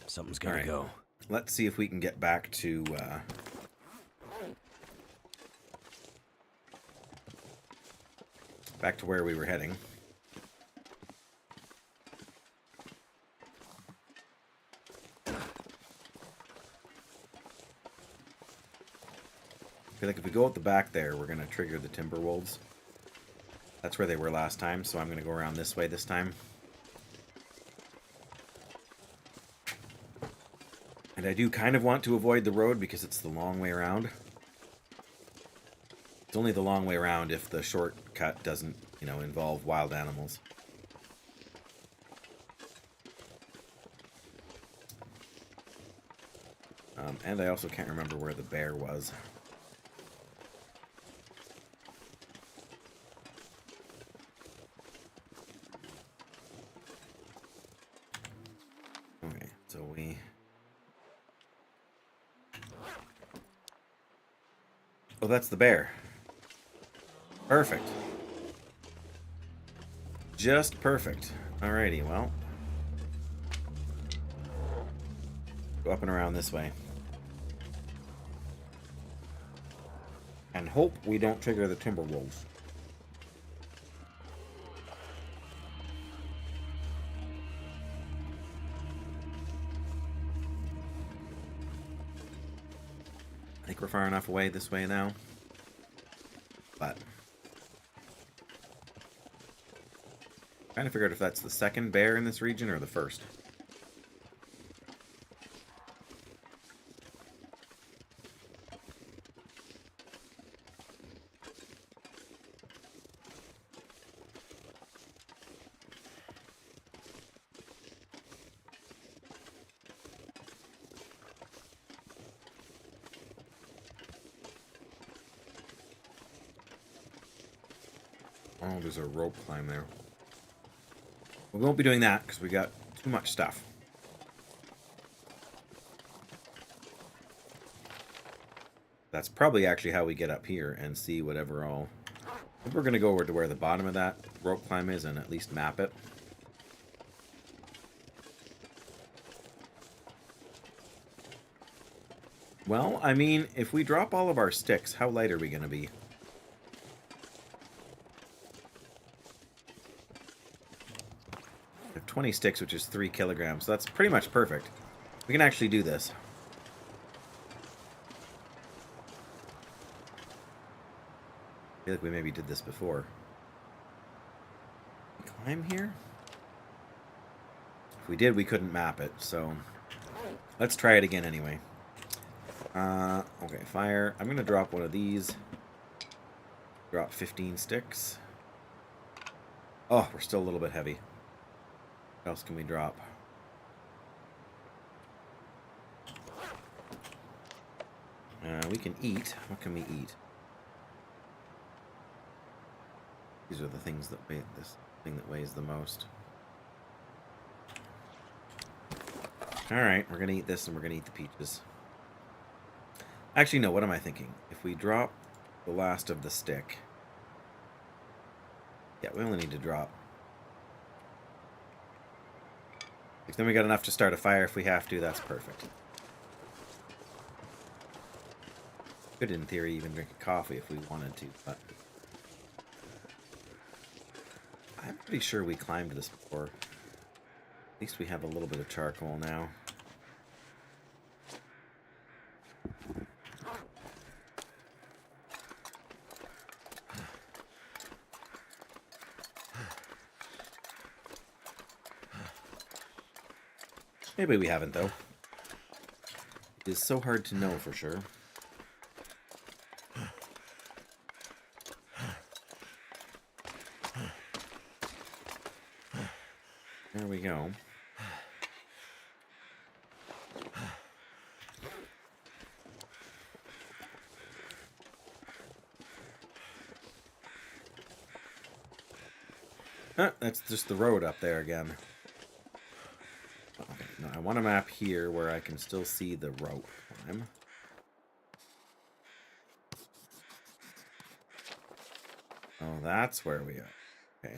Something's gotta Alright. go. Let's see if we can get back to where we were heading. I feel like if we go out the back there, we're going to trigger the timber wolves. That's where they were last time, so I'm going to go around this way this time. And I do kind of want to avoid the road because it's the long way around. It's only the long way around if the shortcut doesn't, involve wild animals. And I also can't remember where the bear was. Okay, so we... Oh, that's the bear. Perfect. Just perfect. Alrighty, well. Go up and around this way. And hope we don't trigger the timber wolves. I think we're far enough away this way now. But trying to figure out if that's the second bear in this region or the first. Oh, there's a rope climb there. We won't be doing that because we got too much stuff. That's probably actually how we get up here and see whatever all... I think we're going to go over to where the bottom of that rope climb is and at least map it. Well, I mean, if we drop all of our sticks, how light are we going to be? We have 20 sticks, which is 3 kilograms, so that's pretty much perfect. We can actually do this. I feel like we maybe did this before. Climb here? If we did, we couldn't map it, so let's try it again anyway. Okay, fire. I'm going to drop one of these. Drop 15 sticks. Oh, we're still a little bit heavy. What else can we drop? We can eat. What can we eat? These are the things that weigh, this thing that weighs the most. Alright, we're going to eat this and we're going to eat the peaches. Actually, no, what am I thinking? If we drop the last of the stick... Yeah, we only need to drop... Then we got enough to start a fire if we have to. That's perfect. Could, in theory, even drink a coffee if we wanted to, but... I'm pretty sure we climbed this before. At least we have a little bit of charcoal now. Maybe we haven't, though. It is so hard to know for sure. There we go. That's just the road up there again. Okay, no, I want a map here where I can still see the rope climb. Oh, that's where we are. Okay.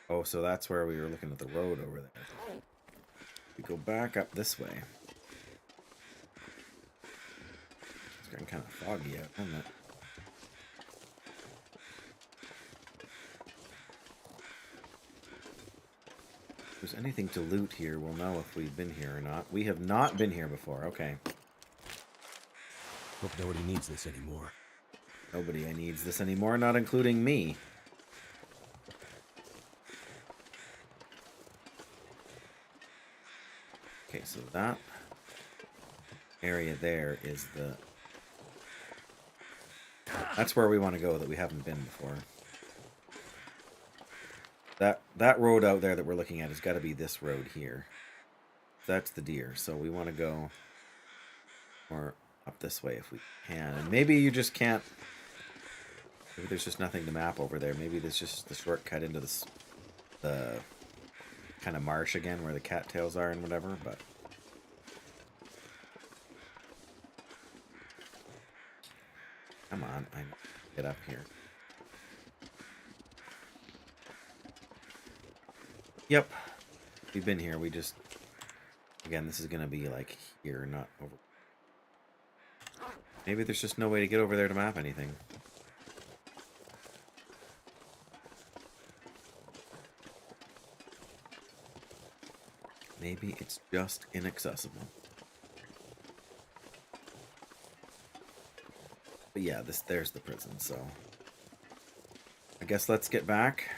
Oh, so that's where we were looking at the road over there. We go back up this way. It's getting kind of foggy out, isn't it? If there's anything to loot here, we'll know if we've been here or not. We have not been here before. Okay. Hope nobody needs this anymore. Nobody needs this anymore, not including me. Okay, so that area there is the... That's where we want to go that we haven't been before. That road out there that we're looking at has got to be this road here. That's the deer, so we want to go more up this way if we can. And maybe you just can't... Maybe there's just nothing to map over there. Maybe there's just the shortcut into the kind of marsh again where the cattails are and whatever, but... Come on, I get up here. Yep. We've been here, we just... Again, this is going to be like here, not over... Maybe there's just no way to get over there to map anything. Maybe it's just inaccessible. But yeah, there's the prison, so... I guess let's get back.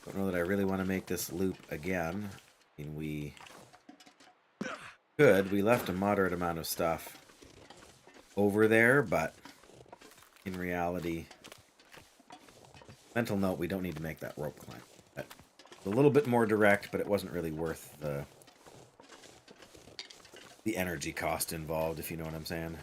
Don't know that I really want to make this loop again. I mean, we could. We left a moderate amount of stuff over there, but in reality... Mental note, we don't need to make that rope climb. A little bit more direct, but it wasn't really worth the energy cost involved, if you know what I'm saying.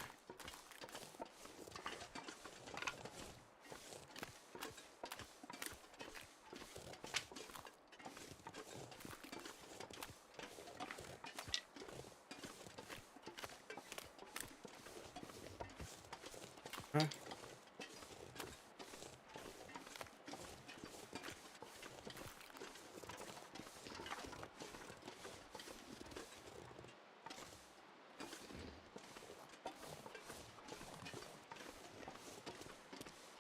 Huh?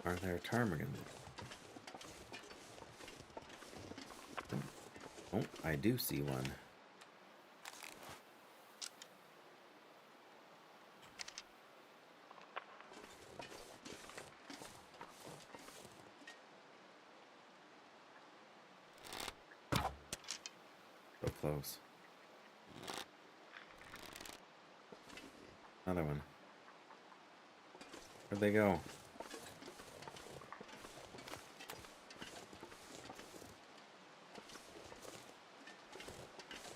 Are there ptarmigan? Oh, I do see one. So close. Another one. Where'd they go?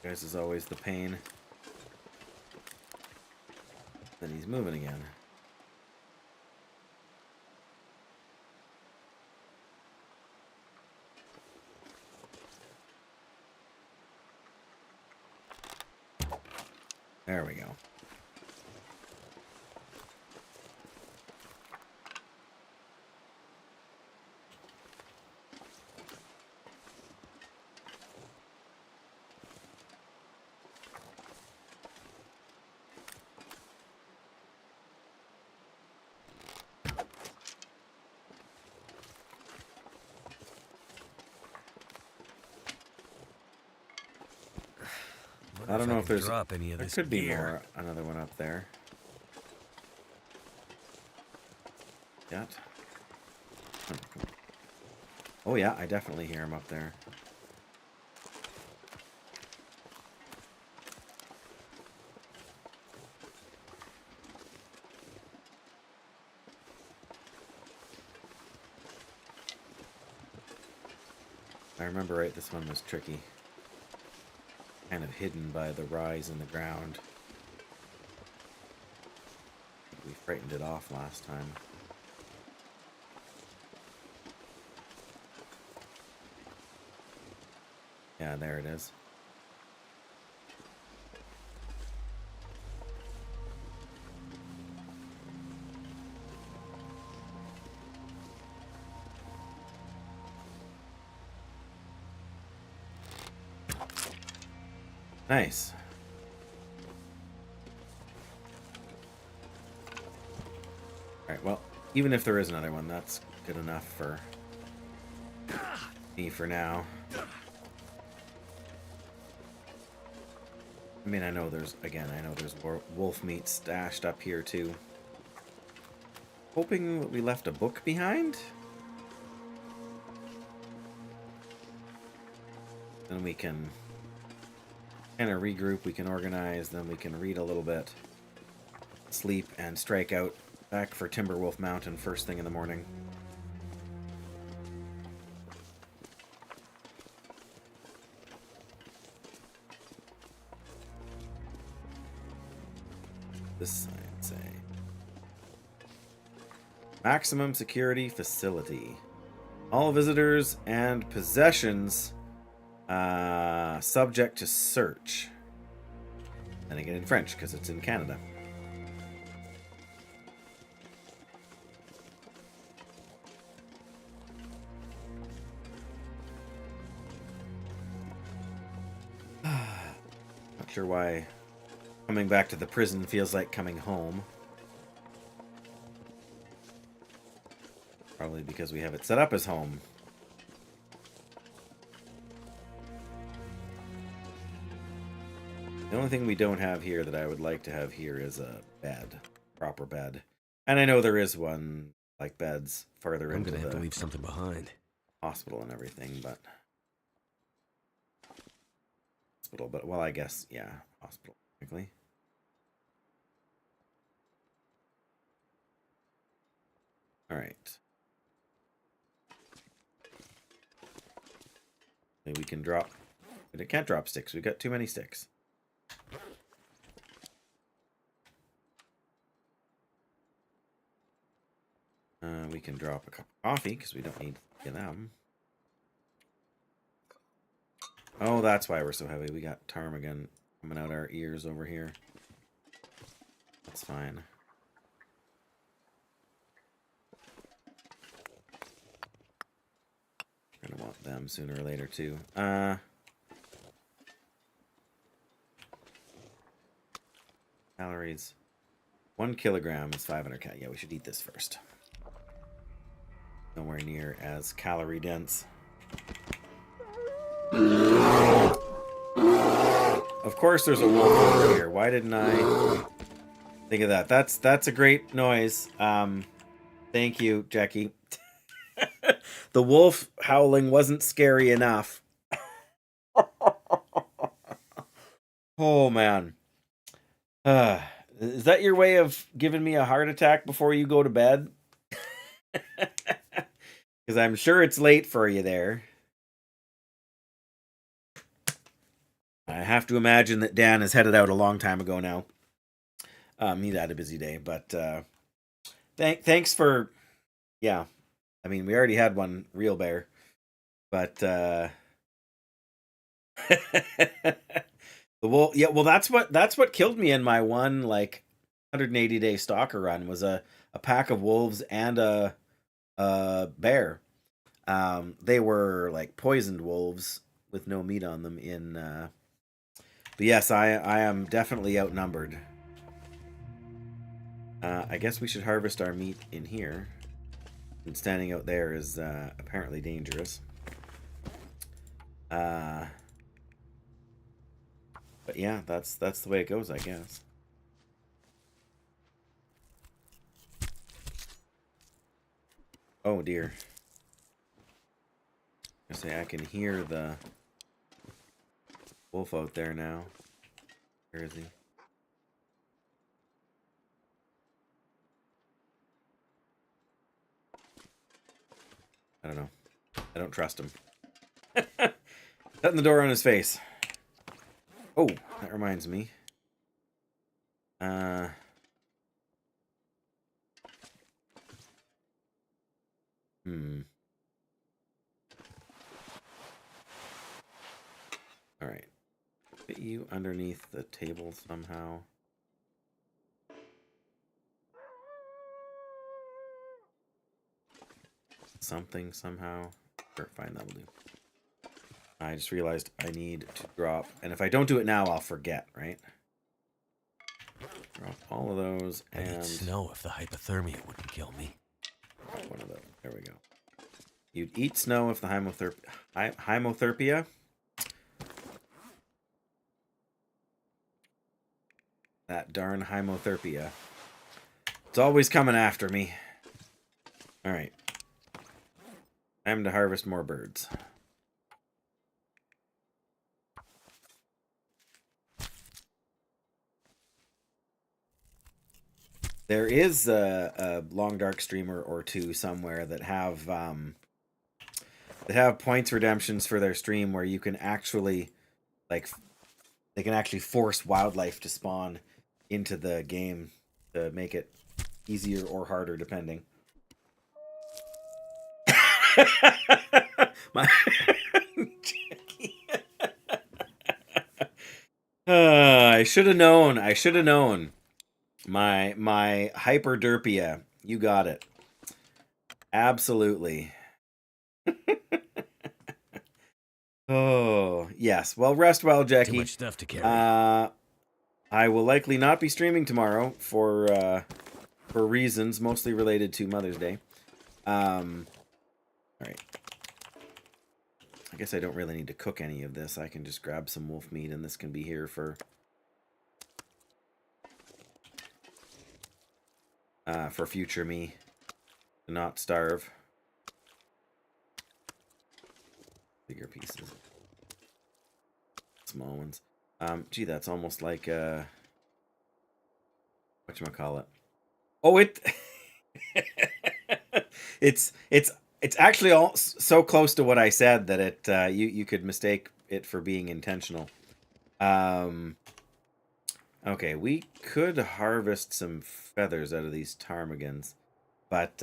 Guys, is always the pain. Then he's moving again. There we go. I don't know if there's... Drop any of There this could be gear. another one up there. Yet. Oh yeah, I definitely hear him up there. I remember right, this one was tricky. Kind of hidden by the rise in the ground. We frightened it off last time. Yeah, there it is. Nice. Alright, well, even if there is another one, that's good enough for me for now. I mean, I know there's wolf meat stashed up here too. Hoping we left a book behind? Then we can kind of regroup, we can organize, then we can read a little bit, sleep, and strike out back for Timberwolf Mountain first thing in the morning. This sign say maximum security facility. All visitors and possessions subject to search. And again in French because it's in Canada. Not sure why coming back to the prison feels like coming home. Probably because we have it set up as home. The only thing we don't have here that I would like to have here is a bed. Proper bed. And I know there is one, like beds, farther I'm into gonna have to the leave something behind. hospital and everything, but... Hospital, but, well, I guess, yeah, hospital, technically. Alright. Maybe we can drop... But it can't drop sticks, we got too many sticks. We can drop a cup of coffee, because we don't need them. Oh, that's why we're so heavy. We got ptarmigan coming out our ears over here. That's fine. We're gonna want them sooner or later, too. Calories. 1 kilogram is 500 cal. Yeah, we should eat this first. Nowhere near as calorie dense. Of course there's a wolf over here. Why didn't I think of that? That's a great noise. Thank you, Jackie. The wolf howling wasn't scary enough. Oh, man. Is that your way of giving me a heart attack before you go to bed? Because I'm sure it's late for you there. I have to imagine that Dan has headed out a long time ago now. He's had a busy day, but thanks for... Yeah, I mean, we already had one real bear, but the wolf. Yeah, well, that's what killed me in my one 180-day stalker run was a pack of wolves and a bear. They were like poisoned wolves with no meat on them. But yes, I am definitely outnumbered. I guess we should harvest our meat in here. And standing out there is apparently dangerous. But yeah, that's the way it goes, I guess. Oh dear. I say I can hear the wolf out there now. Where is he? I don't know. I don't trust him. Shutting the door on his face. Oh, that reminds me. All right. Put you underneath the table somehow. Something somehow. Sure, fine, that'll do. I just realized I need to drop, and if I don't do it now, I'll forget, right? Drop all of those, and I'd eat snow if the hypothermia wouldn't kill me. one of those. There we go. You'd eat snow if the hymotherpia. That darn hymotherpia. It's always coming after me. All right. Time to harvest more birds. There is a long dark streamer or two somewhere that have points redemptions for their stream where you can actually, like, they can actually force wildlife to spawn into the game to make it easier or harder depending. My I should have known. I should have known. My hyperderpia. You got it. Absolutely. Oh, yes. Well, rest well, Jackie. Too much stuff to carry. I will likely not be streaming tomorrow for reasons mostly related to Mother's Day. All right. I guess I don't really need to cook any of this. I can just grab some wolf meat, and this can be here for future me to not starve. Bigger pieces. Small ones. Gee, that's almost like whatchamacallit. Oh, it's actually all so close to what I said that it you could mistake it for being intentional. Okay, we could harvest some feathers out of these ptarmigans, but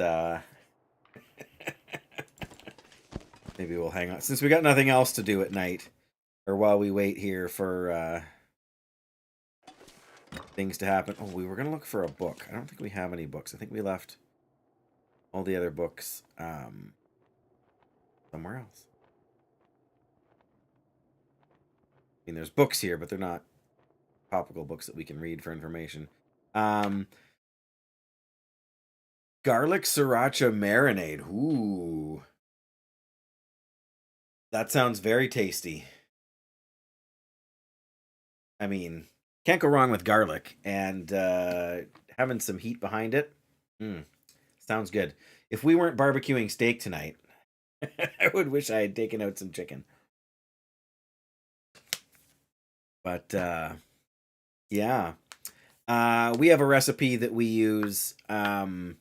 maybe we'll hang on since we got nothing else to do at night, or while we wait here for things to happen. Oh, we were gonna look for a book. I don't think we have any books. I think we left all the other books somewhere else. I mean, there's books here, but they're not topical books that we can read for information. Garlic sriracha marinade. Ooh. That sounds very tasty. I mean, can't go wrong with garlic, and having some heat behind it. Sounds good. If we weren't barbecuing steak tonight, I would wish I had taken out some chicken. But yeah, we have a recipe that we use that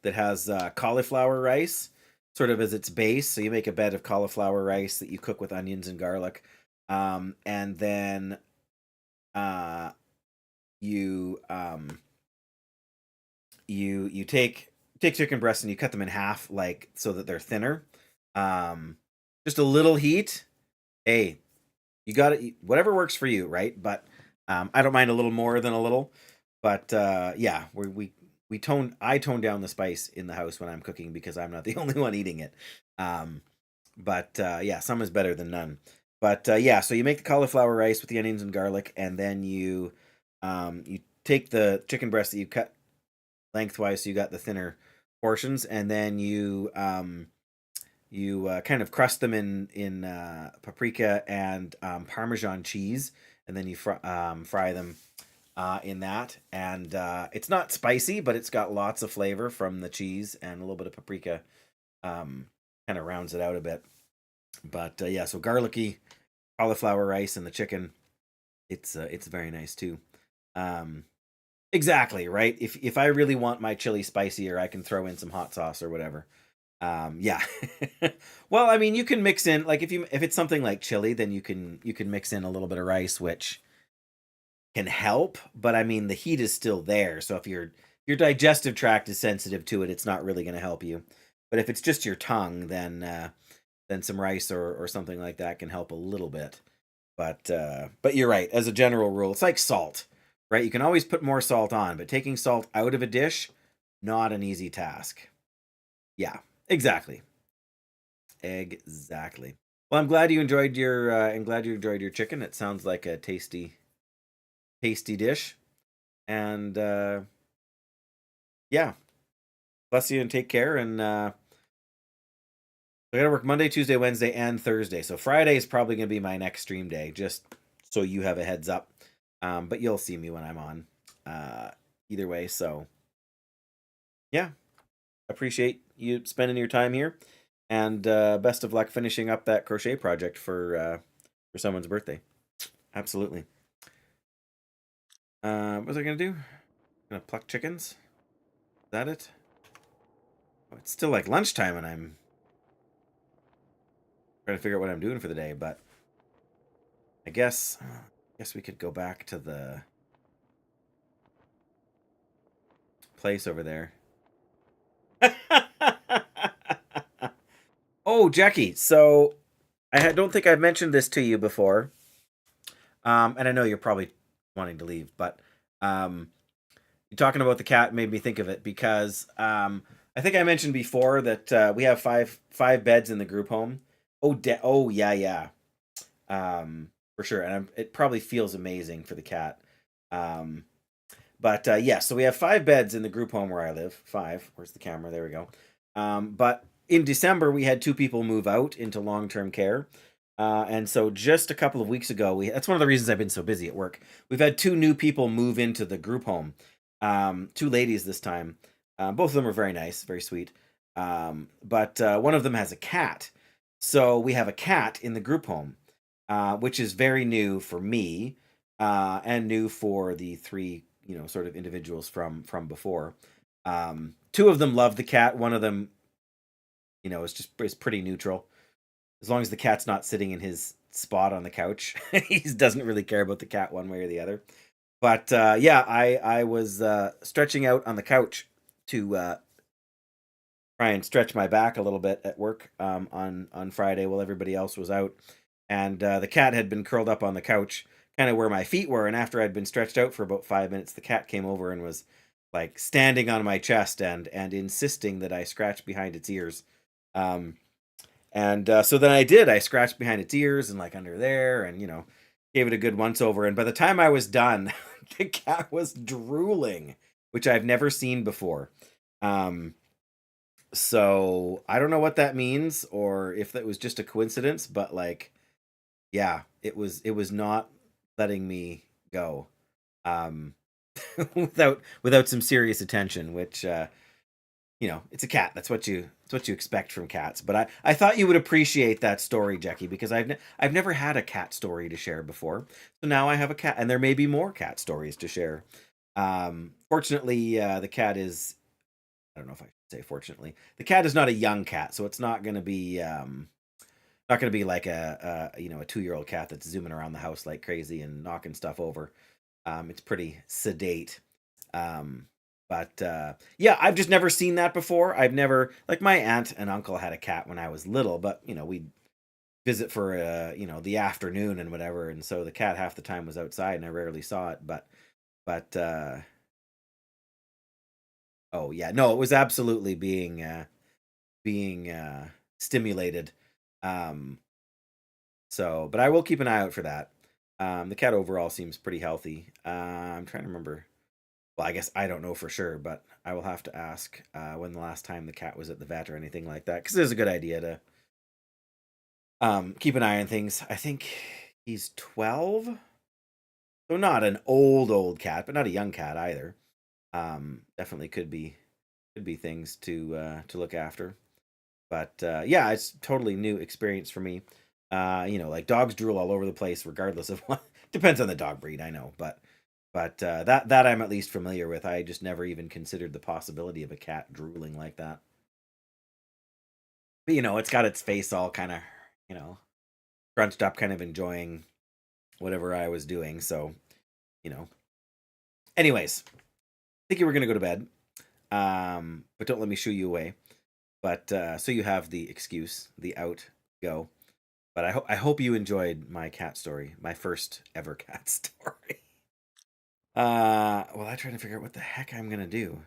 has cauliflower rice sort of as its base. So you make a bed of cauliflower rice that you cook with onions and garlic, and then you take chicken breasts and you cut them in half, like so that they're thinner. Just a little heat. Hey, you got it. Whatever works for you, right? But I don't mind a little more than a little. But yeah, I tone down the spice in the house when I'm cooking because I'm not the only one eating it. But yeah, some is better than none. But yeah, so you make the cauliflower rice with the onions and garlic, and then you take the chicken breast that you cut lengthwise, so you got the thinner portions, and then you kind of crust them in paprika and Parmesan cheese, and then you fry them in that. And it's not spicy, but it's got lots of flavor from the cheese, and a little bit of paprika kind of rounds it out a bit. But yeah, so garlicky cauliflower rice and the chicken, it's very nice too. Exactly, right? If I really want my chili spicier, I can throw in some hot sauce or whatever. Yeah. Well, I mean, you can mix in like if it's something like chili, then you can mix in a little bit of rice, which can help. But I mean, the heat is still there, so if your digestive tract is sensitive to it, it's not really going to help you. But if it's just your tongue, then some rice or something like that can help a little bit. But you're right. As a general rule, it's like salt, right? You can always put more salt on, but taking salt out of a dish, not an easy task. Yeah, exactly. Exactly. Well, I'm glad you enjoyed your chicken. It sounds like a tasty dish. And yeah, bless you and take care. And I gotta work Monday, Tuesday, Wednesday, and Thursday. So Friday is probably gonna be my next stream day, just so you have a heads up. But you'll see me when I'm on. Either way, so yeah, appreciate you spending your time here, and best of luck finishing up that crochet project for someone's birthday. Absolutely. What was I gonna do? Gonna pluck chickens? Is that it? Oh, it's still like lunchtime, and I'm trying to figure out what I'm doing for the day. But I guess we could go back to the place over there. Oh, Jackie. So don't think I've mentioned this to you before. And I know you're probably wanting to leave, but you talking about the cat made me think of it because I think I mentioned before that we have five beds in the group home. Oh yeah. For sure, and it probably feels amazing for the cat. But yeah, so we have 5 beds in the group home where I live. 5. Where's the camera? There we go. But in December, we had 2 people move out into long-term care. And so just a couple of weeks ago, that's one of the reasons I've been so busy at work. We've had 2 new people move into the group home. 2 ladies this time. Both of them are very nice, very sweet. But one of them has a cat. So we have a cat in the group home, which is very new for me, and new for the 3, sort of individuals from before. 2 of them love the cat. One of them, is pretty neutral. As long as the cat's not sitting in his spot on the couch, he doesn't really care about the cat one way or the other. But yeah, I was stretching out on the couch to try and stretch my back a little bit at work on Friday while everybody else was out, and the cat had been curled up on the couch, kind of where my feet were. And after I'd been stretched out for about 5 minutes, the cat came over and was like standing on my chest and insisting that I scratch behind its ears. And so then I did. I scratched behind its ears and like under there, and gave it a good once over. And by the time I was done, the cat was drooling, which I've never seen before. So I don't know what that means or if that was just a coincidence, but like, yeah, it was not letting me go without some serious attention, which it's a cat. That's what you expect from cats. But I thought you would appreciate that story, Jackie, because I've never had a cat story to share before. So now I have a cat, and there may be more cat stories to share. Fortunately, the cat is, I don't know if I should say fortunately, the cat is not a young cat, so it's not going to be like a 2-year-old cat that's zooming around the house like crazy and knocking stuff over. It's pretty sedate. But yeah, I've just never seen that before. I've never, like, my aunt and uncle had a cat when I was little, but we'd visit for the afternoon and whatever, and so the cat half the time was outside and I rarely saw it. But oh yeah, no, it was absolutely being stimulated. So, but I will keep an eye out for that. The cat overall seems pretty healthy. I'm trying to remember. Well, I guess I don't know for sure, but I will have to ask when the last time the cat was at the vet or anything like that, because it is a good idea to keep an eye on things. I think he's 12, so not an old cat, but not a young cat either. Definitely could be things to look after. But yeah, it's totally new experience for me. Like dogs drool all over the place, regardless of what. Depends on the dog breed, I know, but that I'm at least familiar with. I just never even considered the possibility of a cat drooling like that. But, it's got its face all kind of, scrunched up, kind of enjoying whatever I was doing. So, you know. Anyways, I think you were gonna go to bed. But don't let me shoo you away. But so you have the excuse, the out go. But I hope you enjoyed my cat story, my first ever cat story. Well, I'm trying to figure out what the heck I'm gonna do.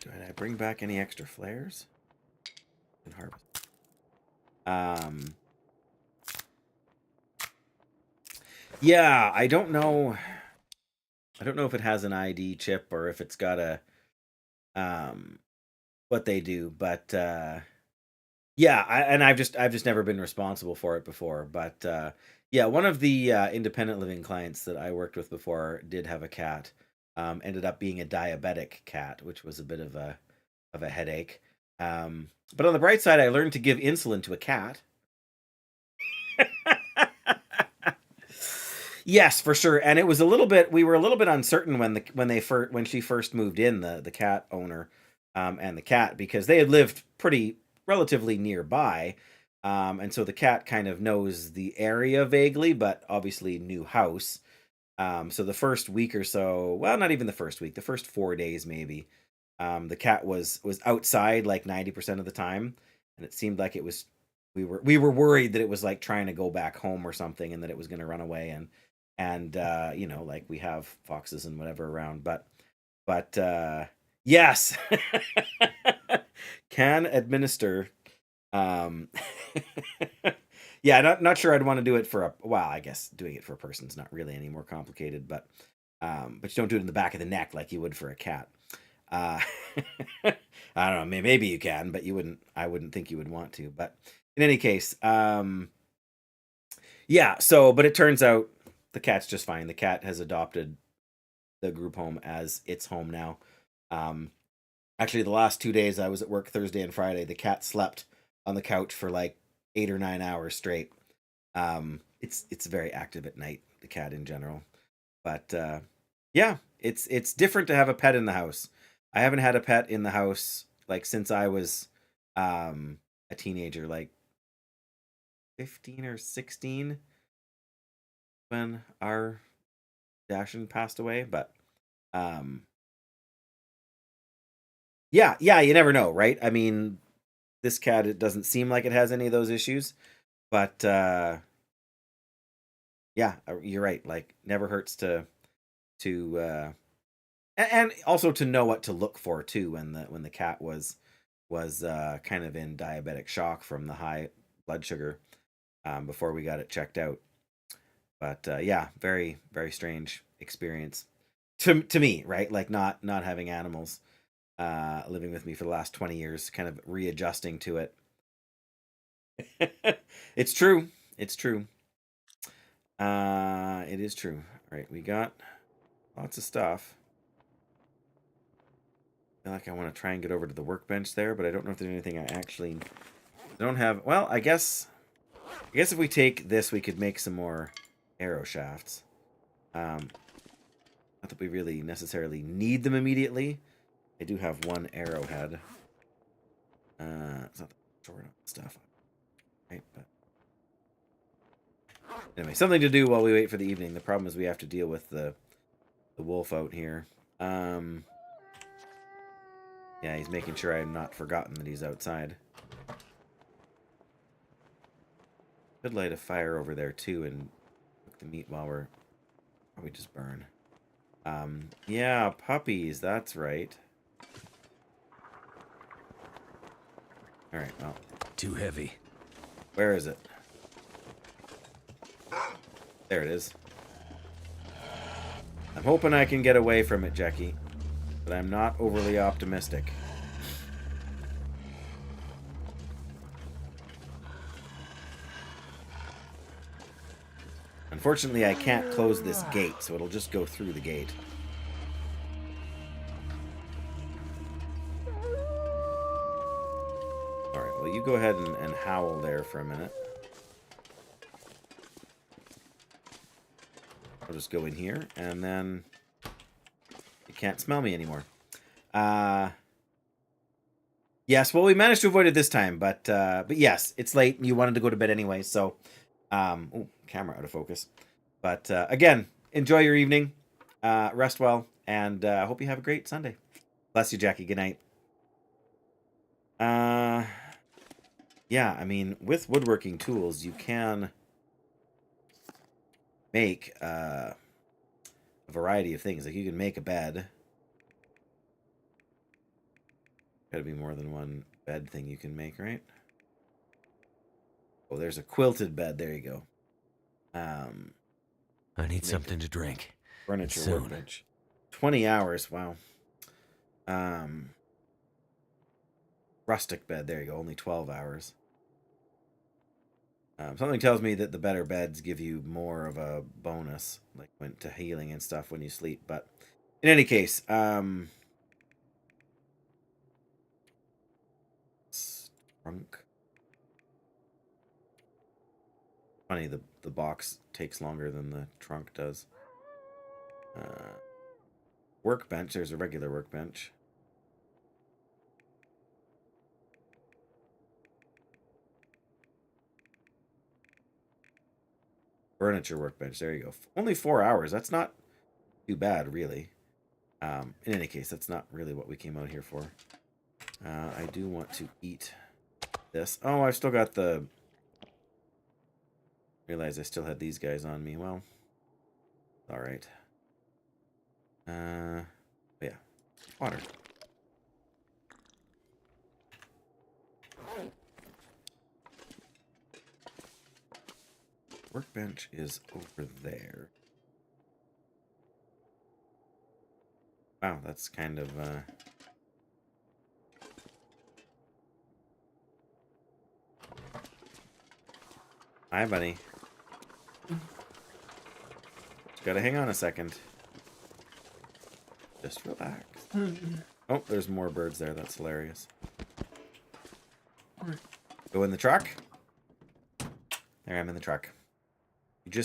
Did I bring back any extra flares? And harvest. Yeah, I don't know. I don't know if it has an ID chip or if it's got a what they do, but yeah, I've just never been responsible for it before. But yeah, one of the independent living clients that I worked with before did have a cat. Ended up being a diabetic cat, which was a bit of a headache. But on the bright side, I learned to give insulin to a cat. Yes, for sure. And it was a little bit. We were a little bit uncertain when she first moved in, the cat owner, and the cat, because they had lived pretty relatively nearby, and so the cat kind of knows the area vaguely, but obviously new house. So the first week or so, well, not even the first week, the first 4 days maybe, the cat was outside like 90% of the time, and it seemed like it was. We were worried that it was like trying to go back home or something, and that it was going to run away, and like we have foxes and whatever around, but yes. Can administer. um yeah, not sure I'd want to do it for a, well, I guess doing it for a person's not really any more complicated, but you don't do it in the back of the neck like you would for a cat. uh I don't know, maybe you can, but I wouldn't think you would want to. But in any case, yeah, so but it turns out the cat's just fine. The cat has adopted the group home as its home now. Actually, the last 2 days I was at work, Thursday and Friday, the cat slept on the couch for like 8 or 9 hours straight. It's very active at night, the cat in general. But yeah, it's different to have a pet in the house. I haven't had a pet in the house like since I was a teenager, like 15 or 16, when our Dashin passed away. But um yeah, you never know, right? I mean, this cat, it doesn't seem like it has any of those issues, but yeah, you're right. Like, never hurts to and also to know what to look for too when the cat was kind of in diabetic shock from the high blood sugar, before we got it checked out. But yeah, very very strange experience to me, right? Like, not having animals living with me for the last 20 years, kind of readjusting to it. It's true. It's true. It is true. All right, we got lots of stuff. I feel like I want to try and get over to the workbench there, but I don't know if there's anything I actually don't have. Well, I guess if we take this, we could make some more arrow shafts. Not that we really necessarily need them immediately. I do have one arrowhead. It's not short on stuff, right? But anyway, something to do while we wait for the evening. The problem is we have to deal with the wolf out here. Yeah, he's making sure I'm not forgotten that he's outside. Could light a fire over there too and cook the meat while we're probably just burn. Yeah, puppies, that's right. Alright, well. Too heavy. Where is it? There it is. I'm hoping I can get away from it, Jackie, but I'm not overly optimistic. Unfortunately, I can't close this gate, so it'll just go through the gate. Alright, well, you go ahead and howl there for a minute. I'll just go in here, and then you can't smell me anymore. Yes, well, we managed to avoid it this time, but yes, it's late. You wanted to go to bed anyway, so oh, camera out of focus. But again, enjoy your evening, rest well, and hope you have a great Sunday. Bless you, Jackie. Good night. Yeah, I mean, with woodworking tools, you can make a variety of things. Like you can make a bed. Gotta be more than one bed thing you can make, right? Oh, there's a quilted bed. There you go. I need Make something to drink. Furniture Soon. workbench. 20 hours. Wow. Rustic bed. There you go. Only 12 hours. Something tells me that the better beds give you more of a bonus, like went to healing and stuff when you sleep. But in any case, trunk. Funny, the box takes longer than the trunk does. Workbench. There's a regular workbench. Furniture workbench. There you go. Only 4 hours. That's not too bad, really. In any case, that's not really what we came out here for. I do want to eat this. Oh, I've still got the... Realized I still had these guys on me. Well, alright. Yeah. Water. Workbench is over there. Wow, that's kind of, Hi, buddy. Just gotta hang on a second. Just relax. Oh, there's more birds there. That's hilarious. Go in the truck. There, I'm in the truck.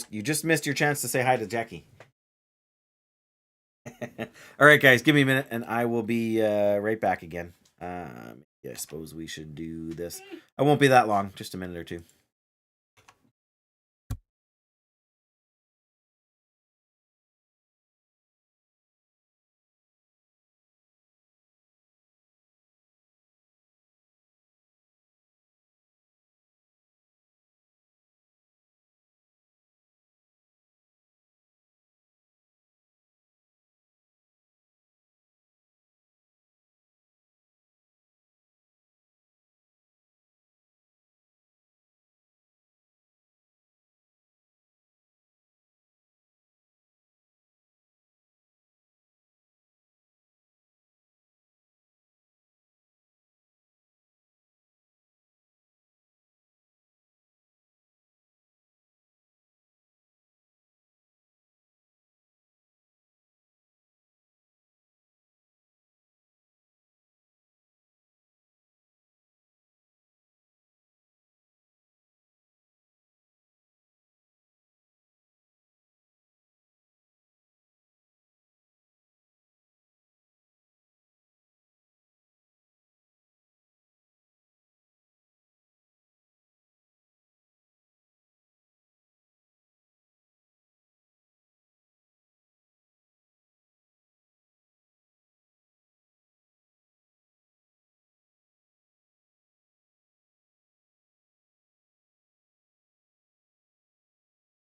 You just missed your chance to say hi to Jackie. All right, guys, give me a minute, and I will be right back again. Yeah, I suppose we should do this. I won't be that long, just a minute or two.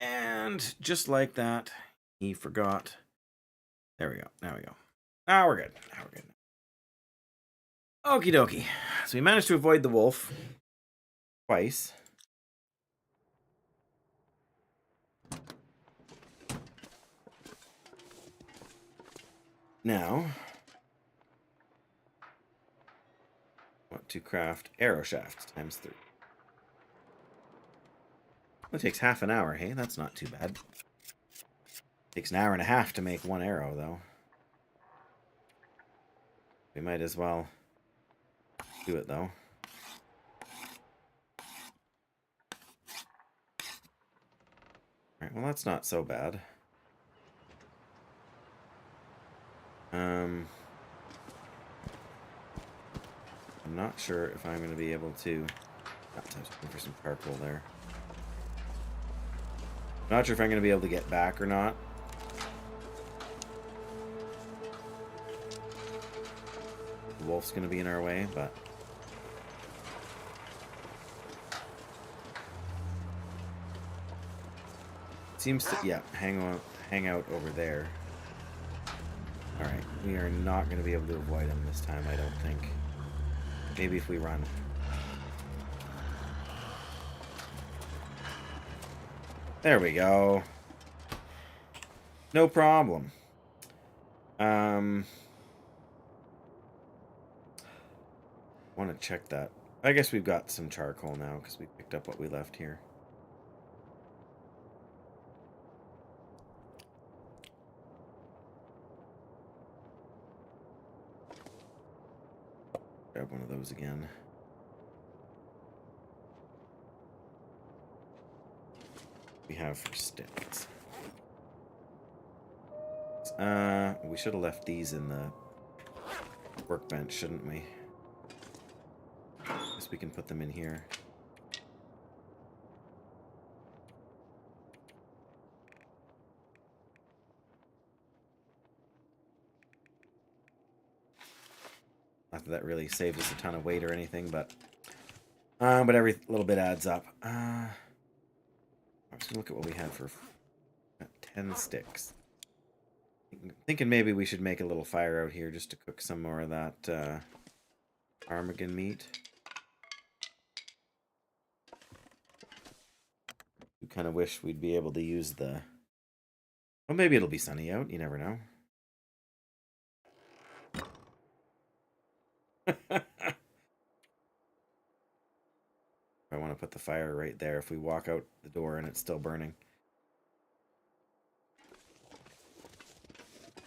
And just like that, he forgot. There we go. Now we go. Now we're good. Now we're good. Okie dokie. So we managed to avoid the wolf twice. Now, want to craft arrow shafts times 3. It takes half an hour, hey? That's not too bad. Takes an hour and a half to make one arrow, though. We might as well do it, though. Alright, well, that's not so bad. I'm not sure if I'm going to be able to... I was looking for some charcoal there. Not sure if I'm going to be able to get back or not. The wolf's going to be in our way, but... Seems to... Yeah, hang out over there. Alright, we are not going to be able to avoid him this time, I don't think. Maybe if we run. There we go. No problem. Want to check that. I guess we've got some charcoal now because we picked up what we left here. Grab one of those again. We have for sticks. We should have left these in the workbench, shouldn't we? Guess we can put them in here. Not that that really saves us a ton of weight or anything, but every little bit adds up. I'm just gonna look at what we had for 10 sticks. Thinking maybe we should make a little fire out here just to cook some more of that ptarmigan meat. We kind of wish we'd be able to use the... Well, maybe it'll be sunny out. You never know. I want to put the fire right there if we walk out the door and it's still burning.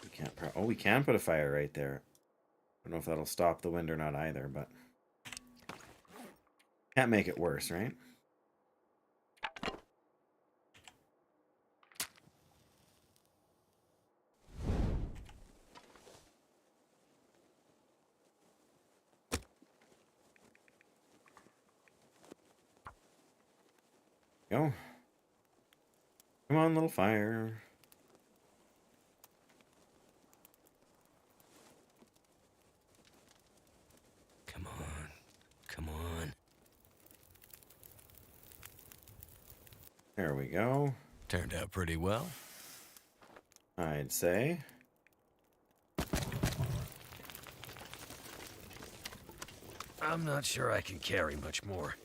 We can't... Oh, we can put a fire right there. I don't know if that'll stop the wind or not either, but... Can't make it worse, right? Go. Come on, little fire. Come on. Come on. There we go. Turned out pretty well. I'd say. I'm not sure I can carry much more.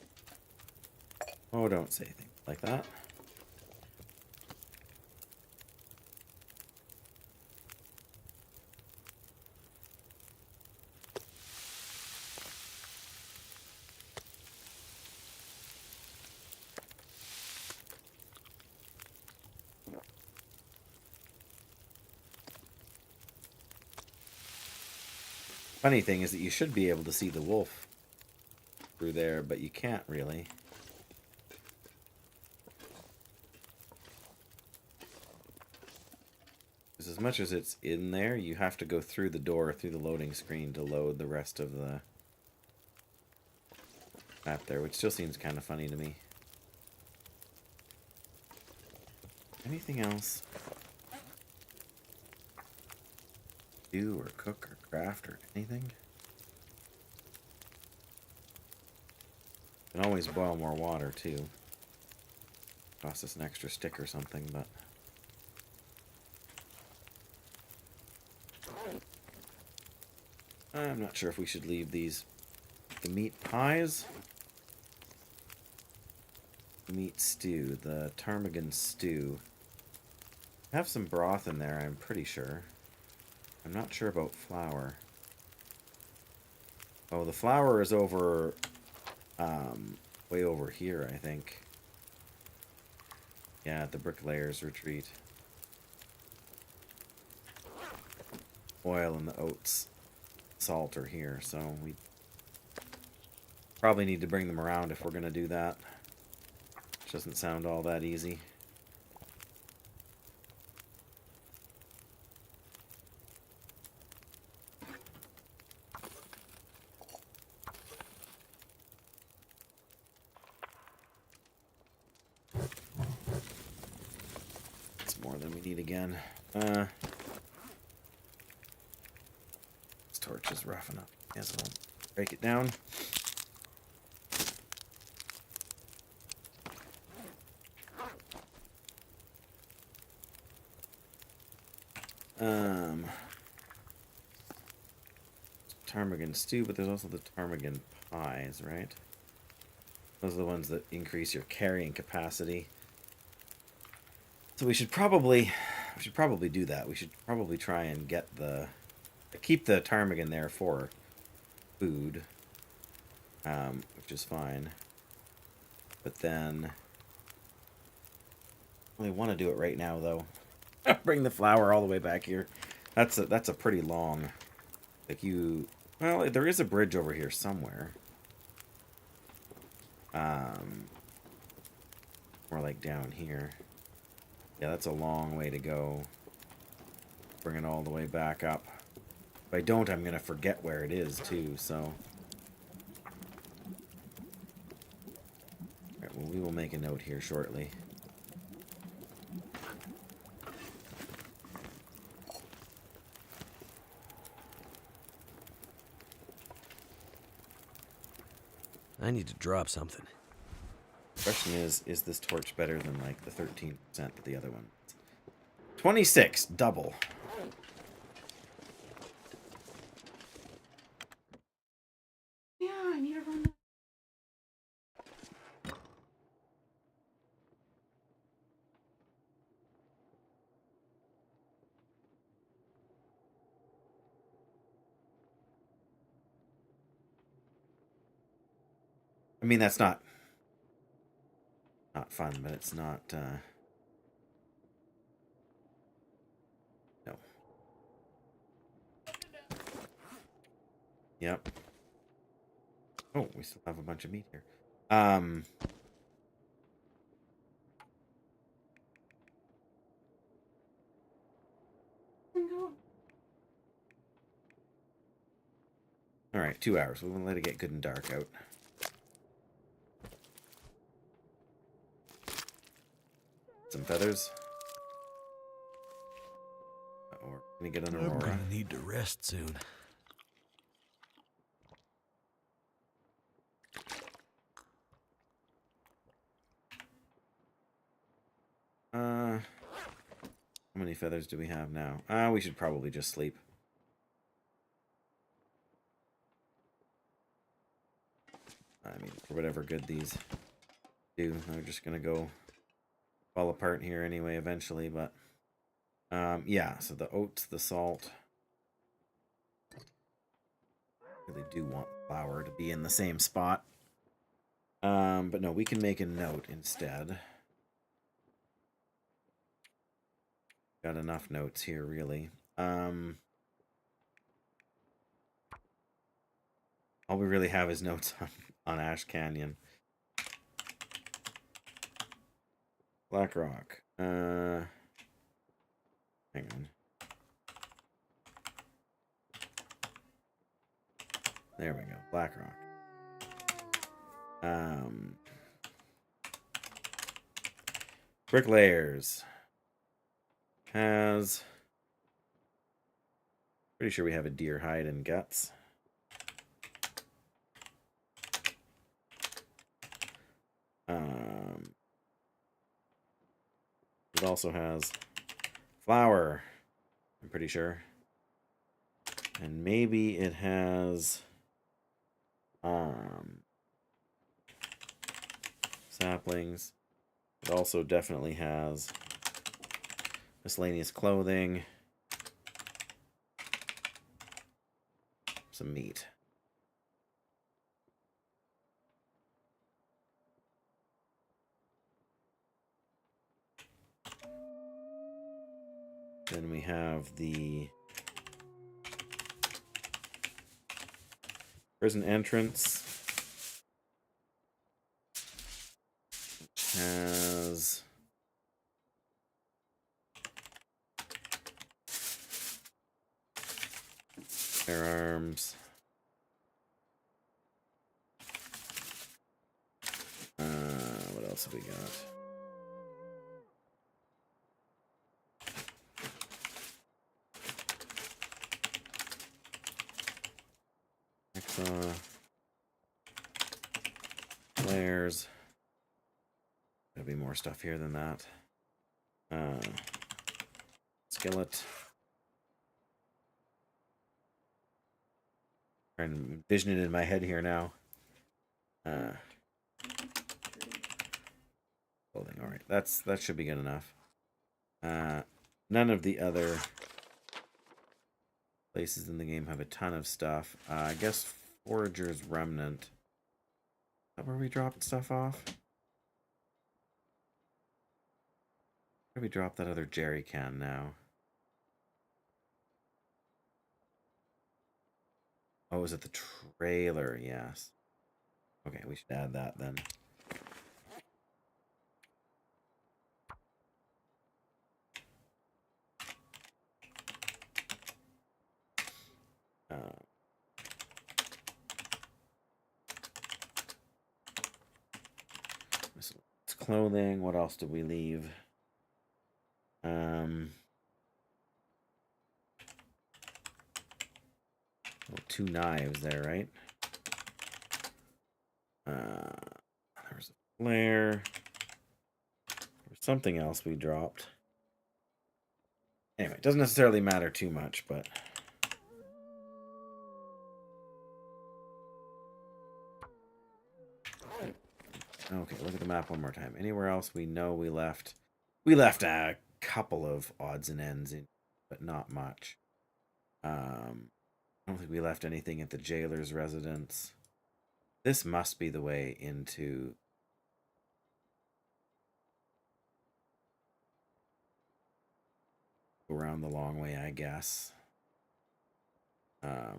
Oh, don't say things like that. Funny thing is that you should be able to see the wolf through there, but you can't really. Because as much as it's in there, you have to go through the door, through the loading screen to load the rest of the map there, which still seems kind of funny to me. Anything else? Do or cook or craft or anything? Can always boil more water too. Cost us an extra stick or something, but I'm not sure if we should leave these. The meat pies, the meat stew, the ptarmigan stew. Have some broth in there, I'm pretty sure. I'm not sure about flour. Oh, the flour is over, way over here, I think. Yeah, at the bricklayer's retreat. Oil and the oats, salt are here, so we probably need to bring them around if we're going to do that. Which doesn't sound all that easy. need again. This torch is rough enough. Yes, I'll break it down. Ptarmigan stew, but there's also the ptarmigan pies, right? Those are the ones that increase your carrying capacity. So we should probably do that. We should probably try and keep the ptarmigan there for food, which is fine. But then we want to do it right now, though. Bring the flour all the way back here. That's a pretty long. Well, there is a bridge over here somewhere. More like down here. Yeah, that's a long way to go. Bring it all the way back up. If I don't, I'm gonna forget where it is too. So, all right, well, we will make a note here shortly. I need to drop something. Question is this torch better than like the 13% that the other one? 26, double. Yeah, I need to run that. I mean, that's not fun, but it's not, no. Yep. Oh, we still have a bunch of meat here. All right, 2 hours. We're gonna let it get good and dark out. Some feathers. Or can we get an aurora? I'm gonna need to rest soon. How many feathers do we have now? We should probably just sleep. I mean, for whatever good these do, they're just gonna go fall apart here anyway eventually, but yeah, so the oats, the salt. Really do want flour to be in the same spot. But no, we can make a note instead. Got enough notes here, really. All we really have is notes on Ash Canyon. Blackrock. Hang on. There we go. Blackrock. Bricklayers. Has... Pretty sure we have a deer hide and guts. It also has flour, I'm pretty sure. And maybe it has saplings. It also definitely has miscellaneous clothing, some meat. Then we have the prison entrance. Has firearms. What else have we got? stairs. There'll be more stuff here than that. Skillet. Trying to envision it in my head here now. Clothing. All right, that should be good enough. None of the other places in the game have a ton of stuff. I guess Forager's Remnant. Is that where we dropped stuff off? Where do we drop that other jerry can now? Oh, is it the trailer? Yes. Okay, we should add that then. It's clothing. What else did we leave? Well, 2 knives there, right? There's a flare. There's something else we dropped. Anyway, it doesn't necessarily matter too much, but... Okay, look at the map one more time. Anywhere else we know we left... We left a couple of odds and ends, but not much. I don't think we left anything at the jailer's residence. This must be the way into... Around the long way, I guess. I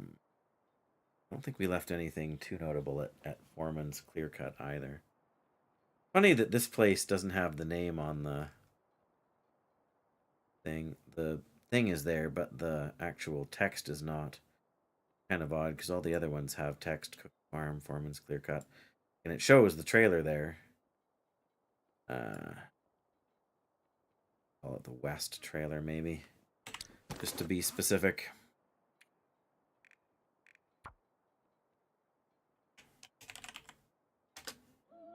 don't think we left anything too notable at Foreman's Clear Cut either. Funny that this place doesn't have the name on the thing. The thing is there, but the actual text is not. Kind of odd, because all the other ones have text: Cook Farm, Foreman's Clear Cut. And it shows the trailer there. Call it the West trailer, maybe. Just to be specific.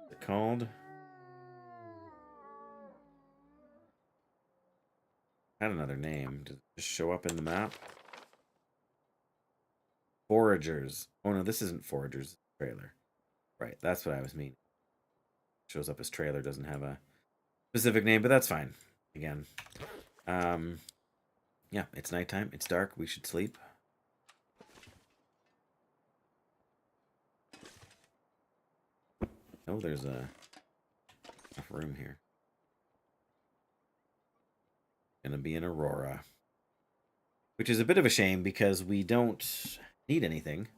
What's it called? Had another name. Did it just show up in the map? Foragers. Oh no, this isn't Foragers trailer. Right, that's what I was meaning. Shows up as trailer, doesn't have a specific name, but that's fine. Again. Yeah, it's nighttime. It's dark. We should sleep. Oh, there's enough room here. Gonna be an Aurora. Which is a bit of a shame because we don't need anything.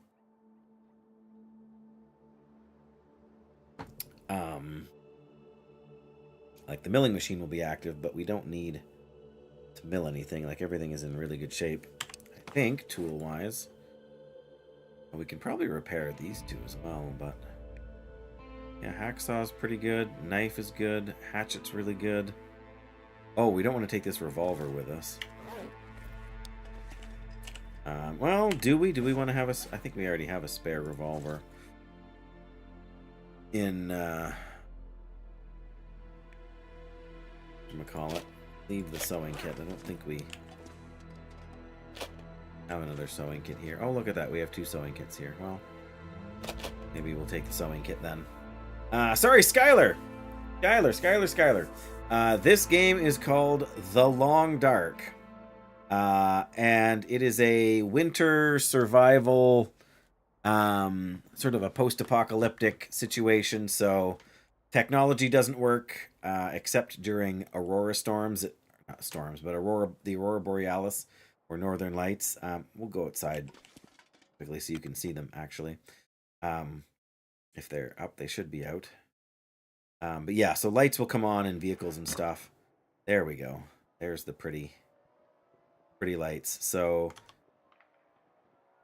Like the milling machine will be active, but we don't need to mill anything. Like everything is in really good shape, I think, tool-wise. We can probably repair these two as well, but yeah, hacksaw's pretty good. Knife is good. Hatchet's really good. Oh, we don't want to take this revolver with us. Well, do we? Do we want to have a... I think we already have a spare revolver. In, whatchamacallit? Leave the sewing kit. I don't think we have another sewing kit here. Oh, look at that. We have 2 sewing kits here. Well, maybe we'll take the sewing kit then. Sorry, Skylar! Skylar. This game is called The Long Dark. And it is a winter survival, sort of a post-apocalyptic situation. So technology doesn't work, except during aurora storms. Not storms, but the aurora borealis or northern lights. We'll go outside quickly so you can see them, actually. If they're up, they should be out. But yeah, so lights will come on in vehicles and stuff. There we go. There's the pretty lights. So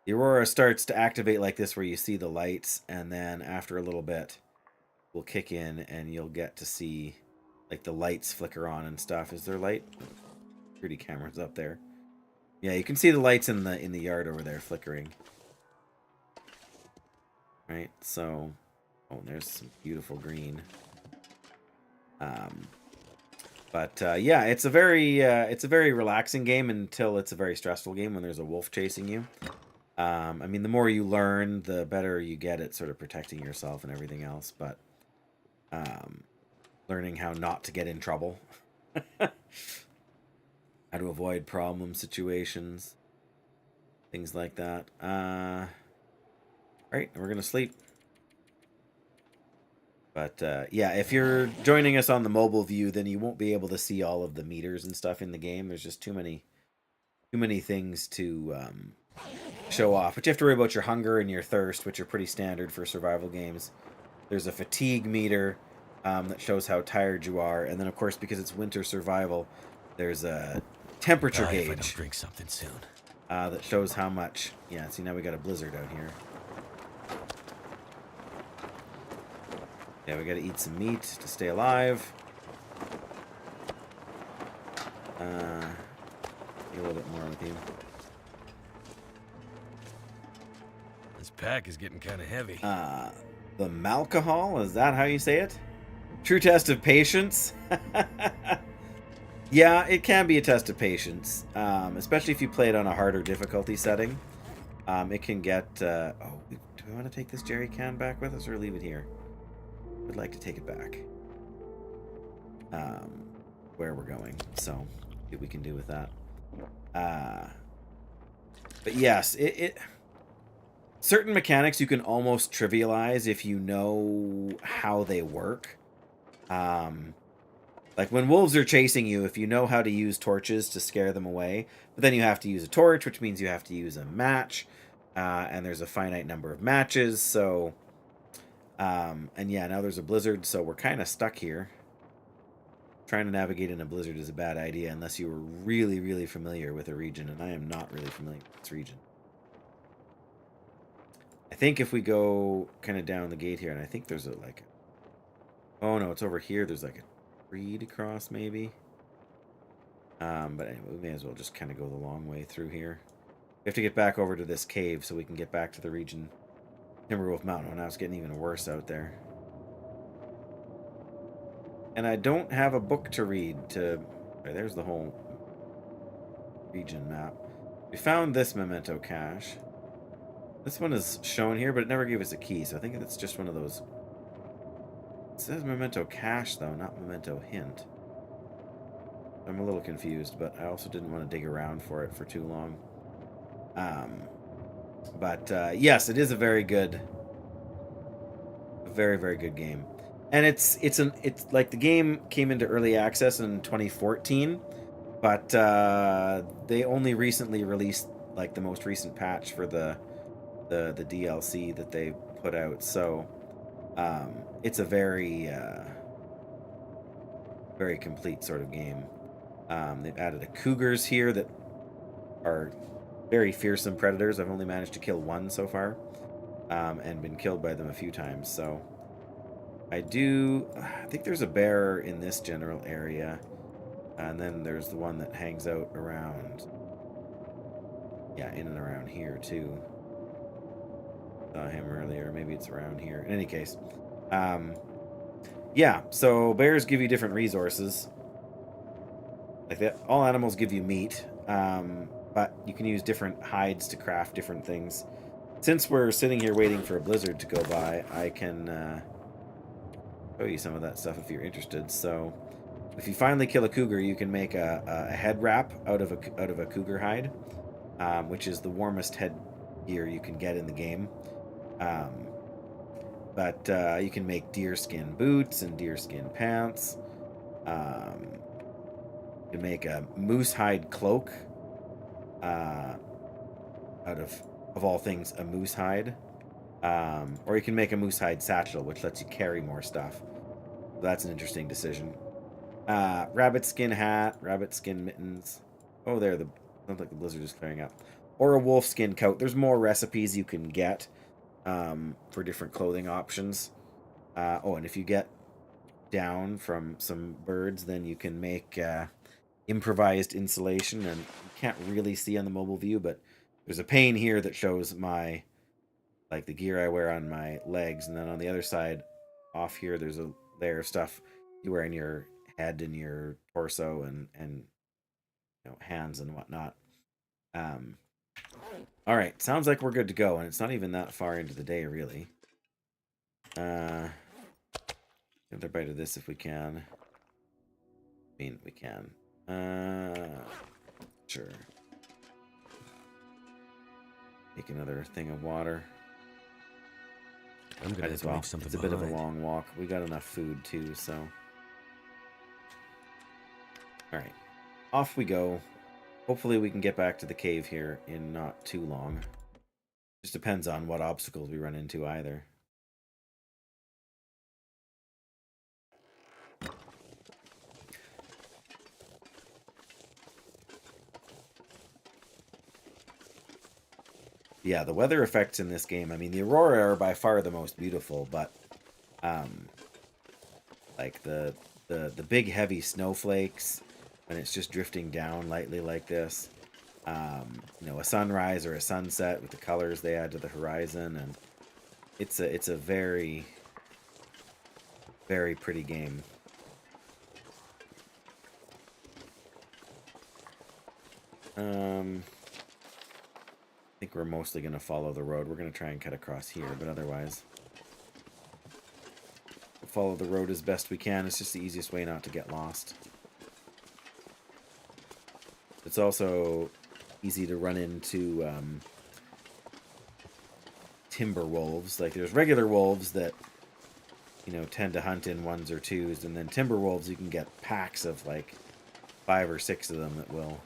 the aurora starts to activate like this, where you see the lights, and then after a little bit will kick in and you'll get to see like the lights flicker on and stuff. Is there light? Pretty cameras up there. Yeah, you can see the lights in the yard over there flickering. Right, so Oh, and there's some beautiful green. Yeah, it's a very relaxing game until it's a very stressful game when there's a wolf chasing you. I mean, the more you learn, the better you get at sort of protecting yourself and everything else. But learning how not to get in trouble, how to avoid problem situations, things like that. All right, we're gonna sleep. But yeah, if you're joining us on the mobile view, then you won't be able to see all of the meters and stuff in the game. There's just too many things to show off. But you have to worry about your hunger and your thirst, which are pretty standard for survival games. There's a fatigue meter that shows how tired you are, and then of course, because it's winter survival, there's a temperature If I don't gauge drink something soon. that shows how much. Yeah, see, now we got a blizzard out here. Yeah, we got to eat some meat to stay alive. A little bit more with you. This pack is getting kind of heavy. The malcohol, is that how you say it? True test of patience. Yeah, it can be a test of patience, especially if you play it on a harder difficulty setting. It can get. Oh, do we want to take this jerry can back with us or leave it here? Would like to take it back. Where we're going, so see what we can do with that. But yes, it certain mechanics you can almost trivialize if you know how they work. Like when wolves are chasing you, if you know how to use torches to scare them away, but then you have to use a torch, which means you have to use a match, and there's a finite number of matches, so and yeah, now there's a blizzard, so we're kind of stuck here. Trying to navigate in a blizzard is a bad idea unless you were really, really familiar with a region, and I am not really familiar with this region. I think if we go kind of down the gate here, and I think there's oh no, it's over here. There's like a tree to cross, maybe. But anyway, we may as well just kind of go the long way through here. We have to get back over to this cave so we can get back to the region. Timberwolf Mountain. Now it's getting even worse out there. And I don't have a book to read to... There's the whole region map. We found this memento cache. This one is shown here, but it never gave us a key, so I think it's just one of those... It says memento cache, though, not memento hint. I'm a little confused, but I also didn't want to dig around for it for too long. Yes, it is a very good... A very, very good game. And it's like the game came into early access in 2014, but they only recently released like the most recent patch for the DLC that they put out. So it's a very very complete sort of game. They've added cougars here that are very fearsome predators. I've only managed to kill one so far, and been killed by them a few times. So I think there's a bear in this general area, and then there's the one that hangs out around, yeah, in and around here too. Saw him earlier. Maybe it's around here. In any case, yeah. So bears give you different resources. Like that, all animals give you meat, but you can use different hides to craft different things. Since we're sitting here waiting for a blizzard to go by, I can show you some of that stuff if you're interested. So, if you finally kill a cougar, you can make a head wrap out of a cougar hide, which is the warmest head gear you can get in the game. You can make deerskin boots and deerskin pants. You can make a moose hide cloak out of all things, a moose hide. Or you can make a moose hide satchel, which lets you carry more stuff. That's an interesting decision. Rabbit skin hat, rabbit skin mittens. Oh, there, sounds like the blizzard is clearing up. Or a wolf skin coat. There's more recipes you can get for different clothing options. And if you get down from some birds, then you can make improvised insulation. And you can't really see on the mobile view, but there's a pane here that shows my like the gear I wear on my legs, and then on the other side, off here, there's a layer of stuff you wear in your head and your torso and hands and whatnot. All right, sounds like we're good to go, and it's not even that far into the day, really. Another bite of this if we can. I mean, we can. Sure. Make another thing of water. I'm gonna Might have as to well. leave something It's a bit of a behind. long walk. We got enough food too, so. All right, off we go. Hopefully we can get back to the cave here in not too long. Just depends on what obstacles we run into either. Yeah, the weather effects in this game, I mean, the aurora are by far the most beautiful, but like the big heavy snowflakes when it's just drifting down lightly like this, a sunrise or a sunset with the colors they add to the horizon, and it's a very, very pretty game. I think we're mostly going to follow the road. We're going to try and cut across here, but otherwise we'll follow the road as best we can. It's just the easiest way not to get lost. It's also easy to run into timber wolves. Like, there's regular wolves that tend to hunt in ones or twos, and then timber wolves, you can get packs of like 5 or 6 of them that will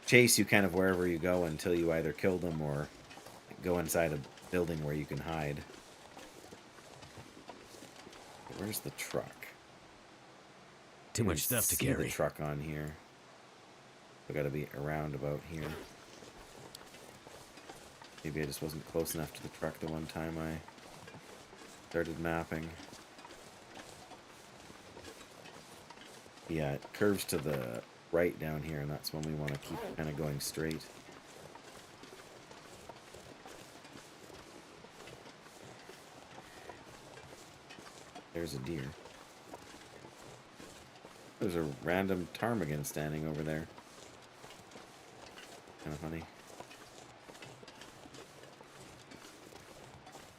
chase you kind of wherever you go until you either kill them or go inside a building where you can hide. Where's the truck? Too much stuff to See carry. the truck on here. We gotta be around about here. Maybe I just wasn't close enough to the truck the one time I started mapping. Yeah, it curves to the right down here, and that's when we want to keep kind of going straight. There's a deer. There's a random ptarmigan standing over there. Kind of funny.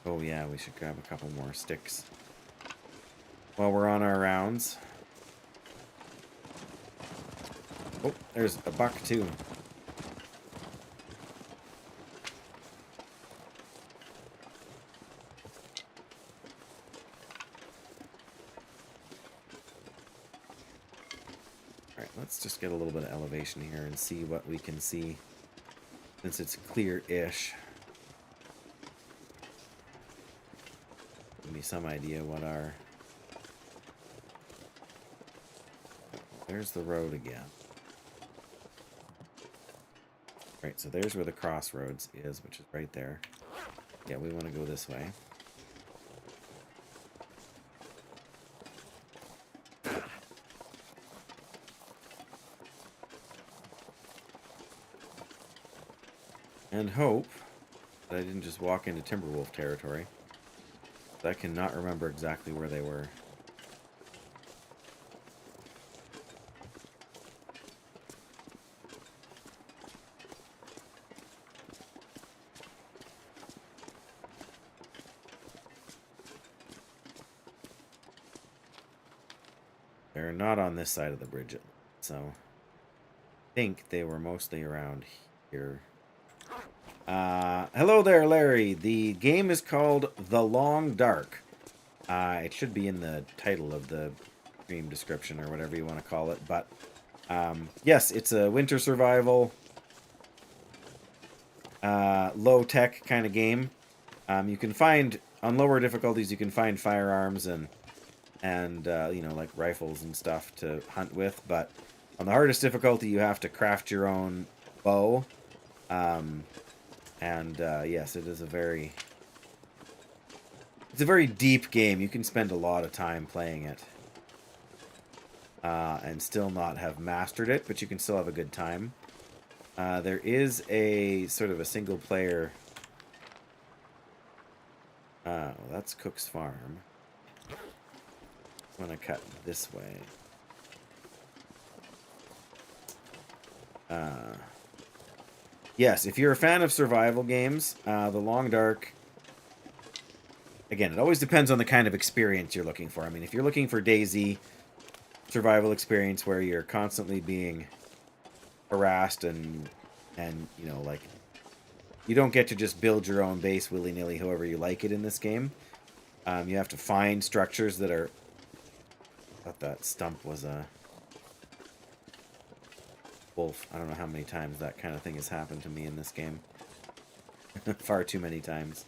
Oh yeah, we should grab a couple more sticks while we're on our rounds. Oh, there's a buck too. Alright, let's just get a little bit of elevation here and see what we can see, since it's clear-ish. Give me some idea what our... There's the road again. Right, so there's where the crossroads is, which is right there. Yeah, we want to go this way. And hope that I didn't just walk into Timberwolf territory. I cannot remember exactly where they were. They're not on this side of the bridge, so I think they were mostly around here. Hello there, Larry. The game is called The Long Dark. It should be in the title of the stream description or whatever you want to call it. But yes, it's a winter survival, low-tech kind of game. You can find, on lower difficulties, you can find firearms and like rifles and stuff to hunt with. But on the hardest difficulty, you have to craft your own bow. Yes, it is a very deep game. You can spend a lot of time playing it and still not have mastered it, but you can still have a good time. There is a sort of a single player. That's Cook's Farm. I'm gonna cut this way. Yes, if you're a fan of survival games, The Long Dark. Again, it always depends on the kind of experience you're looking for. I mean, if you're looking for DayZ survival experience where you're constantly being harassed and you know, like, you don't get to just build your own base willy-nilly however you like it in this game. You have to find structures that are... I thought that stump was a wolf. I don't know how many times that kind of thing has happened to me in this game. Far too many times.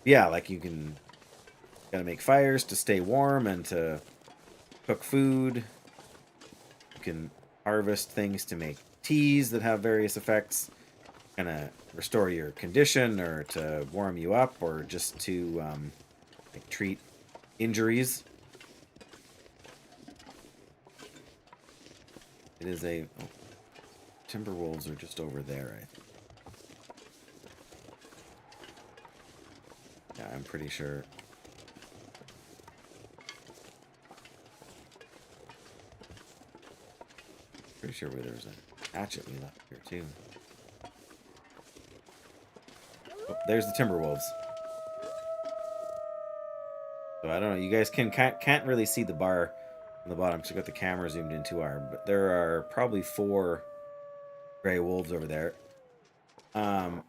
Yeah, like you gotta make fires to stay warm and to cook food. You can harvest things to make teas that have various effects. Kind of restore your condition or to warm you up or just to like treat injuries. It is a... Oh, timber wolves are just over there, I think. Yeah, I'm pretty sure. Pretty sure there's a hatchet we left here too. Oh, there's the timber wolves. So I don't know. You guys can't really see the bar on the bottom because I got the camera zoomed in too hard. But there are probably 4 gray wolves over there. And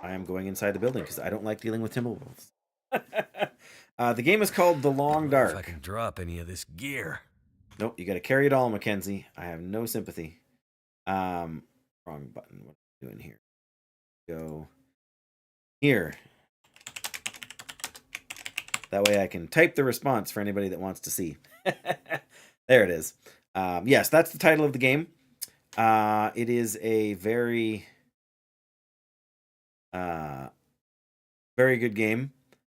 I am going inside the building because I don't like dealing with timber wolves. The game is called The Long Dark. If I can drop any of this gear. Nope, you got to carry it all, Mackenzie. I have no sympathy. Wrong button. What am I doing here? Go here. That way I can type the response for anybody that wants to see. There it is. Yes, that's the title of the game. It is a very, very good game.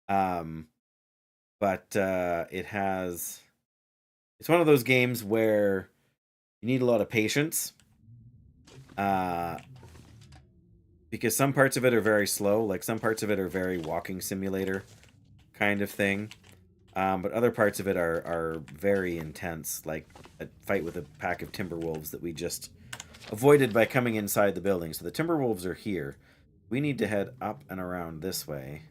But it has... It's one of those games where you need a lot of patience. Because some parts of it are very slow. Like, some parts of it are very walking simulator kind of thing. But other parts of it are very intense. Like a fight with a pack of timber wolves that we just avoided by coming inside the building. So the timber wolves are here. We need to head up and around this way.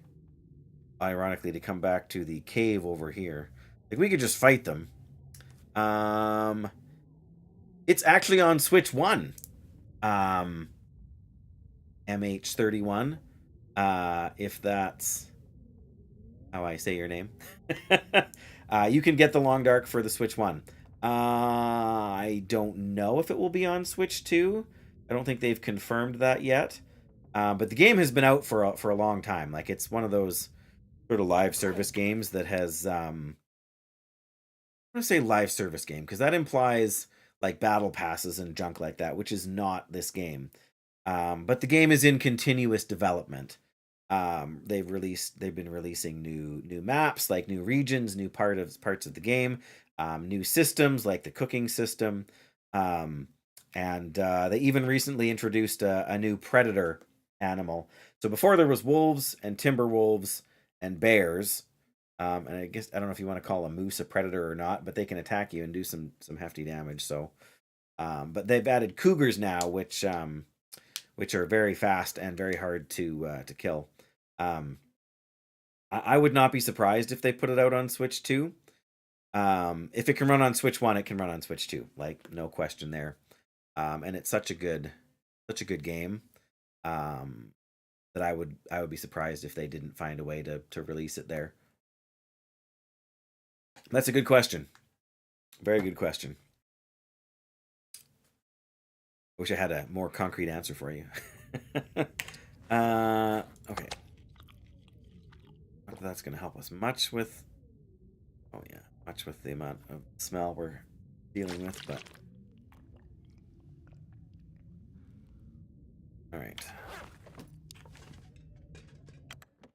Ironically, to come back to the cave over here. Like, we could just fight them. It's actually on Switch 1. MH31. If that's how I say your name. You can get The Long Dark for the Switch 1. I don't know if it will be on Switch 2. I don't think they've confirmed that yet. But the game has been out for a long time. Like, it's one of those sort of live service games that has... I'm going to say live service game, because that implies like battle passes and junk like that, which is not this game. But the game is in continuous development. They've been releasing new maps, like new regions, new parts of the game, new systems like the cooking system, and they even recently introduced a new predator animal. So before there was wolves and timber wolves and bears, and I guess I don't know if you want to call a moose a predator or not, but they can attack you and do some hefty damage. So, but they've added cougars now, which are very fast and very hard to kill. I would not be surprised if they put it out on Switch 2. If it can run on Switch 1, it can run on Switch 2. Like, no question there. And it's such a good game that I would be surprised if they didn't find a way to release it there. That's a good question. Very good question. Wish I had a more concrete answer for you. Okay. Not that that's going to help us much with... Oh, yeah. Much with the amount of smell we're dealing with, but... Alright.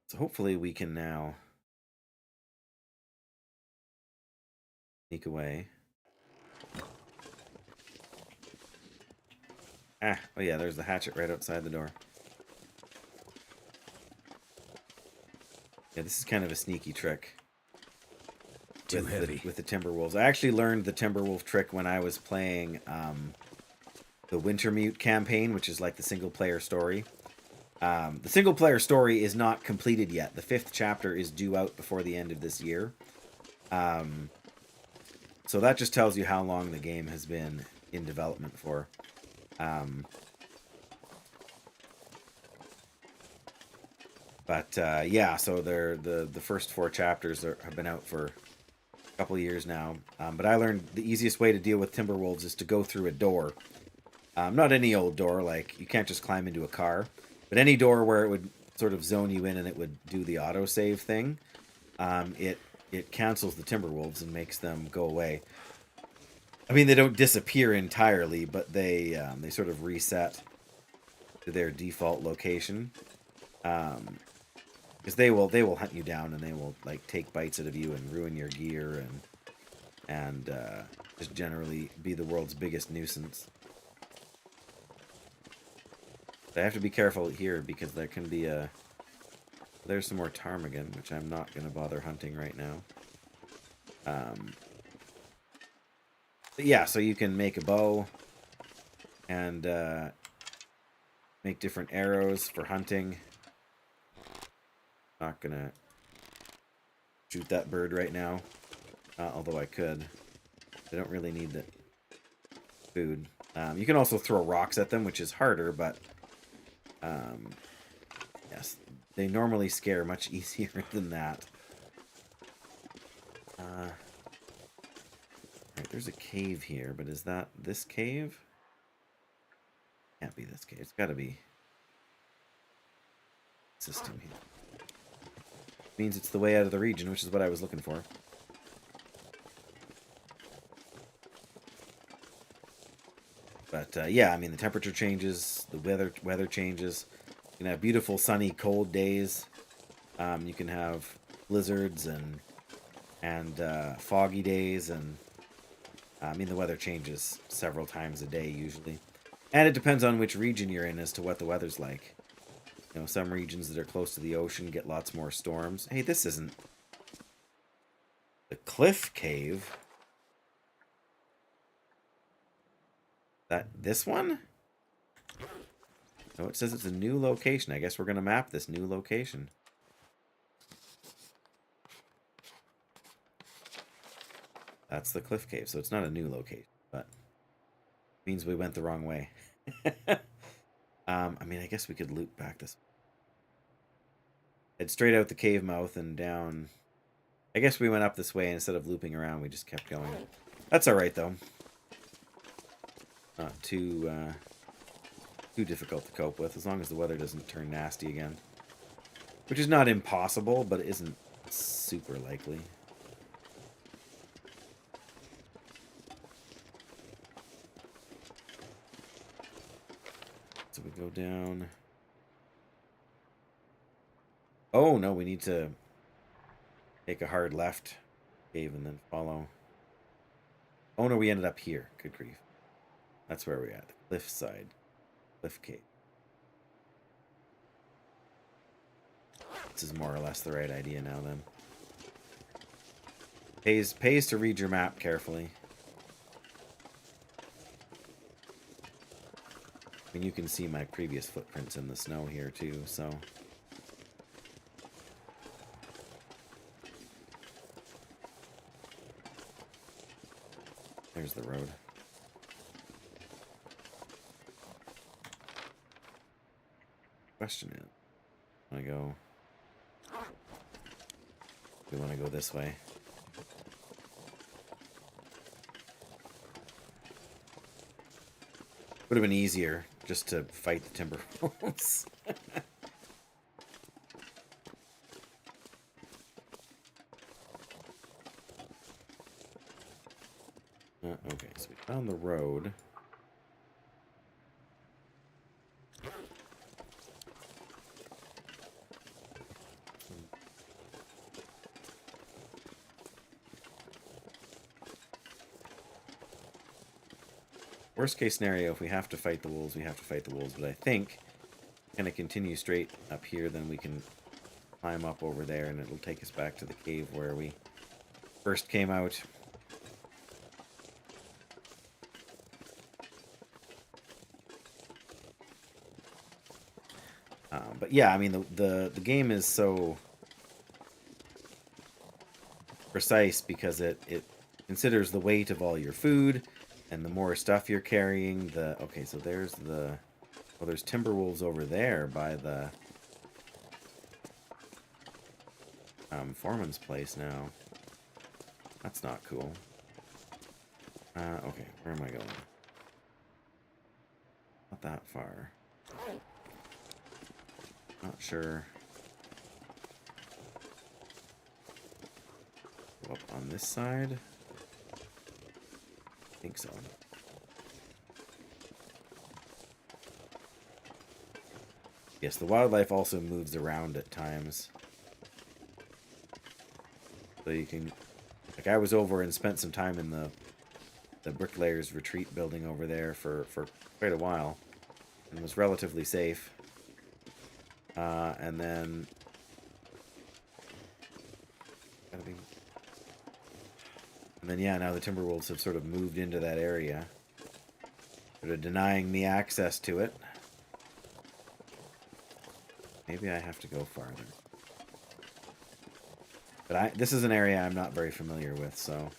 So hopefully we can now... sneak away. Ah, oh yeah, there's the hatchet right outside the door. Yeah, this is kind of a sneaky trick. Too heavy. With the Timberwolves. I actually learned the Timberwolf trick when I was playing the Wintermute campaign, which is like the single-player story. The single-player story is not completed yet. The 5th chapter is due out before the end of this year. So that just tells you how long the game has been in development for. Yeah, so the first 4 chapters have been out for a couple of years now. But I learned the easiest way to deal with Timberwolves is to go through a door. Not any old door, like you can't just climb into a car, but any door where it would sort of zone you in and it would do the autosave thing. It cancels the Timberwolves and makes them go away. I mean, they don't disappear entirely, but they sort of reset to their default location. Because they will hunt you down and they will like take bites out of you and ruin your gear and just generally be the world's biggest nuisance. But I have to be careful here because there can be a... There's some more ptarmigan, which I'm not going to bother hunting right now. But yeah, so you can make a bow and make different arrows for hunting. Not going to shoot that bird right now, although I could. I don't really need the food. You can also throw rocks at them, which is harder, but yes, they normally scare much easier than that. Right, there's a cave here, but is that this cave? Can't be this cave. It's got to be system here. Means it's the way out of the region, which is what I was looking for. But yeah, I mean the temperature changes, the weather changes. You can have beautiful, sunny, cold days. You can have blizzards and foggy days, and I mean the weather changes several times a day usually, and it depends on which region you're in as to what the weather's like. You know, some regions that are close to the ocean get lots more storms. Hey, this isn't the cliff cave. This one? No, it says it's a new location. I guess we're going to map this new location. That's the cliff cave, so it's not a new location, but it means we went the wrong way. I mean, I guess we could loop back this. Head straight out the cave mouth and down. I guess we went up this way, and instead of looping around, we just kept going. That's all right, though. Not too difficult to cope with, as long as the weather doesn't turn nasty again. Which is not impossible, but it isn't super likely. So we go down. Oh, no, we need to take a hard left cave and then follow. Oh, no, we ended up here. Good grief. That's where we're at. The cliff side. Cliff cave. This is more or less the right idea now, then. Pays to read your map carefully. I mean, you can see my previous footprints in the snow here, too, so... There's the road. Question is, we want to go this way. Would have been easier just to fight the Timberwolves. Okay, so we found the road. Worst case scenario, if we have to fight the wolves, we have to fight the wolves. But I think kind of continue straight up here, then we can climb up over there, and it'll take us back to the cave where we first came out. But yeah, I mean, the game is so precise because it considers the weight of all your food, and the more stuff you're carrying, the... Okay, so there's the... Oh, there's timber wolves over there by the foreman's place now. That's not cool. Okay, where am I going? Not that far. Not sure. Go up on this side? I think so. Yes, the wildlife also moves around at times. So you can... Like, I was over and spent some time in the Bricklayer's Retreat building over there for quite a while. And was relatively safe. And then... And then, yeah, now the Timberwolves have sort of moved into that area. Sort of denying me access to it. Maybe I have to go farther. But this is an area I'm not very familiar with, so...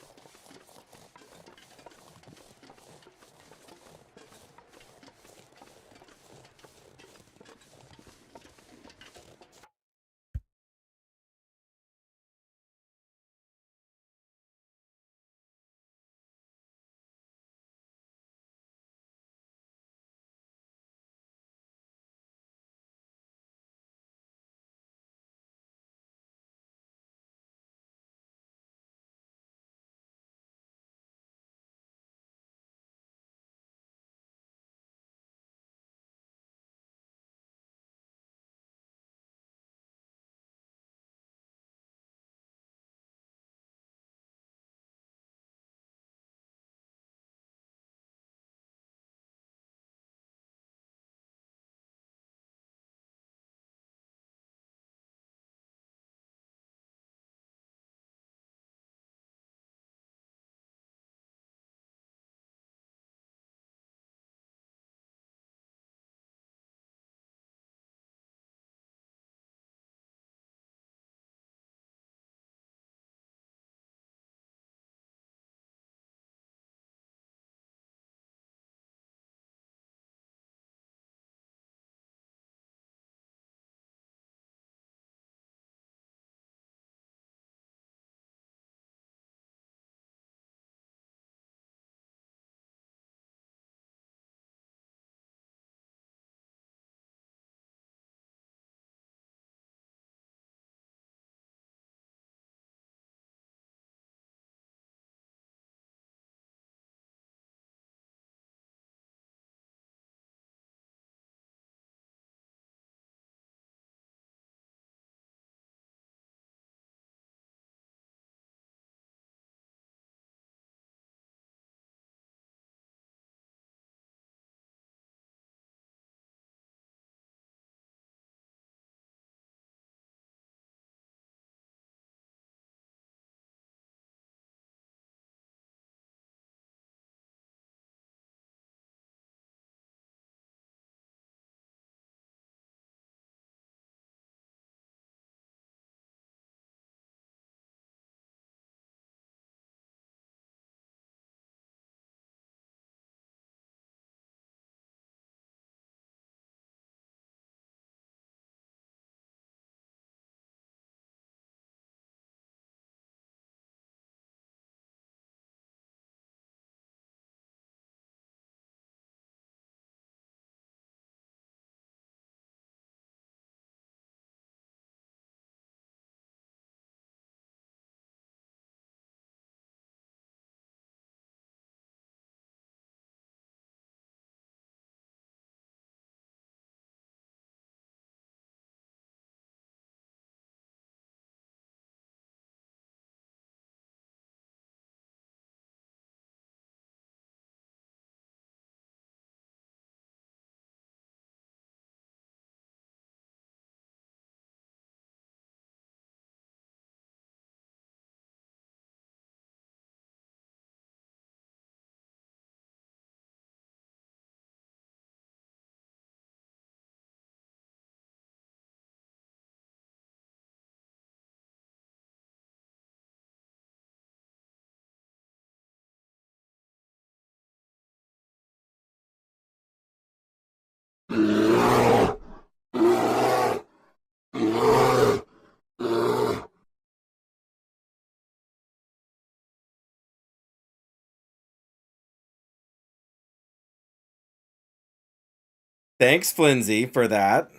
Thanks, Flimsy, for that.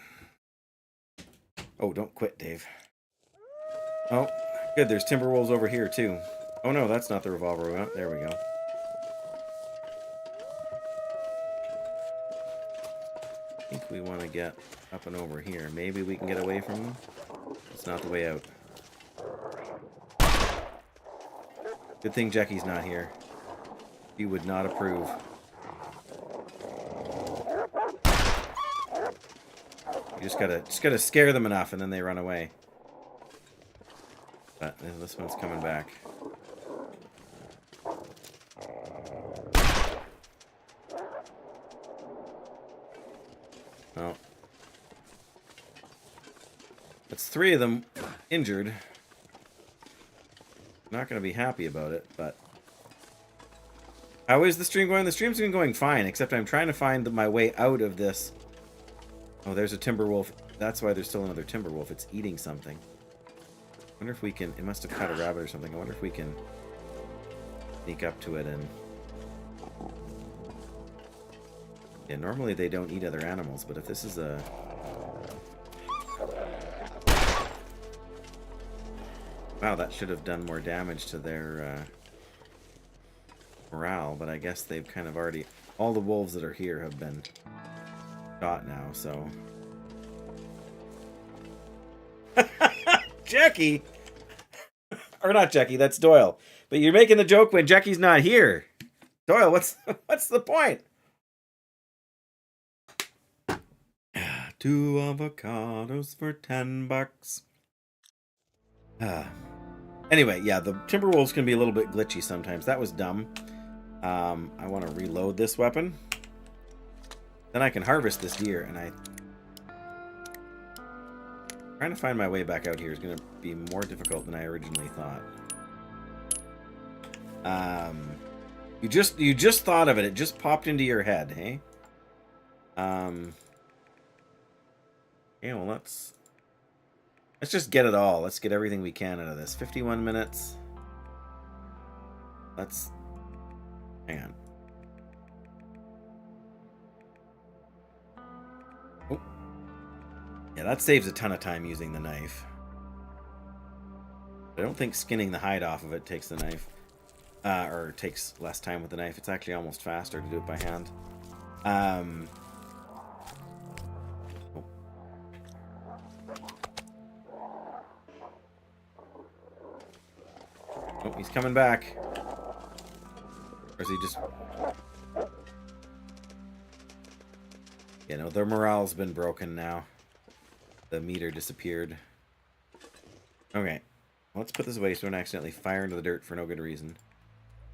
Oh, don't quit, Dave. Oh, good. There's timber wolves over here, too. Oh, no, that's not the revolver we want. There we go. I think we want to get up and over here. Maybe we can get away from them. It's not the way out. Good thing Jackie's not here. He would not approve. You just gotta scare them enough, and then they run away. But this one's coming back. Well, that's 3 of them injured. Not gonna be happy about it, but how is the stream going? The stream's been going fine, except I'm trying to find my way out of this. Oh, there's a timber wolf. That's why there's still another timber wolf. It's eating something. I wonder if we can... It must have caught a rabbit or something. I wonder if we can sneak up to it and... Yeah, normally they don't eat other animals, but if this is a... Wow, that should have done more damage to their morale, but I guess they've kind of already... All the wolves that are here have been shot now, so... Jackie! Or not Jackie, that's Doyle. But you're making the joke when Jackie's not here. Doyle, what's the point? 2 avocados for $10. Anyway, yeah, the Timberwolves can be a little bit glitchy sometimes. That was dumb. I want to reload this weapon. Then I can harvest this deer, and trying to find my way back out here is going to be more difficult than I originally thought. You just thought of it. It just popped into your head, hey? Yeah, well, let's just get it all. Let's get everything we can out of this. 51 minutes. Hang on. Oh. Yeah, that saves a ton of time using the knife. I don't think skinning the hide off of it takes the knife. Or takes less time with the knife. It's actually almost faster to do it by hand. Oh, he's coming back. Or is he just... Yeah, no, their morale's been broken now. The meter disappeared. Okay. Let's put this away so we don't accidentally fire into the dirt for no good reason.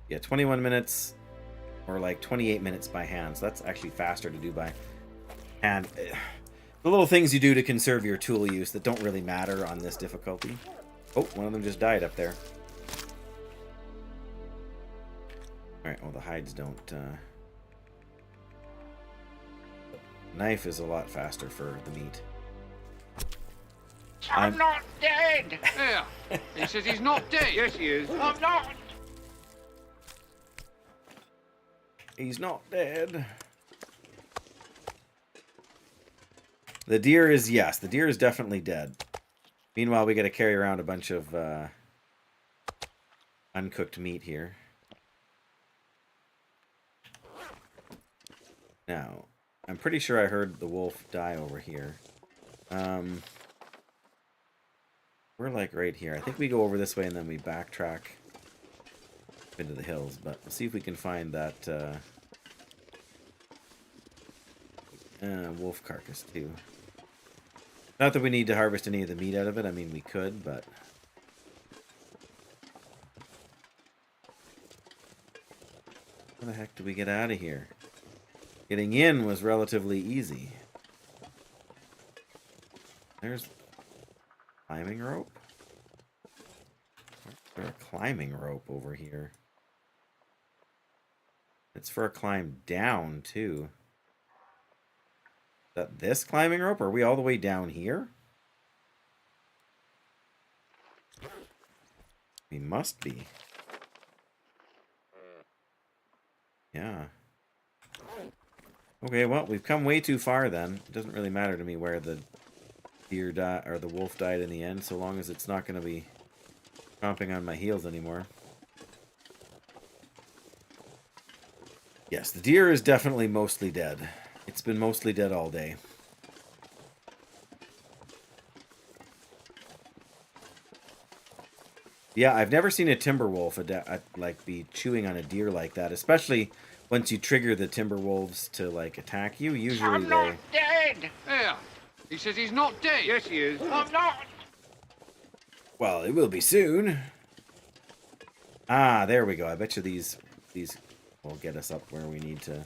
Yeah, 21 minutes or like 28 minutes by hand. So that's actually faster to do by hand. The little things you do to conserve your tool use that don't really matter on this difficulty. Oh, one of them just died up there. Alright, well the hides don't... The knife is a lot faster for the meat. I'm not dead! Yeah, he says he's not dead. Yes, he is. I'm not! He's not dead. The deer is, yes, the deer is definitely dead. Meanwhile, we got to carry around a bunch of uncooked meat here. Now, I'm pretty sure I heard the wolf die over here. We're like right here. I think we go over this way and then we backtrack into the hills, but we'll see if we can find that wolf carcass too. Not that we need to harvest any of the meat out of it. I mean, we could, but... How the heck do we get out of here? Getting in was relatively easy. There's climbing rope? There's a climbing rope over here. It's for a climb down, too. Is that this climbing rope? Are we all the way down here? We must be. Okay, well, we've come way too far then. It doesn't really matter to me where the deer died or the wolf died in the end, so long as it's not going to be chomping on my heels anymore. Yes, the deer is definitely mostly dead. It's been mostly dead all day. Yeah, I've never seen a timber wolf like be chewing on a deer like that, especially once you trigger the timber wolves to like attack you. Usually I'm not dead. Here. He says he's not dead. Yes, he is. I'm not. Well, it will be soon. Ah, there we go. I bet you these will get us up where we need to.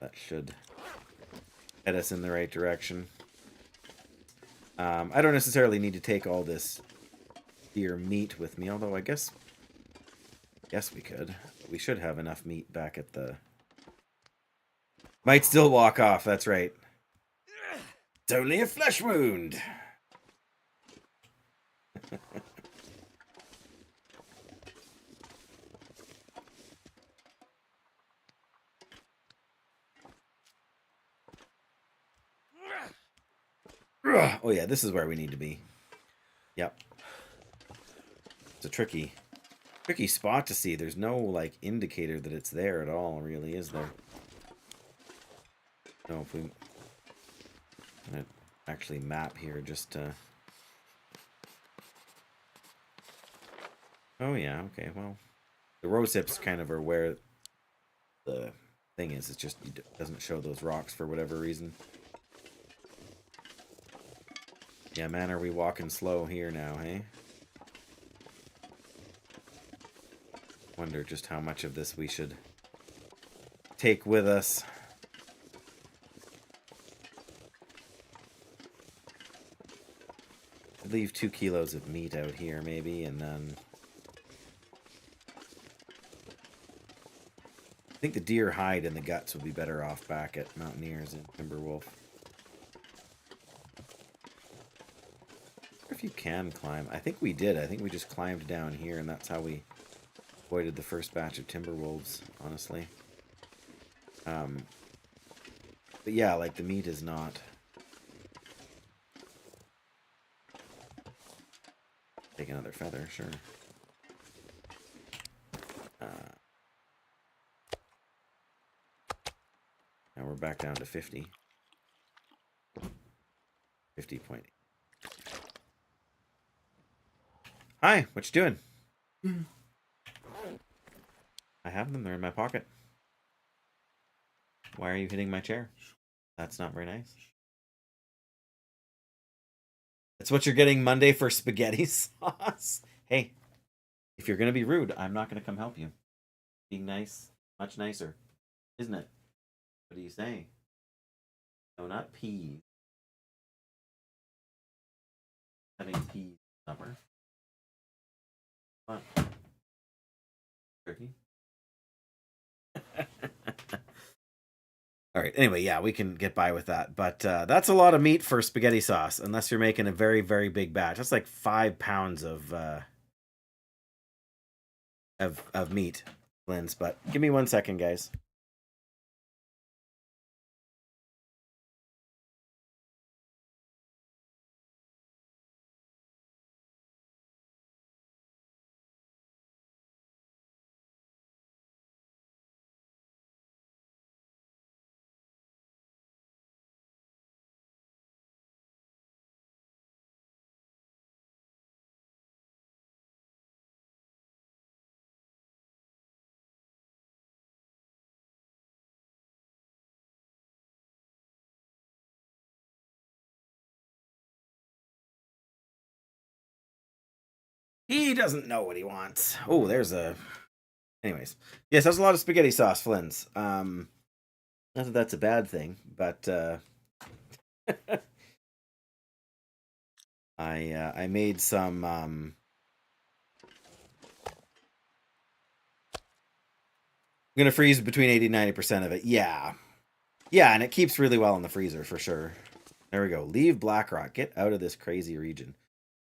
That should head us in the right direction. I don't necessarily need to take all this deer meat with me, although I guess we could. We should have enough meat back at the... Might still walk off, that's right. It's only a flesh wound. Oh yeah, this is where we need to be. Yep. It's a tricky spot to see. There's no like indicator that it's there at all, really, is there? No, if we gonna actually map here just to... Oh yeah, okay, well, the rose hips kind of are where the thing is. It's just it doesn't show those rocks for whatever reason. Yeah, man, are we walking slow here now, hey? Wonder just how much of this we should take with us. Leave 2 kilos of meat out here, maybe, and then... I think the deer hide and the guts would be better off back at Mountaineers and Timberwolf. If you can climb. I think we did. I think we just climbed down here, and that's how we avoided the first batch of Timberwolves, honestly. But yeah, like, the meat is not... Take another feather, sure. Now we're back down to 50. 50.8. Hi, what you doing? I have them. They're in my pocket. Why are you hitting my chair? That's not very nice. That's what you're getting Monday for spaghetti sauce. Hey, if you're going to be rude, I'm not going to come help you. Being nice, much nicer, isn't it? What do you say? No, not peas. Having peas supper. What? Turkey? All right. Anyway, yeah, we can get by with that. But that's a lot of meat for spaghetti sauce, unless you're making a very, very big batch. That's like 5 pounds of meat, Linz. But give me 1 second, guys. He doesn't know what he wants. Oh, there's a... Anyways. Yes, that's a lot of spaghetti sauce, Flynn's. Not that that's a bad thing, but... I made some... I'm going to freeze between 80 and 90% of it. Yeah. Yeah, and it keeps really well in the freezer, for sure. There we go. Leave Blackrock. Get out of this crazy region.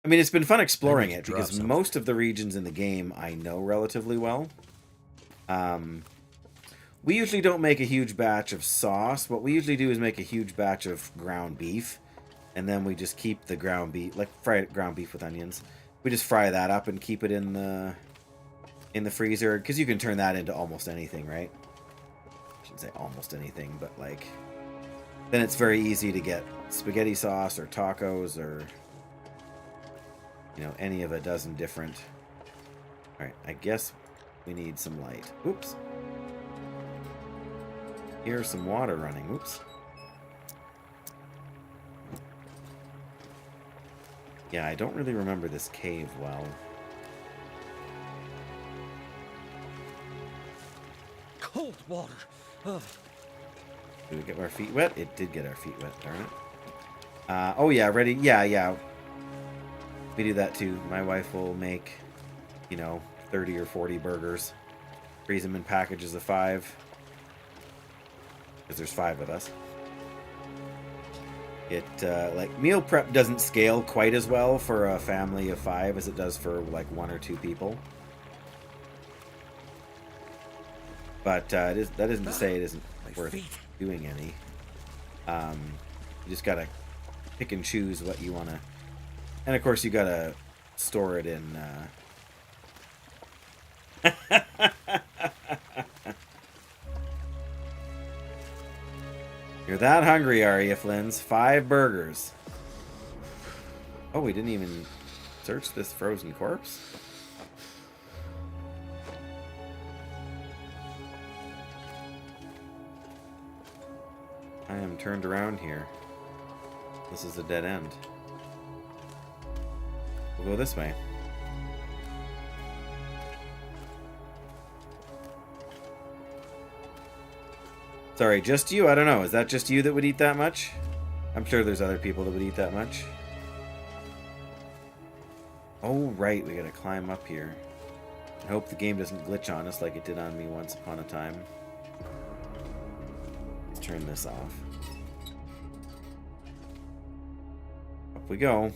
I mean, it's been fun exploring it, because most of the regions in the game I know relatively well. We usually don't make a huge batch of sauce. What we usually do is make a huge batch of ground beef. And then we just keep the ground beef, like fried ground beef with onions. We just fry that up and keep it in the freezer. Because you can turn that into almost anything, right? I shouldn't say almost anything, but like... Then it's very easy to get spaghetti sauce or tacos or... You know, any of a dozen different... Alright, I guess we need some light. Oops. Here's some water running. Oops. Yeah, I don't really remember this cave well. Cold water. Ugh. Did we get our feet wet? It did get our feet wet, darn it. Oh yeah, ready? Yeah. We do that too. My wife will make, you know, 30 or 40 burgers. Freeze them in packages of 5. Because there's 5 of us. It, like, meal prep doesn't scale quite as well for a family of 5 as it does for, like, 1 or 2 people. But that isn't to say it isn't worth doing any. You just gotta pick and choose what you wanna... And, of course, you gotta store it in... You're that hungry, are you, Flynn's? 5 burgers. Oh, we didn't even search this frozen corpse? I am turned around here. This is a dead end. We'll go this way. Sorry, just you? I don't know. Is that just you that would eat that much? I'm sure there's other people that would eat that much. Oh, right. We gotta climb up here. I hope the game doesn't glitch on us like it did on me once upon a time. Let's turn this off. Up we go.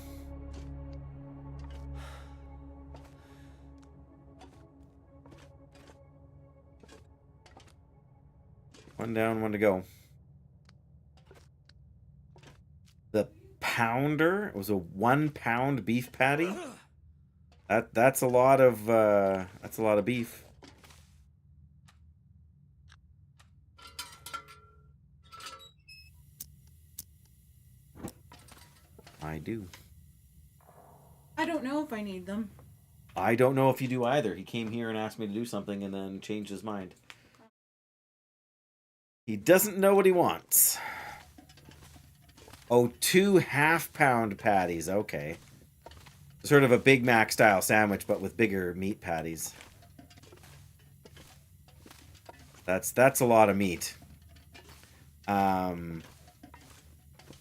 One down, one to go. The pounder? It was a 1 pound beef patty? That's a lot of beef. I do. I don't know if I need them. I don't know if you do either. He came here and asked me to do something and then changed his mind. He doesn't know what he wants. Oh, 2 half-pound patties. Okay. Sort of a Big Mac style sandwich, but with bigger meat patties. That's a lot of meat.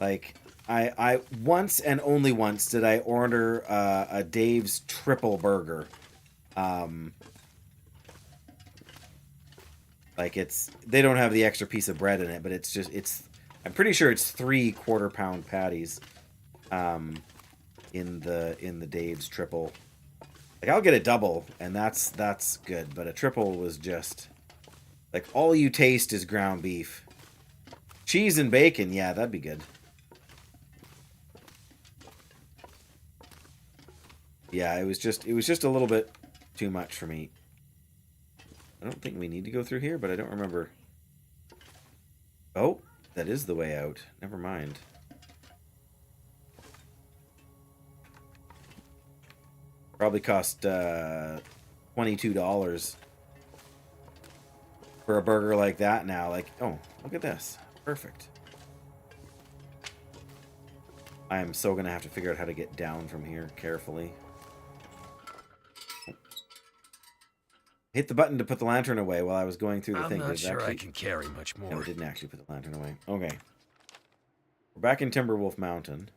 Like I once and only once did I order a Dave's triple burger. Like they don't have the extra piece of bread in it, but I'm pretty sure it's 3 quarter-pound patties. In the Dave's triple. Like I'll get a double, and that's good, but a triple was just like all you taste is ground beef. Cheese and bacon, yeah, that'd be good. Yeah, it was just a little bit too much for me. I don't think we need to go through here, but I don't remember. Oh, that is the way out. Never mind. Probably cost $22 for a burger like that now. Like, oh, look at this. Perfect. I am so going to have to figure out how to get down from here carefully. Hit the button to put the lantern away while I was going through the thing. I'm not sure I can carry much more. No, it didn't actually put the lantern away. Okay. We're back in Timberwolf Mountain.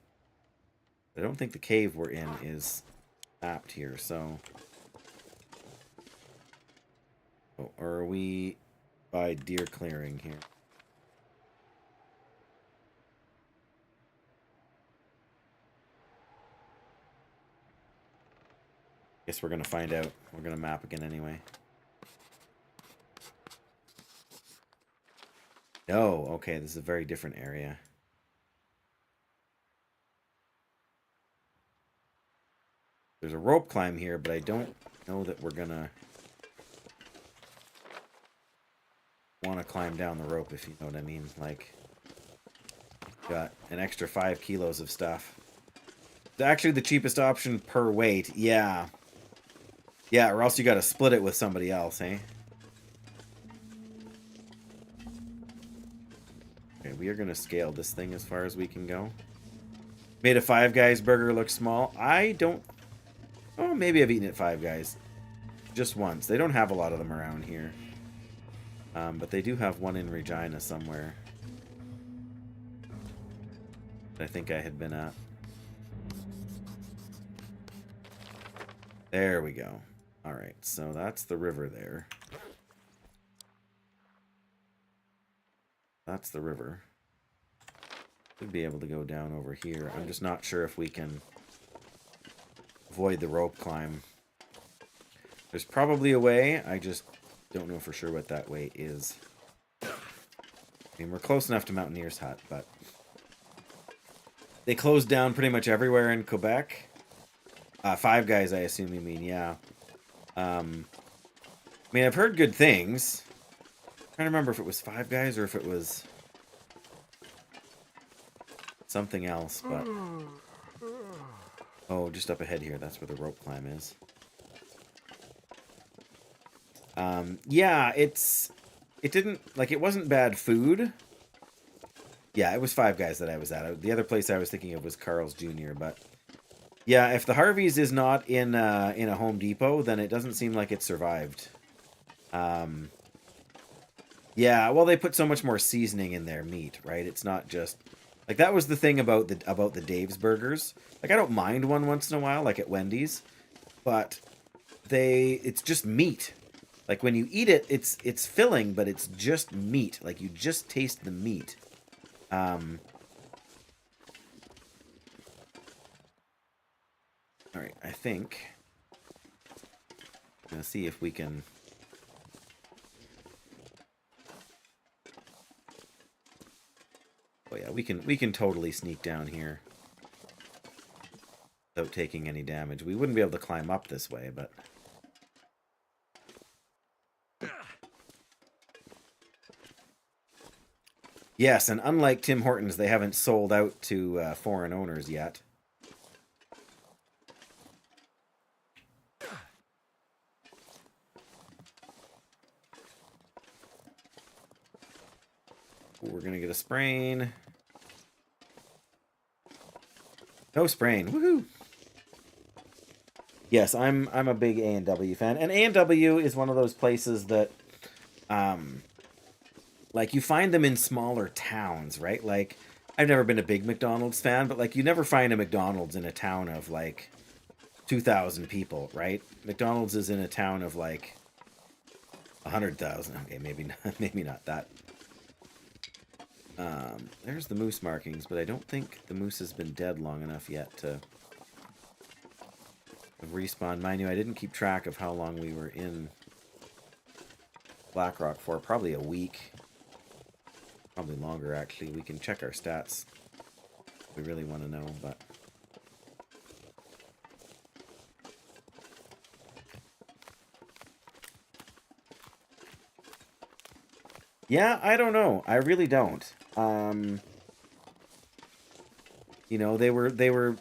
I don't think the cave we're in is mapped here, so... Oh, or are we by deer clearing here? Guess we're gonna find out. We're gonna map again anyway. No, okay, this is a very different area. There's a rope climb here, but I don't know that we're gonna want to climb down the rope, if you know what I mean. Like, got an extra 5 kilos of stuff. It's actually the cheapest option per weight. Yeah. Yeah, or else you gotta split it with somebody else, eh? Okay, we are gonna scale this thing as far as we can go. Made a Five Guys burger look small. I don't... Oh, maybe I've eaten at Five Guys. Just once. They don't have a lot of them around here. But they do have one in Regina somewhere. That I think I had been at. There we go. Alright, so that's the river there. That's the river. Should be able to go down over here. I'm just not sure if we can avoid the rope climb. There's probably a way. I just don't know for sure what that way is. I mean, we're close enough to Mountaineer's Hut, but they closed down pretty much everywhere in Quebec. Five Guys, I assume you mean, yeah. I mean, I've heard good things. I'm trying to remember if it was Five Guys or if it was something else, but... Oh, just up ahead here. That's where the rope climb is. Yeah, it didn't, like, it wasn't bad food. Yeah, it was Five Guys that I was at. The other place I was thinking of was Carl's Jr., but yeah, if the Harvey's is not in a Home Depot, then it doesn't seem like it survived. Yeah, well, they put so much more seasoning in their meat, right? It's not just like that was the thing about the Dave's burgers. Like, I don't mind one once in a while, like at Wendy's, but it's just meat. Like, when you eat it, it's filling, but it's just meat. Like, you just taste the meat. All right, I think I'm gonna see if we can. Oh yeah, we can totally sneak down here without taking any damage. We wouldn't be able to climb up this way, but. Yes, and unlike Tim Hortons, they haven't sold out to foreign owners yet. We're gonna get a sprain. No sprain. Woohoo! Yes, I'm a big A&W fan, and A&W is one of those places that, like, you find them in smaller towns, right? Like, I've never been a big McDonald's fan, but like, you never find a McDonald's in a town of like 2,000 people, right? McDonald's is in a town of like 100,000. Okay, maybe not that. There's the moose markings, but I don't think the moose has been dead long enough yet to respawn. Mind you, I didn't keep track of how long we were in Blackrock for. Probably a week. Probably longer, actually. We can check our stats if we really want to know, but... Yeah, I don't know. I really don't. You know, they were...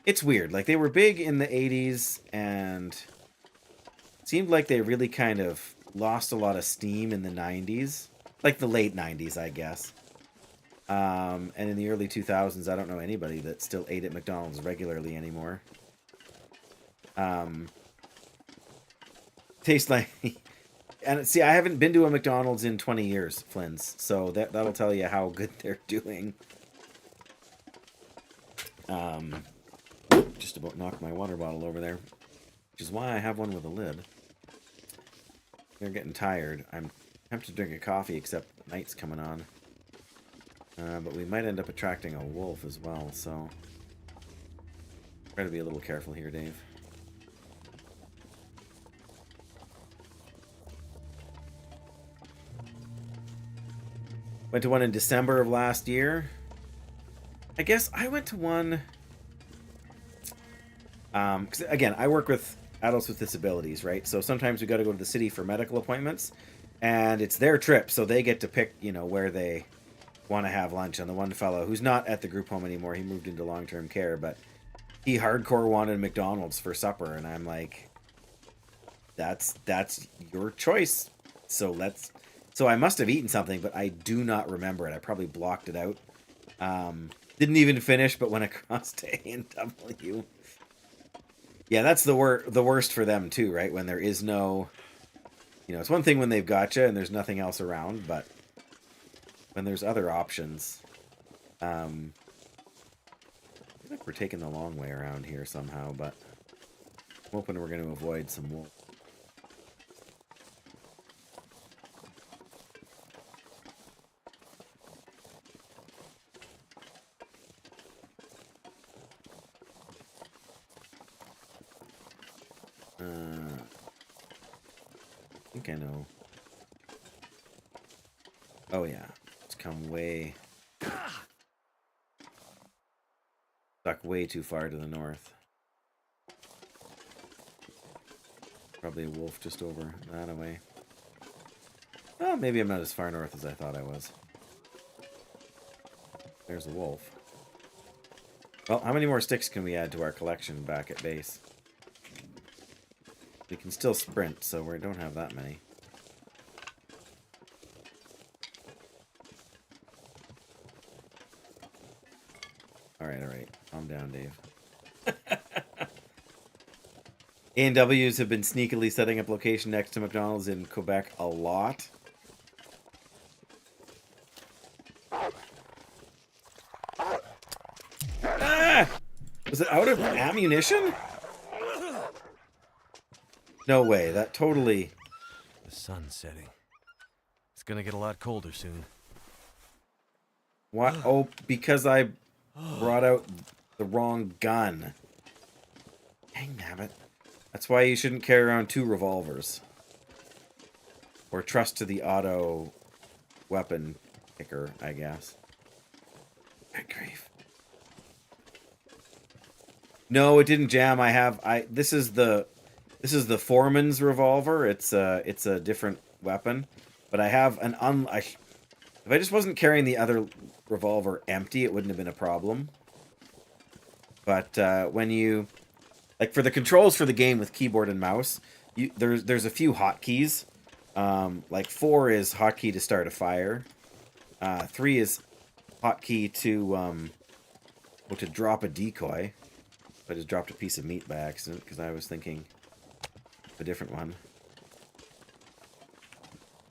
It's weird. Like, they were big in the 80s, and it seemed like they really kind of lost a lot of steam in the 90s. Like, the late 90s, I guess. And in the early 2000s, I don't know anybody that still ate at McDonald's regularly anymore. Tastes like... And see, I haven't been to a McDonald's in 20 years, Flynn's. So that'll tell you how good they're doing. Just about knocked my water bottle over there. Which is why I have one with a lid. They're getting tired. I'm tempted to drink a coffee, except night's coming on. But we might end up attracting a wolf as well, so... Try to be a little careful here, Dave. Went to one in December of last year. I guess I went to one... 'cause again, I work with adults with disabilities, right? So sometimes we got to go to the city for medical appointments, and it's their trip, so they get to pick, you know, where they want to have lunch. And the one fellow who's not at the group home anymore, he moved into long-term care, but he hardcore wanted McDonald's for supper, and I'm like, that's your choice. So I must have eaten something, but I do not remember it. I probably blocked it out. Didn't even finish, but went across to A&W. Yeah, that's the worst for them too, right? When there is no, you know, it's one thing when they've got you and there's nothing else around, but when there's other options, I feel like we're taking the long way around here somehow, but I'm hoping we're going to avoid some wolves. I think I know. Oh yeah, it's come way... stuck way too far to the north. Probably a wolf just over that away. Well, maybe I'm not as far north as I thought I was. There's a wolf. Well, how many more sticks can we add to our collection back at base? We can still sprint, so we don't have that many. Alright. Calm down, Dave. A&Ws have been sneakily setting up location next to McDonald's in Quebec a lot. Ah! Was it out of ammunition? No way, that totally... The sun's setting. It's gonna get a lot colder soon. What? Oh, because I brought out the wrong gun. Dang nabbit. That's why you shouldn't carry around 2 revolvers. Or trust to the auto weapon picker, I guess. Good grief. No, it didn't jam. This is the foreman's revolver. It's a different weapon, but I have an if I just wasn't carrying the other revolver empty, it wouldn't have been a problem. But when you, like, for the controls for the game with keyboard and mouse, there's a few hotkeys. Like 4 is hotkey to start a fire. 3 is hotkey to drop a decoy. I just dropped a piece of meat by accident because I was thinking a different one.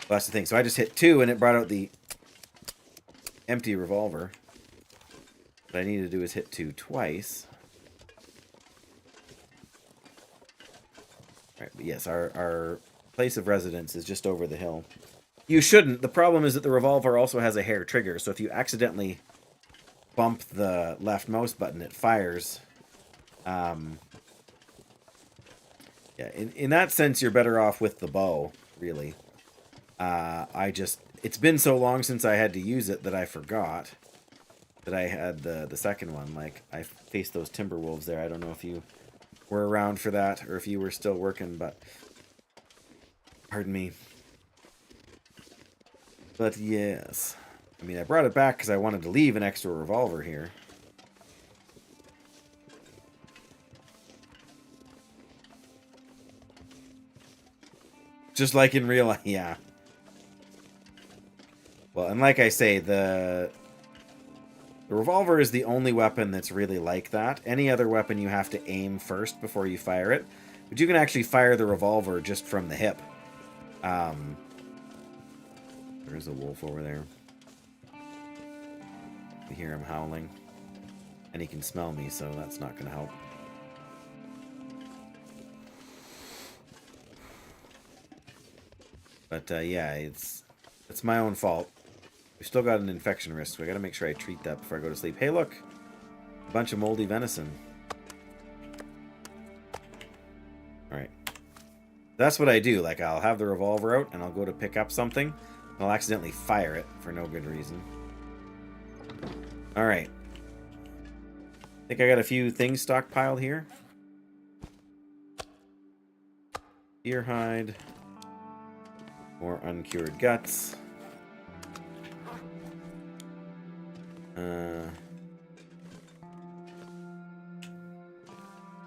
Well, that's the thing. So I just hit 2 and it brought out the empty revolver. What I need to do is hit 2 twice. Alright, but yes, our place of residence is just over the hill. You shouldn't. The problem is that the revolver also has a hair trigger, so if you accidentally bump the left mouse button, it fires. Yeah, in that sense, you're better off with the bow, really. It's been so long since I had to use it that I forgot that I had the second one. Like, I faced those timber wolves there. I don't know if you were around for that or if you were still working, but pardon me. But yes, I mean, I brought it back because I wanted to leave an extra revolver here. Just like in real life, yeah. Well, and like I say, the revolver is the only weapon that's really like that. Any other weapon you have to aim first before you fire it. But you can actually fire the revolver just from the hip. There's a wolf over there. You hear him howling. And he can smell me, so that's not going to help. But yeah, it's my own fault. We've still got an infection risk, so I gotta make sure I treat that before I go to sleep. Hey, look! A bunch of moldy venison. Alright. That's what I do. Like, I'll have the revolver out, and I'll go to pick up something. I'll accidentally fire it for no good reason. Alright. I think I got a few things stockpiled here. Deer hide. More uncured guts.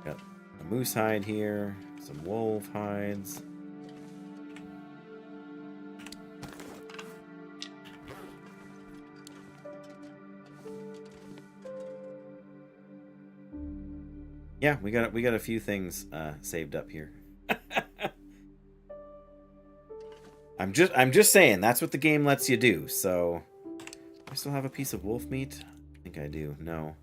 Got a moose hide here. Some wolf hides. Yeah, we got a few things saved up here. I'm just saying that's what the game lets you do. So, do I still have a piece of wolf meat? I think I do. No.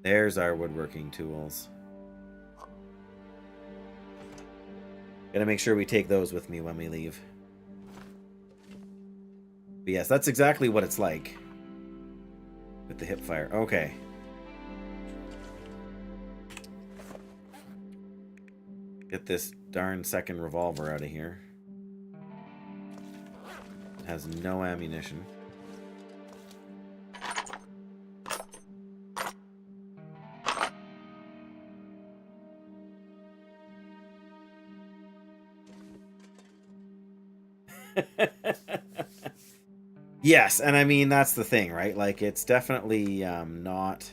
There's our woodworking tools. Gotta make sure we take those with me when we leave. But yes, that's exactly what it's like with the hip fire. Okay. Get this darn second revolver out of here. It has no ammunition. Yes, and I mean, that's the thing, right? Like, it's definitely not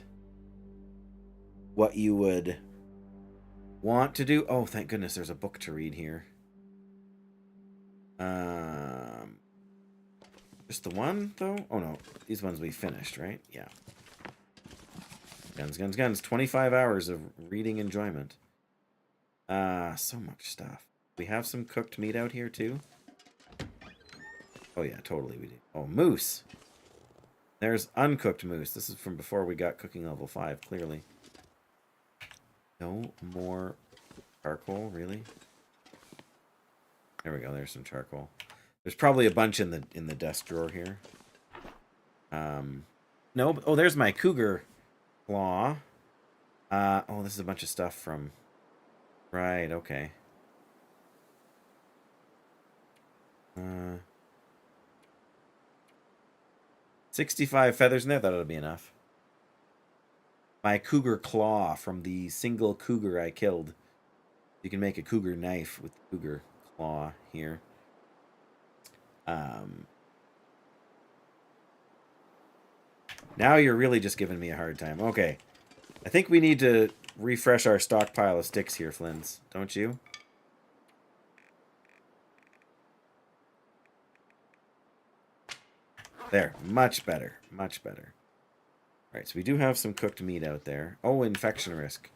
what you would want to do. Oh, thank goodness there's a book to read here. Just the one, though? Oh, no. These ones we finished, right? Yeah. Guns, guns, guns. 25 hours of reading enjoyment. So much stuff. We have some cooked meat out here, too. Oh, yeah, totally we do. Oh, moose. There's uncooked moose. This is from before we got cooking level 5, clearly. No more charcoal, really? There we go. There's some charcoal. There's probably a bunch in the desk drawer here. No. Oh, there's my cougar claw. Oh, this is a bunch of stuff from... Right, okay. 65 feathers in there. That ought to be enough. My cougar claw from the single cougar I killed. You can make a cougar knife with the cougar claw here. Now you're really just giving me a hard time. Okay. I think we need to refresh our stockpile of sticks here, Flins. Don't you? There. Much better. Much better. Alright, so we do have some cooked meat out there. Oh, infection risk.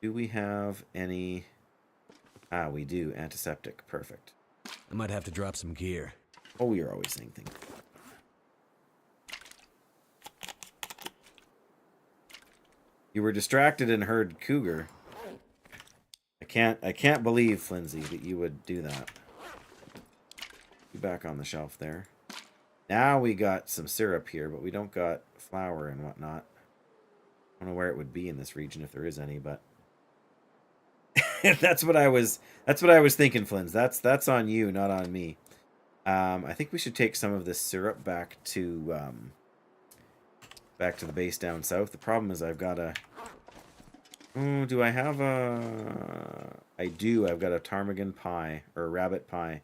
Do we have any... Ah, we do. Antiseptic. Perfect. I might have to drop some gear. Oh, you're always saying things. You were distracted and heard cougar. I can't believe, Flinzy, that you would do that. Be back on the shelf there. Now we got some syrup here, but we don't got flour and whatnot. I don't know where it would be in this region if there is any, but that's what I was thinking, Flins. That's on you, not on me. I think we should take some of this syrup back to the base down south. The problem is I've got a... Oh, do I have a... I do. I've got a ptarmigan pie, or a rabbit pie.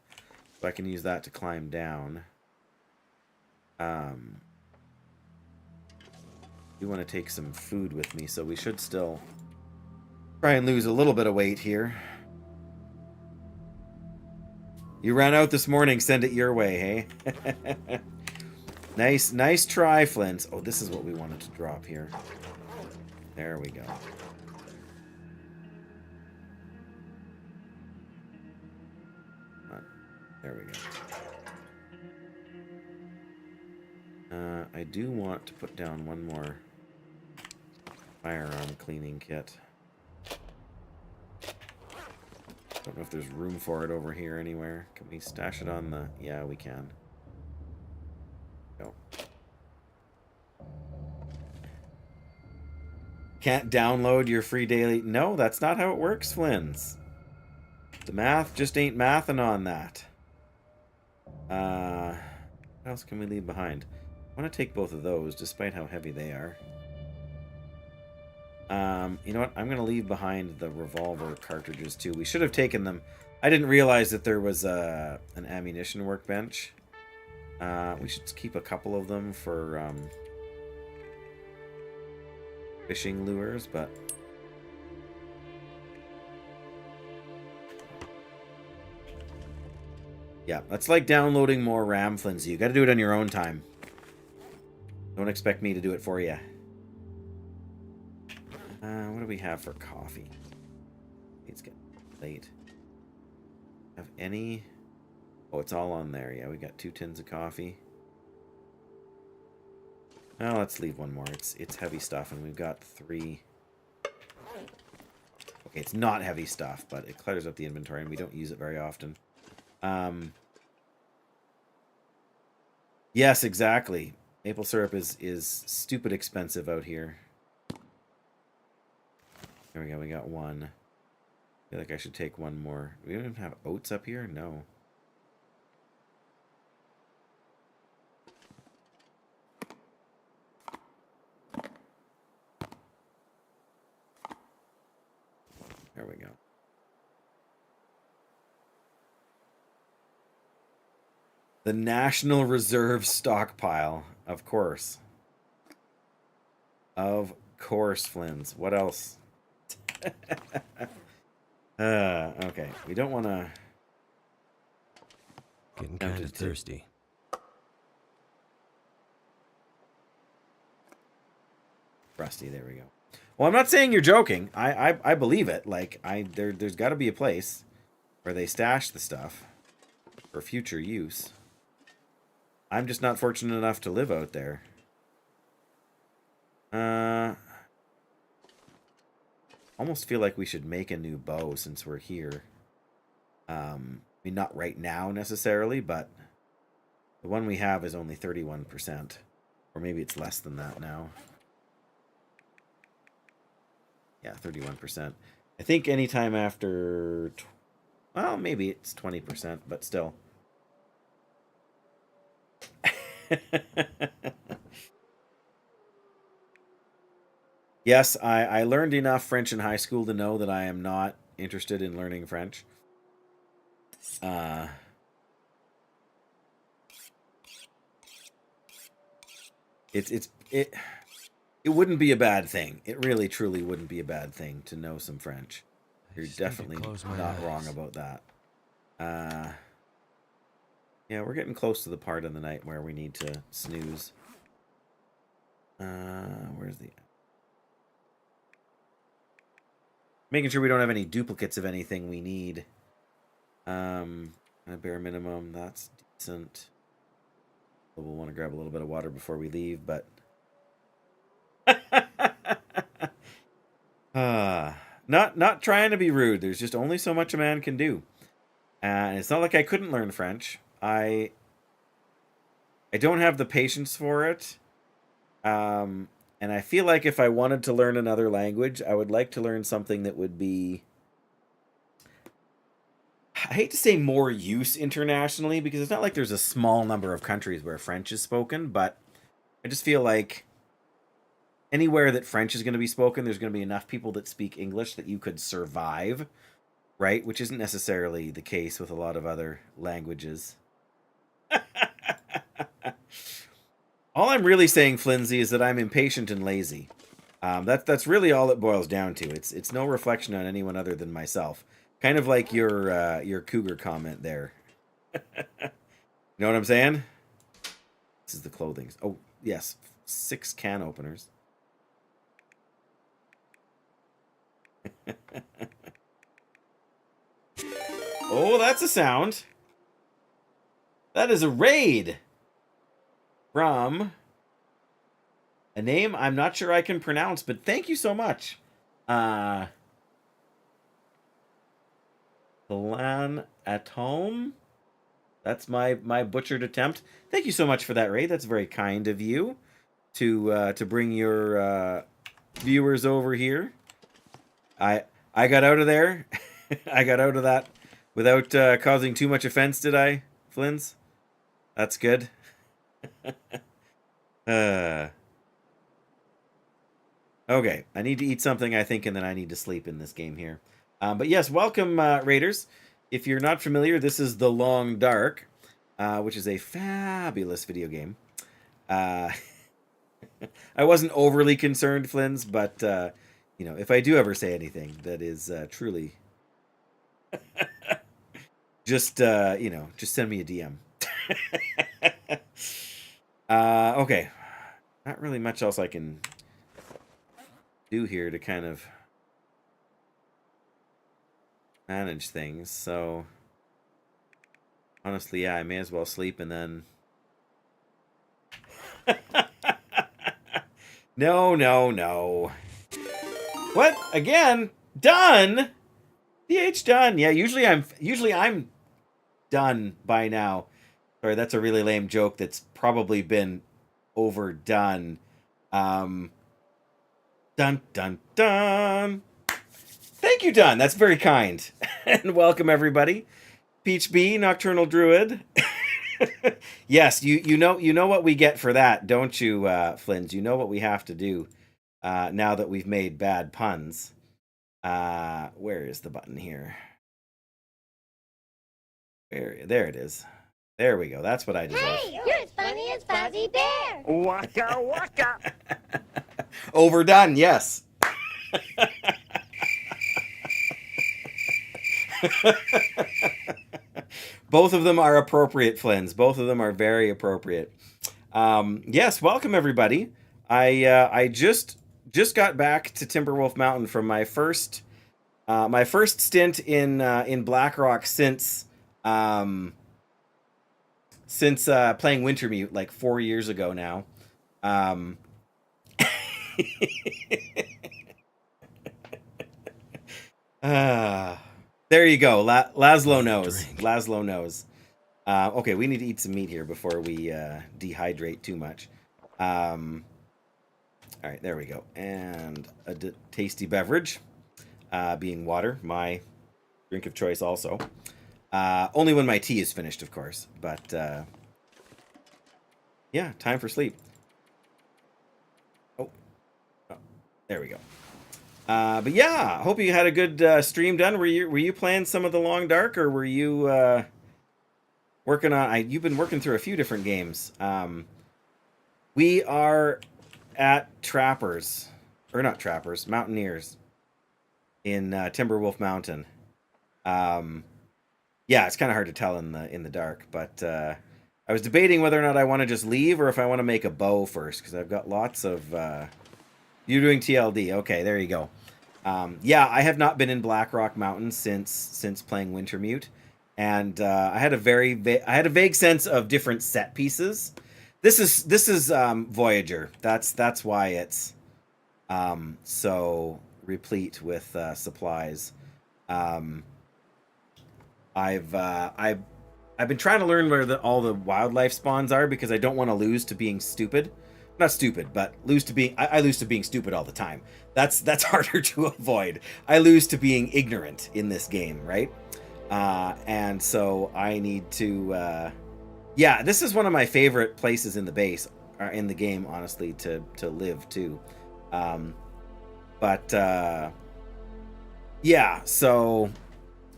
So I can use that to climb down. Do want to take some food with me, so we should still try and lose a little bit of weight here. You ran out this morning, send it your way, hey? Nice try, Flint. Oh, this is what we wanted to drop here. There we go. There we go. I do want to put down one more firearm cleaning kit. Don't know if there's room for it over here anywhere. Can we stash it on the... Yeah, we can. Go. Can't download your free daily... No, that's not how it works, Flynn's. The math just ain't mathin' on that. What else can we leave behind? I want to take both of those, despite how heavy they are. You know what? I'm going to leave behind the revolver cartridges, too. We should have taken them. I didn't realize that there was an ammunition workbench. We should keep a couple of them for fishing lures, but... Yeah, that's like downloading more RAM, Flimsy. You got to do it on your own time. Don't expect me to do it for you. What do we have for coffee? It's getting late. Have any? Oh, it's all on there. Yeah, we got 2 tins of coffee. Well, let's leave one more. It's heavy stuff, and we've got 3. Okay, it's not heavy stuff, but it clutters up the inventory, and we don't use it very often. Yes, exactly. Maple syrup is stupid expensive out here. There we go, we got 1. I feel like I should take 1 more. We don't even have oats up here? No. There we go. The National Reserve stockpile, of course. Of course, Flynn's. What else? Okay. We don't want to... Getting kind of thirsty. Rusty, there we go. Well, I'm not saying you're joking. I believe it. Like, there's got to be a place where they stash the stuff for future use. I'm just not fortunate enough to live out there. Almost feel like we should make a new bow since we're here. I mean, not right now necessarily, but the one we have is only 31%. Or maybe it's less than that now. Yeah, 31%. I think anytime after... Well, maybe it's 20%, but still. Yes, I learned enough French in high school to know that I am not interested in learning French. It wouldn't be a bad thing. It really, truly wouldn't be a bad thing to know some French. You're definitely not wrong about that. Yeah, we're getting close to the part of the night where we need to snooze. Where's the... Making sure we don't have any duplicates of anything we need. A bare minimum, that's decent. We'll want to grab a little bit of water before we leave, but... Not trying to be rude. There's just only so much a man can do. And it's not like I couldn't learn French. I don't have the patience for it. And I feel like if I wanted to learn another language, I would like to learn something that would be... I hate to say more use internationally, because it's not like there's a small number of countries where French is spoken, but I just feel like anywhere that French is going to be spoken, there's going to be enough people that speak English that you could survive, right? Which isn't necessarily the case with a lot of other languages. All I'm really saying, Flimsy, is that I'm impatient and lazy. That's really all it boils down to. It's no reflection on anyone other than myself. Kind of like your cougar comment there. You know what I'm saying? This is the clothing. Oh, yes. 6 can openers. Oh, that's a sound. That is a raid. From a name I'm not sure I can pronounce, but thank you so much. Plan at home. That's my butchered attempt. Thank you so much for that raid. That's very kind of you to bring your viewers over here. I got out of there. I got out of that without causing too much offense, did I, Flins? That's good. Okay, I need to eat something, I think, and then I need to sleep in this game here. But yes, welcome, Raiders. If you're not familiar, this is The Long Dark, which is a fabulous video game. I wasn't overly concerned, Flins, but, you know, if I do ever say anything that is truly... just, you know, just send me a DM. Okay. Not really much else I can do here to kind of manage things, so honestly, yeah, I may as well sleep and then no. What? Again? Done? DH done. Yeah, usually I'm done by now. Sorry, that's a really lame joke that's probably been overdone. Dun dun dun. Thank you, Dun. That's very kind. And welcome everybody. Peach Bee, Nocturnal Druid. Yes, you know what we get for that, don't you, Flins? You know what we have to do now that we've made bad puns. Where is the button here? There it is. There we go. That's what I deserve. Hey, you're as funny as Fuzzy Bear. Waka waka. Overdone, yes. Both of them are appropriate, Flins. Both of them are very appropriate. Yes, welcome everybody. I just got back to Timberwolf Mountain from my first stint in Blackrock since playing Wintermute like 4 years ago now. There you go. Laszlo knows. Laszlo knows. Okay, we need to eat some meat here before we dehydrate too much. All right, there we go. And a tasty beverage, being water, my drink of choice also. Only when my tea is finished, of course. But, yeah, time for sleep. Oh, there we go. But yeah, hope you had a good stream done. Were you playing some of the Long Dark, or were you working on? You've been working through a few different games. We are at Trappers, or not Trappers, Mountaineers in Timberwolf Mountain. Yeah, it's kind of hard to tell in the dark, but I was debating whether or not I want to just leave or if I want to make a bow first, because I've got lots of. You're doing TLD. Okay, there you go. Yeah, I have not been in Blackrock Mountain since playing Wintermute, and I had a vague sense of different set pieces. This is Voyageur. That's why it's so replete with supplies. I've been trying to learn where all the wildlife spawns are because I don't want to lose to being stupid. Not stupid, but lose to being. I lose to being stupid all the time. That's harder to avoid. I lose to being ignorant in this game, right? And so I need to. Yeah, this is one of my favorite places in the base, or in the game, honestly, to live too. Yeah, so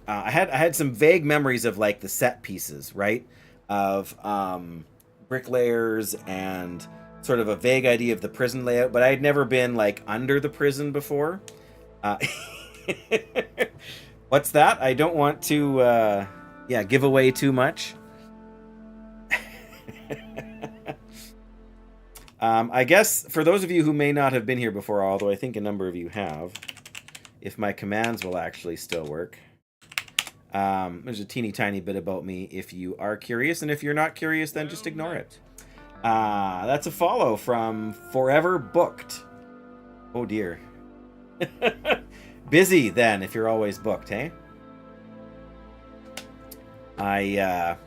I had some vague memories of like the set pieces, right? Of bricklayers and sort of a vague idea of the prison layout, but I had never been like under the prison before. What's that? I don't want to give away too much. I guess for those of you who may not have been here before, although I think a number of you have, if my commands will actually still work. There's a teeny tiny bit about me if you are curious, and if you're not curious, then just ignore it. That's a follow from Forever Booked. Oh dear. Busy then, if you're always booked, hey? I've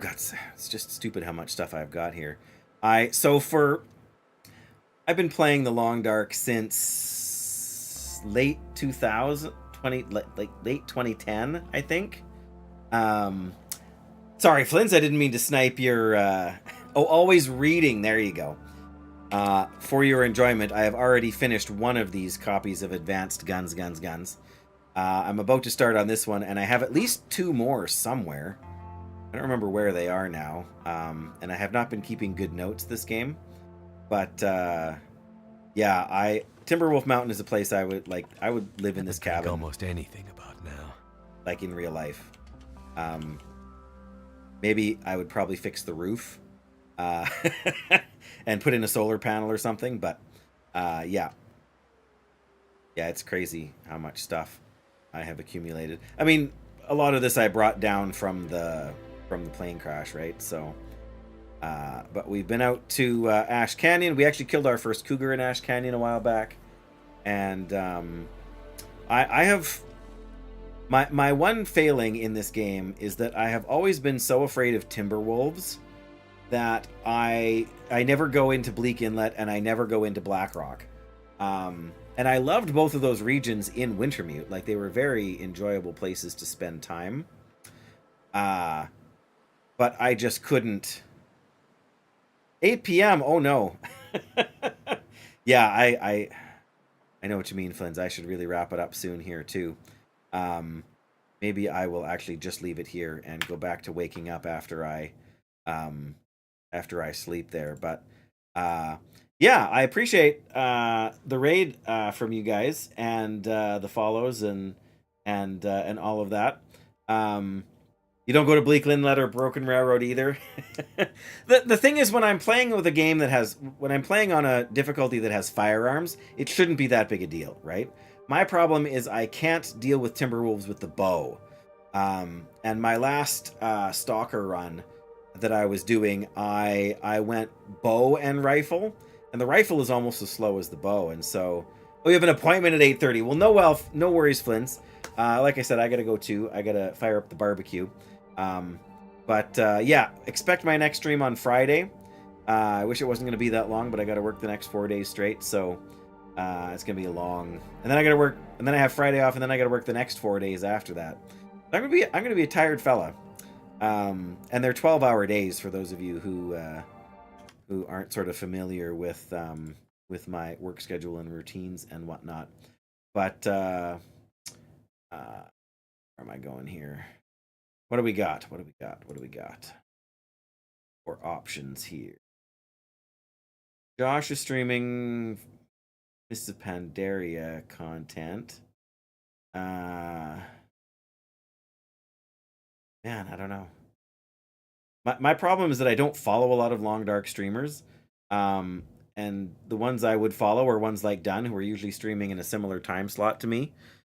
got, it's just stupid how much stuff I've got here. So for I've been playing the Long Dark since late 2020, like late 2010, I think. Sorry, Flins, I didn't mean to snipe your. Always reading. There you go. For your enjoyment, I have already finished one of these copies of Advanced Guns. I'm about to start on this one, and I have at least 2 more somewhere. I don't remember where they are now, and I have not been keeping good notes this game. But yeah, Timberwolf Mountain is a place I would like. I would live in this cabin, almost anything about now. like in real life. Maybe I would probably fix the roof, and put in a solar panel or something. But yeah, it's crazy how much stuff I have accumulated. I mean, a lot of this I brought down from the plane crash, right? So. But we've been out to Ash Canyon. We actually killed our first cougar in Ash Canyon a while back. And I have... My one failing in this game is that I have always been so afraid of timber wolves that I never go into Bleak Inlet and I never go into Blackrock. And I loved both of those regions in Wintermute. Like, they were very enjoyable places to spend time. But I just couldn't... 8 p.m. Oh no. Yeah, I know what you mean, Flins. I should really wrap it up soon here too. Maybe I will actually just leave it here and go back to waking up after I sleep there. But yeah, I appreciate the raid from you guys and the follows and all of that. You don't go to Bleak Inlet or Broken Railroad either. The thing is, when I'm playing with a game when I'm playing on a difficulty that has firearms, it shouldn't be that big a deal, right? My problem is I can't deal with Timberwolves with the bow. And my last Stalker run that I was doing, I went bow and rifle, and the rifle is almost as slow as the bow, and so... Oh, you have an appointment at 8:30. Well, no worries, Flints. Like I said, I gotta go too. I gotta fire up the barbecue. But yeah, expect my next stream on Friday. I wish it wasn't going to be that long, but I got to work the next 4 days straight, so it's going to be long. And then I got to work, and then I have Friday off, and then I got to work the next 4 days after that. I'm going to be a tired fella. And they're 12-hour days for those of you who aren't sort of familiar with my work schedule and routines and whatnot. But where am I going here? What do we got? For options here. Josh is streaming Mists of Pandaria content. Man, I don't know. My problem is that I don't follow a lot of Long Dark streamers. And the ones I would follow are ones like Dunn, who are usually streaming in a similar time slot to me.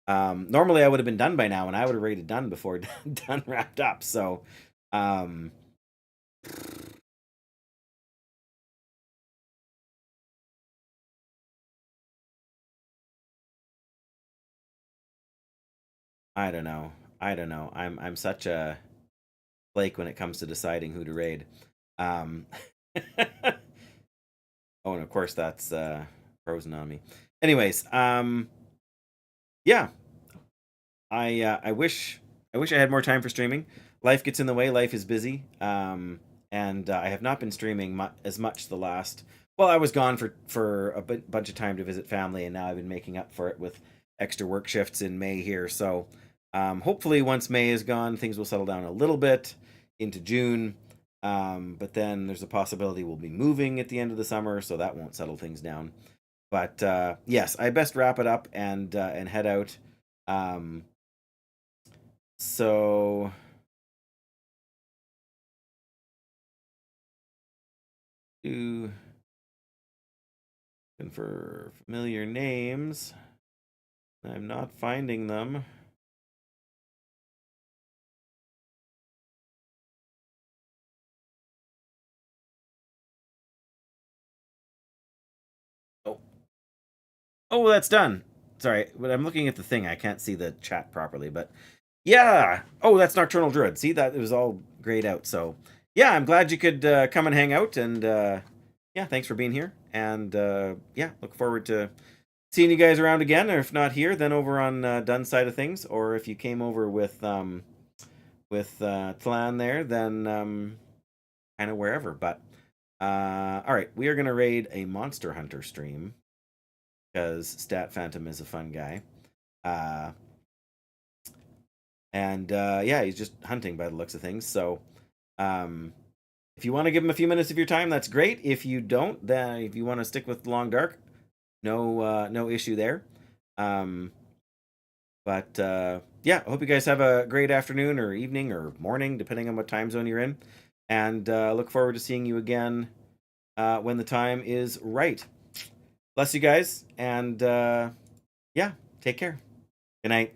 Normally I would have been done by now, and I would have rated Dunn before Dunn wrapped up. So, I don't know. I'm such a flake when it comes to deciding who to raid. Oh, and of course that's frozen on me. Anyways, yeah. I wish I had more time for streaming. Life gets in the way. Life is busy. And I have not been streaming as much the last... Well, I was gone for a bunch of time to visit family, and now I've been making up for it with extra work shifts in May here. So hopefully once May is gone, things will settle down a little bit into June. But then there's a possibility we'll be moving at the end of the summer, so that won't settle things down. But yes, I best wrap it up and head out. So looking for familiar names. I'm not finding them. Oh, that's done. Sorry, but I'm looking at the thing. I can't see the chat properly, but yeah. Oh, that's Nocturnal Druid. See, that it was all grayed out. So yeah, I'm glad you could come and hang out and yeah, thanks for being here. And yeah, look forward to seeing you guys around again. Or if not here, then over on Dunn's side of things. Or if you came over with Tlan there, then kind of wherever. But all right, we are gonna raid a Monster Hunter stream because Stat Phantom is a fun guy. And yeah, he's just hunting by the looks of things. So if you want to give him a few minutes of your time, that's great. If you don't, then if you want to stick with Long Dark, no issue there. But yeah, I hope you guys have a great afternoon or evening or morning, depending on what time zone you're in. And look forward to seeing you again when the time is right. Bless you guys, and yeah, take care. Good night.